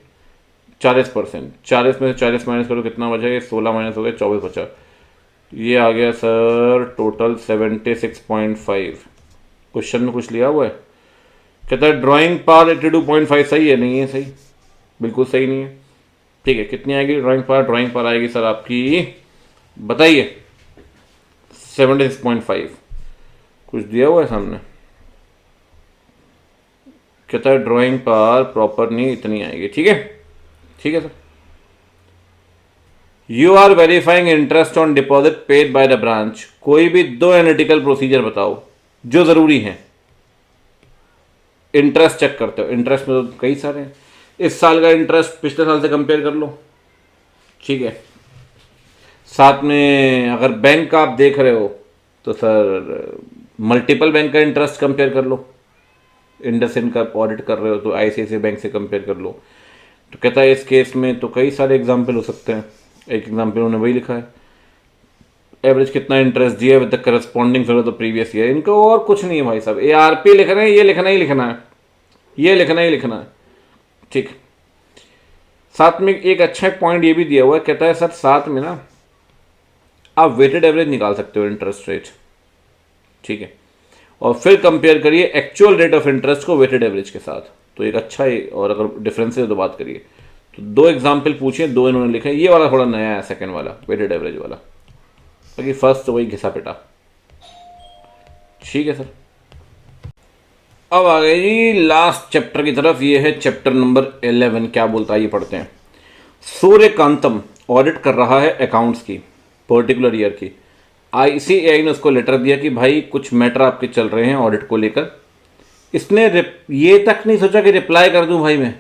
40%। 40 में से 40 माइनस करो, कितना बचा? ये 16 माइनस हो गया, 24 बचा। ये आ गया सर टोटल 76.5। क्वेश्चन में कुछ लिया हुआ है? कहता है ड्राइंग पावर 82.5 सही है? नहीं है सही, बिल्कुल सही नहीं है। ठीक है, कितनी आएगी ड्राइंग पावर? ड्राइंग पावर आएगी सर आपकी, बताइए, 76.5। कुछ दिया हुआ है सामने? कहता है ड्राइंग पावर प्रॉपर नहीं, इतनी आएगी। ठीक है, ठीक है sir. You are verifying interest on deposit paid by the branch. कोई भी 2 एनालिटिकल प्रोसीजर बताओ जो जरूरी हैं। इंटरेस्ट चेक करते हो, इंटरेस्ट में तो कई सारे हैं। इस साल का इंटरेस्ट पिछले साल से कंपेयर कर लो, ठीक है। साथ में अगर बैंक का आप देख रहे हो तो सर मल्टीपल बैंक का इंटरेस्ट कंपेयर कर लो। इंडसइंड का ऑडिट कर रहे हो तो आईसीआईसीआई बैंक से कंपेयर कर लो। तो कहता है इस केस में तो कई सारे एग्जाम्पल हो सकते हैं। एक एग्जाम्पल उन्होंने वही लिखा है, एवरेज कितना इंटरेस्ट दिया with the corresponding figure the previous year. इनको और कुछ नहीं है भाई साहब, एआरपी लिखना है, ये लिखना ही लिखना है, ये लिखना ही लिखना है, ठीक। साथ में एक अच्छा पॉइंट ये भी दिया हुआ है, कहता है सर साथ में ना आप वेटेड एवरेज निकाल सकते हो इंटरेस्ट रेट, ठीक है, और फिर कंपेयर करिए एक्चुअल रेट ऑफ इंटरेस्ट को वेटेड एवरेज के साथ। तो एक अच्छा है, और अगर डिफरेंस है तो बात करिए। तो 2 एग्जाम्पल पूछे, 2 इन्होंने लिखे। ये वाला थोड़ा नया है, सेकंड वाला वेटेड एवरेज वाला, बाकी फर्स्ट तो वही घिसा पिटा। ठीक है सर। अब आ गए जी लास्ट चैप्टर की तरफ, ये है चैप्टर नंबर 11। क्या बोलता है ये पढ़ते हैं। सूर्यकांतम ऑडिट कर रहा है अकाउंट्स की, पर्टिकुलर ईयर की। आईसीएआई ने उसको लेटर दिया कि भाई कुछ मैटर आपके चल रहे हैं ऑडिट को लेकर। इसने ये तक नहीं सोचा कि रिप्लाई कर दूं भाई मैं,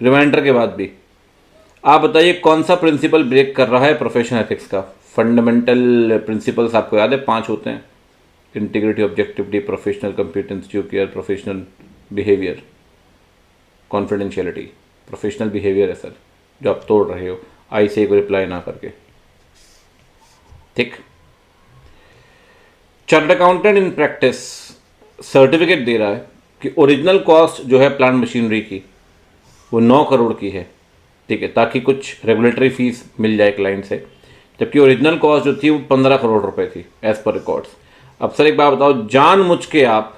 रिमाइंडर के बाद भी। आप बताइए कौन सा प्रिंसिपल ब्रेक कर रहा है प्रोफेशनल एथिक्स का? फंडामेंटल प्रिंसिपल्स आपको याद है, 5 होते हैं। Integrity, objectivity, professional competence, due care, professional behaviour, confidentiality. Professional behaviour है सर जो आप तोड़ रहे हो आईसीआई को रिप्लाई ना करके, ठीक। Chartered accountant in practice certificate दे रहा है कि ओरिजिनल कॉस्ट जो है प्लांट मशीनरी की वो 9 करोड़ की है, ठीक है, ताकि कुछ रेगुलेटरी फीस मिल जाए क्लाइंट से, जबकि ओरिजिनल कॉस्ट जो थी वो 15 करोड़ रुपए थी एज पर रिकॉर्ड्स। अब सर एक बात बताओ, जानबूझ के आप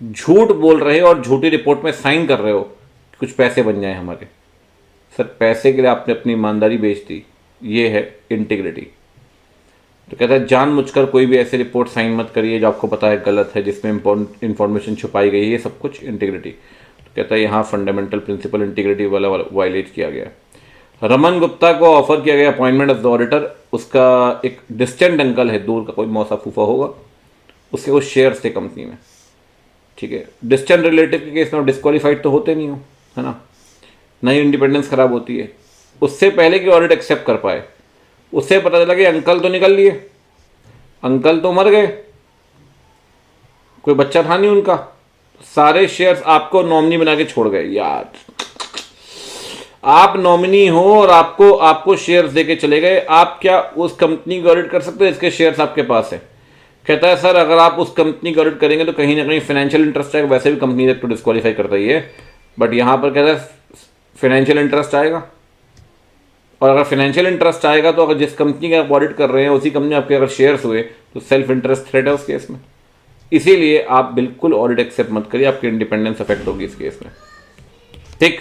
झूठ बोल रहे हो और झूठी रिपोर्ट में साइन कर रहे हो कि कुछ पैसे बन जाए हमारे। सर पैसे के लिए आपने अपनी ईमानदारी बेच दी, ये है इंटीग्रिटी। तो कहता है जानबूझकर कोई भी ऐसी रिपोर्ट साइन मत करिए जो आपको पता है गलत है, जिसमें इंफॉर्मेशन छुपाई गई है, ये सब कुछ इंटीग्रिटी। तो कहता है यहाँ फंडामेंटल प्रिंसिपल इंटीग्रिटी वाला वायलेट किया गया। रमन गुप्ता को ऑफर किया गया अपॉइंटमेंट एज द ऑडिटर। उसका एक डिस्टेंट अंकल है, दूर का कोई मौसा फूफा होगा, उसके कुछ शेयर्स थे कंपनी में, ठीक है। डिस्टेंट रिलेटिव के केस में डिस्क्वालीफाइड तो होते नहीं हो, है ना, नई इंडिपेंडेंस खराब होती है। उससे पहले कि ऑडिट एक्सेप्ट कर पाए, उससे पता चला कि अंकल तो निकल लिए, अंकल तो मर गए, कोई बच्चा था नहीं उनका, सारे शेयर्स आपको नॉमिनी बना के छोड़ गए। यार आप नॉमिनी हो और आपको शेयर्स देके चले गए, आप क्या उस कंपनी को ऑडिट कर सकते हो इसके शेयर्स आपके पास है? कहता है सर अगर आप उस कंपनी को ऑडिट करेंगे तो कहीं ना कहीं फाइनेंशियल इंटरेस्ट आएगा, वैसे भी कंपनी तो डिस्क्वालीफाई करता ही है, बट यहां पर कहता है फाइनेंशियल इंटरेस्ट आएगा। और अगर फाइनेंशियल इंटरेस्ट आएगा तो अगर जिस कंपनी का आप ऑडिट कर रहे हैं उसी कंपनी आपके अगर शेयर्स हुए तो सेल्फ इंटरेस्ट थ्रेट है उस केस में। इसीलिए आप बिल्कुल ऑडिट एक्सेप्ट मत करिए, आपकी इंडिपेंडेंस अफेक्ट होगी इस केस में, ठीक।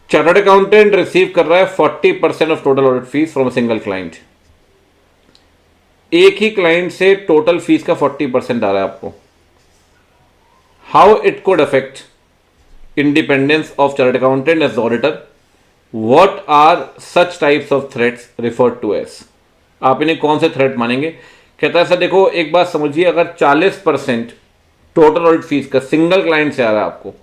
चार्टर्ड अकाउंटेंट रिसीव कर रहा है 40% of total audit fees from a single client. एक ही क्लाइंट से टोटल फीस का 40% आ रहा है आपको। How it could affect independence of chartered accountant as the auditor? What are such types of threats referred to as? आप इन्हें कौन से थ्रेट मानेंगे? कहता है सर देखो एक बात समझिए, अगर 40% टोटल ऑडिट फीस का सिंगल क्लाइंट से आ रहा है आपको,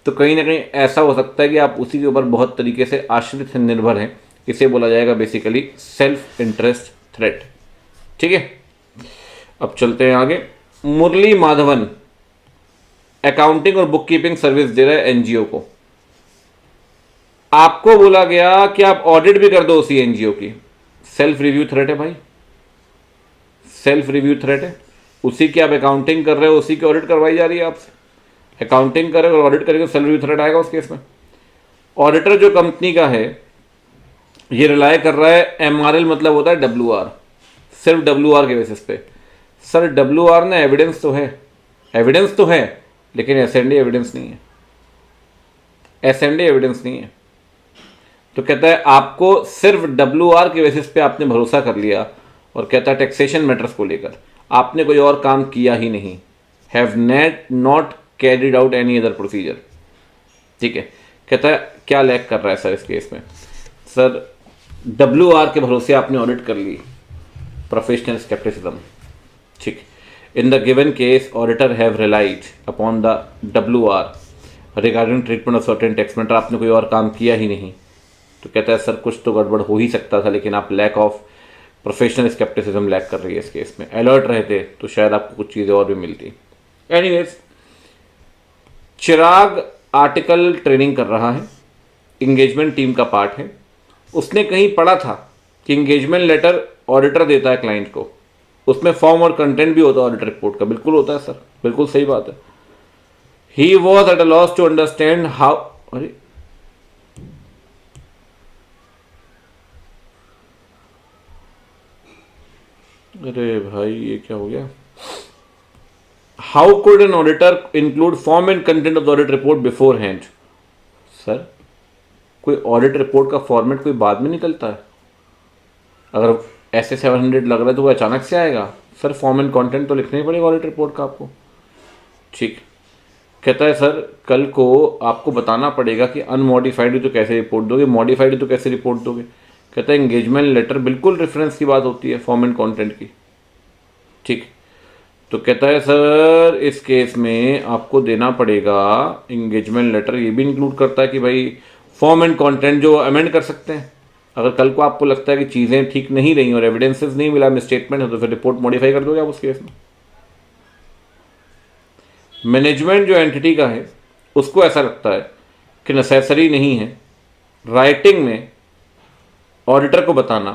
तो कहीं ना कहीं ऐसा हो सकता है कि आप उसी के ऊपर बहुत तरीके से आश्रित हैं, निर्भर हैं। इसे बोला जाएगा बेसिकली सेल्फ इंटरेस्ट थ्रेट, ठीक है। अब चलते हैं आगे। मुरली माधवन अकाउंटिंग और बुक कीपिंग सर्विस दे रहा है एनजीओ को। आपको बोला गया कि आप ऑडिट भी कर दो उसी एनजीओ की। सेल्फ रिव्यू थ्रेट है भाई, सेल्फ रिव्यू थ्रेट है। उसी की आप अकाउंटिंग कर रहे हो, उसी की ऑडिट करवाई जा रही है आपसे। अकाउंटिंग करेगा और ऑडिट करेगा, सेल्फ रिव्यू थ्रेट आएगा उस केस में। ऑडिटर जो कंपनी का है ये रिलाय कर रहा है, एमआरएल मतलब होता है डब्ल्यूआर, सिर्फ डब्ल्यूआर के बेसिस पे। सर डब्ल्यूआर ने एविडेंस तो है, एविडेंस तो है, लेकिन एसएनडी एविडेंस नहीं है, एसएनडी एविडेंस नहीं है। तो कहता है आपको सिर्फ डब्ल्यूआर के बेसिस पे आपने भरोसा कर लिया, और कहता है टैक्सेशन मैटर्स को लेकर आपने कोई और काम किया ही नहीं, have not carried out any other procedure. ठीक है, कहता है क्या लैक कर रहा है सर इस केस में। सर डब्ल्यूआर के भरोसे आपने ऑडिट कर ली, प्रोफेशनल स्केप्टिसिज्म। ठीक, in the given case auditor have relied upon the WR regarding treatment of certain tax matter, आपने कोई और काम किया ही नहीं। तो कहता है सर कुछ तो गड़बड़ हो ही सकता था, लेकिन आप lack of professional skepticism lack कर रही है इस केस में। अलर्ट रहते तो शायद आपको कुछ चीज़ें और भी मिलती। एनीवेज, चिराग आर्टिकल ट्रेनिंग कर रहा है, इंगेजमेंट टीम का पार्ट है। उसने कहीं पढ़ा था कि इंगेजमेंट लेटर ऑडिटर देता है क्लाइंट को, उसमें फॉर्म और कंटेंट भी होता है ऑडिटर रिपोर्ट का। बिल्कुल होता है सर, बिल्कुल सही बात है। He was at a loss to understand how, अरे अरे भाई ये क्या हो गया। How could an auditor include form and content of the audit report beforehand. Sir कोई ऑडिट रिपोर्ट का फॉर्मेट कोई बाद में निकलता है? अगर ऐसे 700 लग रहा है तो वो अचानक से आएगा? सर फॉर्म एंड कंटेंट तो लिखना ही पड़ेगा ऑडिट रिपोर्ट का आपको। ठीक, कहता है सर कल को आपको बताना पड़ेगा कि अनमॉडिफाइड तो कैसे रिपोर्ट दोगे, मॉडिफाइड तो कैसे रिपोर्ट दोगे। कहता है एंगेजमेंट लेटर बिल्कुल रेफरेंस की बात होती है फॉर्म एंड कंटेंट की। ठीक, तो कहता है सर इस केस में आपको देना पड़ेगा एंगेजमेंट लेटर, ये भी इंक्लूड करता है कि भाई फॉर्म एंड कंटेंट जो अमेंड कर सकते हैं। अगर कल को आपको लगता है कि चीज़ें ठीक नहीं रही और एविडेंसेस नहीं मिला, मिसस्टेटमेंट है, तो फिर रिपोर्ट मॉडिफाई कर दोगे आप उस केस में। मैनेजमेंट जो एंटिटी का है उसको ऐसा लगता है कि नेसेसरी नहीं है राइटिंग में ऑडिटर को बताना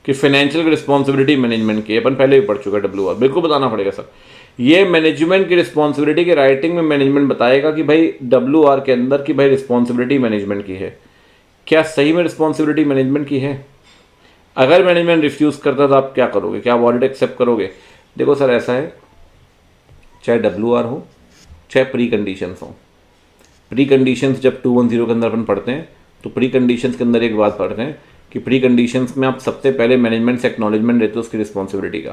कि फाइनेंशियल रिस्पॉन्सिबिलिटी मैनेजमेंट की, अपन पहले भी पढ़ चुका है डब्ल्यूआर, बिल्कुल बताना पड़ेगा सर। ये मैनेजमेंट की रिस्पॉन्सिबिलिटी की राइटिंग में मैनेजमेंट बताएगा कि भाई डब्ल्यूआर के अंदर कि भाई रिस्पॉन्सिबिलिटी मैनेजमेंट की है। क्या सही में रिस्पॉन्सिबिलिटी मैनेजमेंट की है? अगर मैनेजमेंट रिफ्यूज़ करता तो आप क्या करोगे? क्या आप ऑडिट एक्सेप्ट करोगे? देखो सर ऐसा है, चाहे डब्ल्यूआर हो चाहे प्री कंडीशंस हो। प्री कंडीशंस जब 210 के अंदर अपन पढ़ते हैं तो प्री कंडीशंस के अंदर एक बात पढ़ते हैं कि प्री कंडीशंस में आप सबसे पहले मैनेजमेंट से एक्नॉलेजमेंट देते हो उसकी रिस्पॉन्सिबिलिटी का।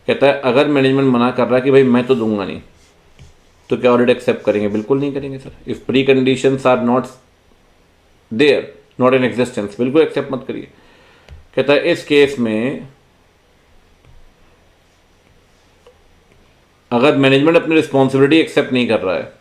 कहता है अगर मैनेजमेंट मना कर रहा है कि भाई मैं तो दूंगा नहीं, तो क्या ऑडिट एक्सेप्ट करेंगे? बिल्कुल नहीं करेंगे sir. If preconditions are not there, not in existence, बिल्कुल एक्सेप्ट मत करिए। कहता है इस केस में अगर मैनेजमेंट अपनी रिस्पॉन्सिबिलिटी एक्सेप्ट नहीं कर रहा है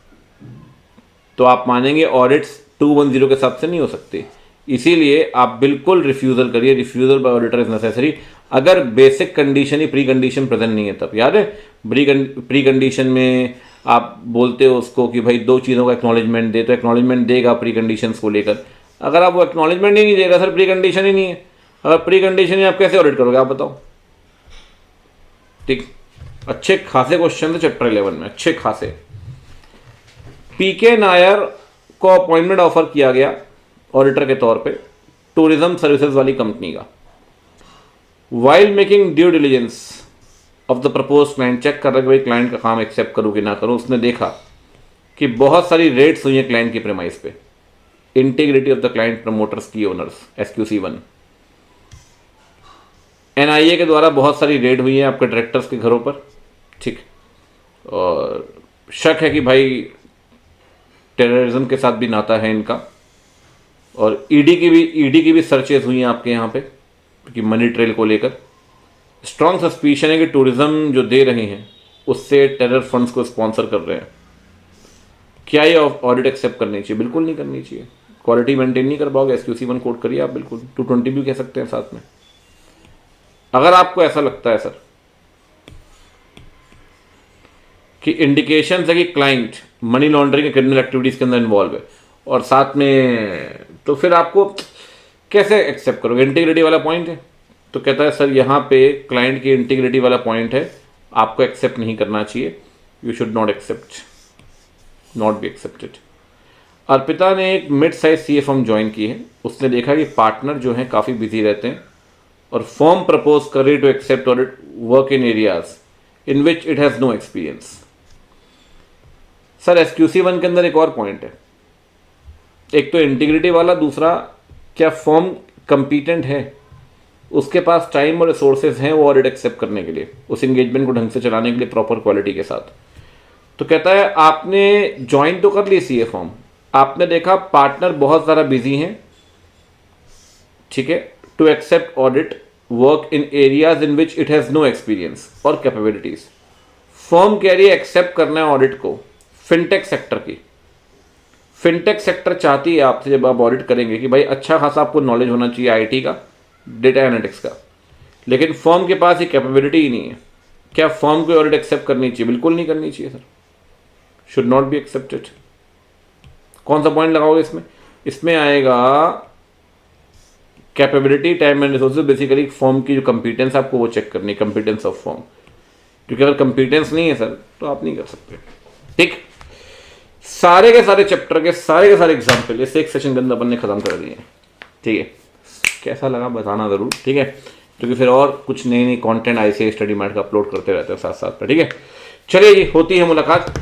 तो आप मानेंगे ऑडिट्स 210 के हिसाब से नहीं हो सकती। इसीलिए आप बिल्कुल रिफ्यूजल करिए, refusal bye auditor is necessary. अगर बेसिक कंडीशन ही प्री कंडीशन प्रेजेंट नहीं है तब। याद है प्री कंडीशन में आप बोलते हो उसको कि भाई दो चीज़ों का एक्नॉलेजमेंट दे, तो एक्नॉलेजमेंट देगा प्री कंडीशंस को लेकर। अगर आप वो एक्नॉलेजमेंट ही नहीं देगा सर, प्री कंडीशन ही नहीं है, अगर प्री कंडीशन ही आप कैसे ऑडिट करोगे आप बताओ? ठीक, अच्छे खासे क्वेश्चन थे चैप्टर 11 में, अच्छे खासे। पीके नायर को अपॉइंटमेंट ऑफर किया गया ऑडिटर के तौर पे टूरिज्म सर्विसेज वाली कंपनी का। While making due diligence of the propose client, check कर रहा कि भाई क्लाइंट का काम एक्सेप्ट करूँ कि ना करूँ। उसने देखा कि बहुत सारी रेड्स हुई हैं क्लाइंट की प्रेमाइस पे। Integrity of the client promoters की ओनर्स, SQC1। NIA के द्वारा बहुत सारी रेड हुई है आपके डायरेक्टर्स के घरों पर। ठीक, और शक है कि भाई टेररिज्म के साथ भी नाता है इनका। और ईडी की भी सर्चेज हुई हैं आपके यहाँ पे कि मनी ट्रेल को लेकर। स्ट्रॉन्ग सस्पिशन है कि टूरिज्म जो दे रहे हैं उससे टेरर फंड्स को स्पॉन्सर कर रहे हैं। क्या ये ऑडिट एक्सेप्ट करनी चाहिए? बिल्कुल नहीं करनी चाहिए। क्वालिटी मेंटेन नहीं कर पाओगे, SQC1 कोड करिए आप, बिल्कुल 220 भी कह सकते हैं साथ में। अगर आपको ऐसा लगता है सर कि इंडिकेशन है कि client money laundering criminal activities के अंदर इन्वॉल्व है, और साथ में तो फिर आपको कैसे एक्सेप्ट करोगे? इंटीग्रिटी वाला पॉइंट है। तो कहता है सर यहाँ पे क्लाइंट की इंटीग्रिटी वाला पॉइंट है, आपको एक्सेप्ट नहीं करना चाहिए, you should not accept, not be accepted. Arpita ने एक mid size CA firm join की है, उसने देखा कि पार्टनर जो हैं काफ़ी बिजी रहते हैं और फर्म प्रपोज कर रही to accept audit work in areas in which it has no experience. Sir SQC1 के अंदर एक और पॉइंट है, एक तो इंटीग्रिटी वाला, दूसरा क्या फर्म कंपीटेंट है, उसके पास टाइम और रिसोर्सेज हैं वो ऑडिट एक्सेप्ट करने के लिए, उस एंगेजमेंट को ढंग से चलाने के लिए प्रॉपर क्वालिटी के साथ। तो कहता है आपने ज्वाइन तो कर ली सीए फर्म, आपने देखा पार्टनर बहुत ज़्यादा बिजी हैं, ठीक है, to accept audit work in areas in which it has no experience और कैपेबिलिटीज। फर्म कह रही है एक्सेप्ट करना है ऑडिट को फिनटेक सेक्टर की। फिनटेक सेक्टर चाहती है आपसे जब आप ऑडिट करेंगे कि भाई अच्छा खासा आपको नॉलेज होना चाहिए आईटी का, डेटा एनालिटिक्स का, लेकिन फर्म के पास ये कैपेबिलिटी ही नहीं है। क्या फर्म को ऑडिट एक्सेप्ट करनी चाहिए? बिल्कुल नहीं करनी चाहिए sir, should not be accepted. कौन सा पॉइंट लगाओगे इसमें? इसमें आएगा capability, time and resources. Basically firm की जो कंपीटेंस आपको वो चेक करनी है, कंपीटेंस ऑफ फर्म, क्योंकि अगर कंपीटेंस नहीं है सर तो आप नहीं कर सकते। ठीक, सारे के सारे चैप्टर के सारे एग्जाम्पल इस एक सेशन के अंदर अपन ने खत्म कर दिए। ठीक है, कैसा लगा बताना ज़रूर, ठीक है, क्योंकि फिर और कुछ नई नई कंटेंट ICAI स्टडी मैट का अपलोड करते रहते हैं साथ साथ में। ठीक है, चलिए जी, होती है मुलाकात।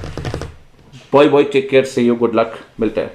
Bye take care, see you, good luck, मिलते हैं।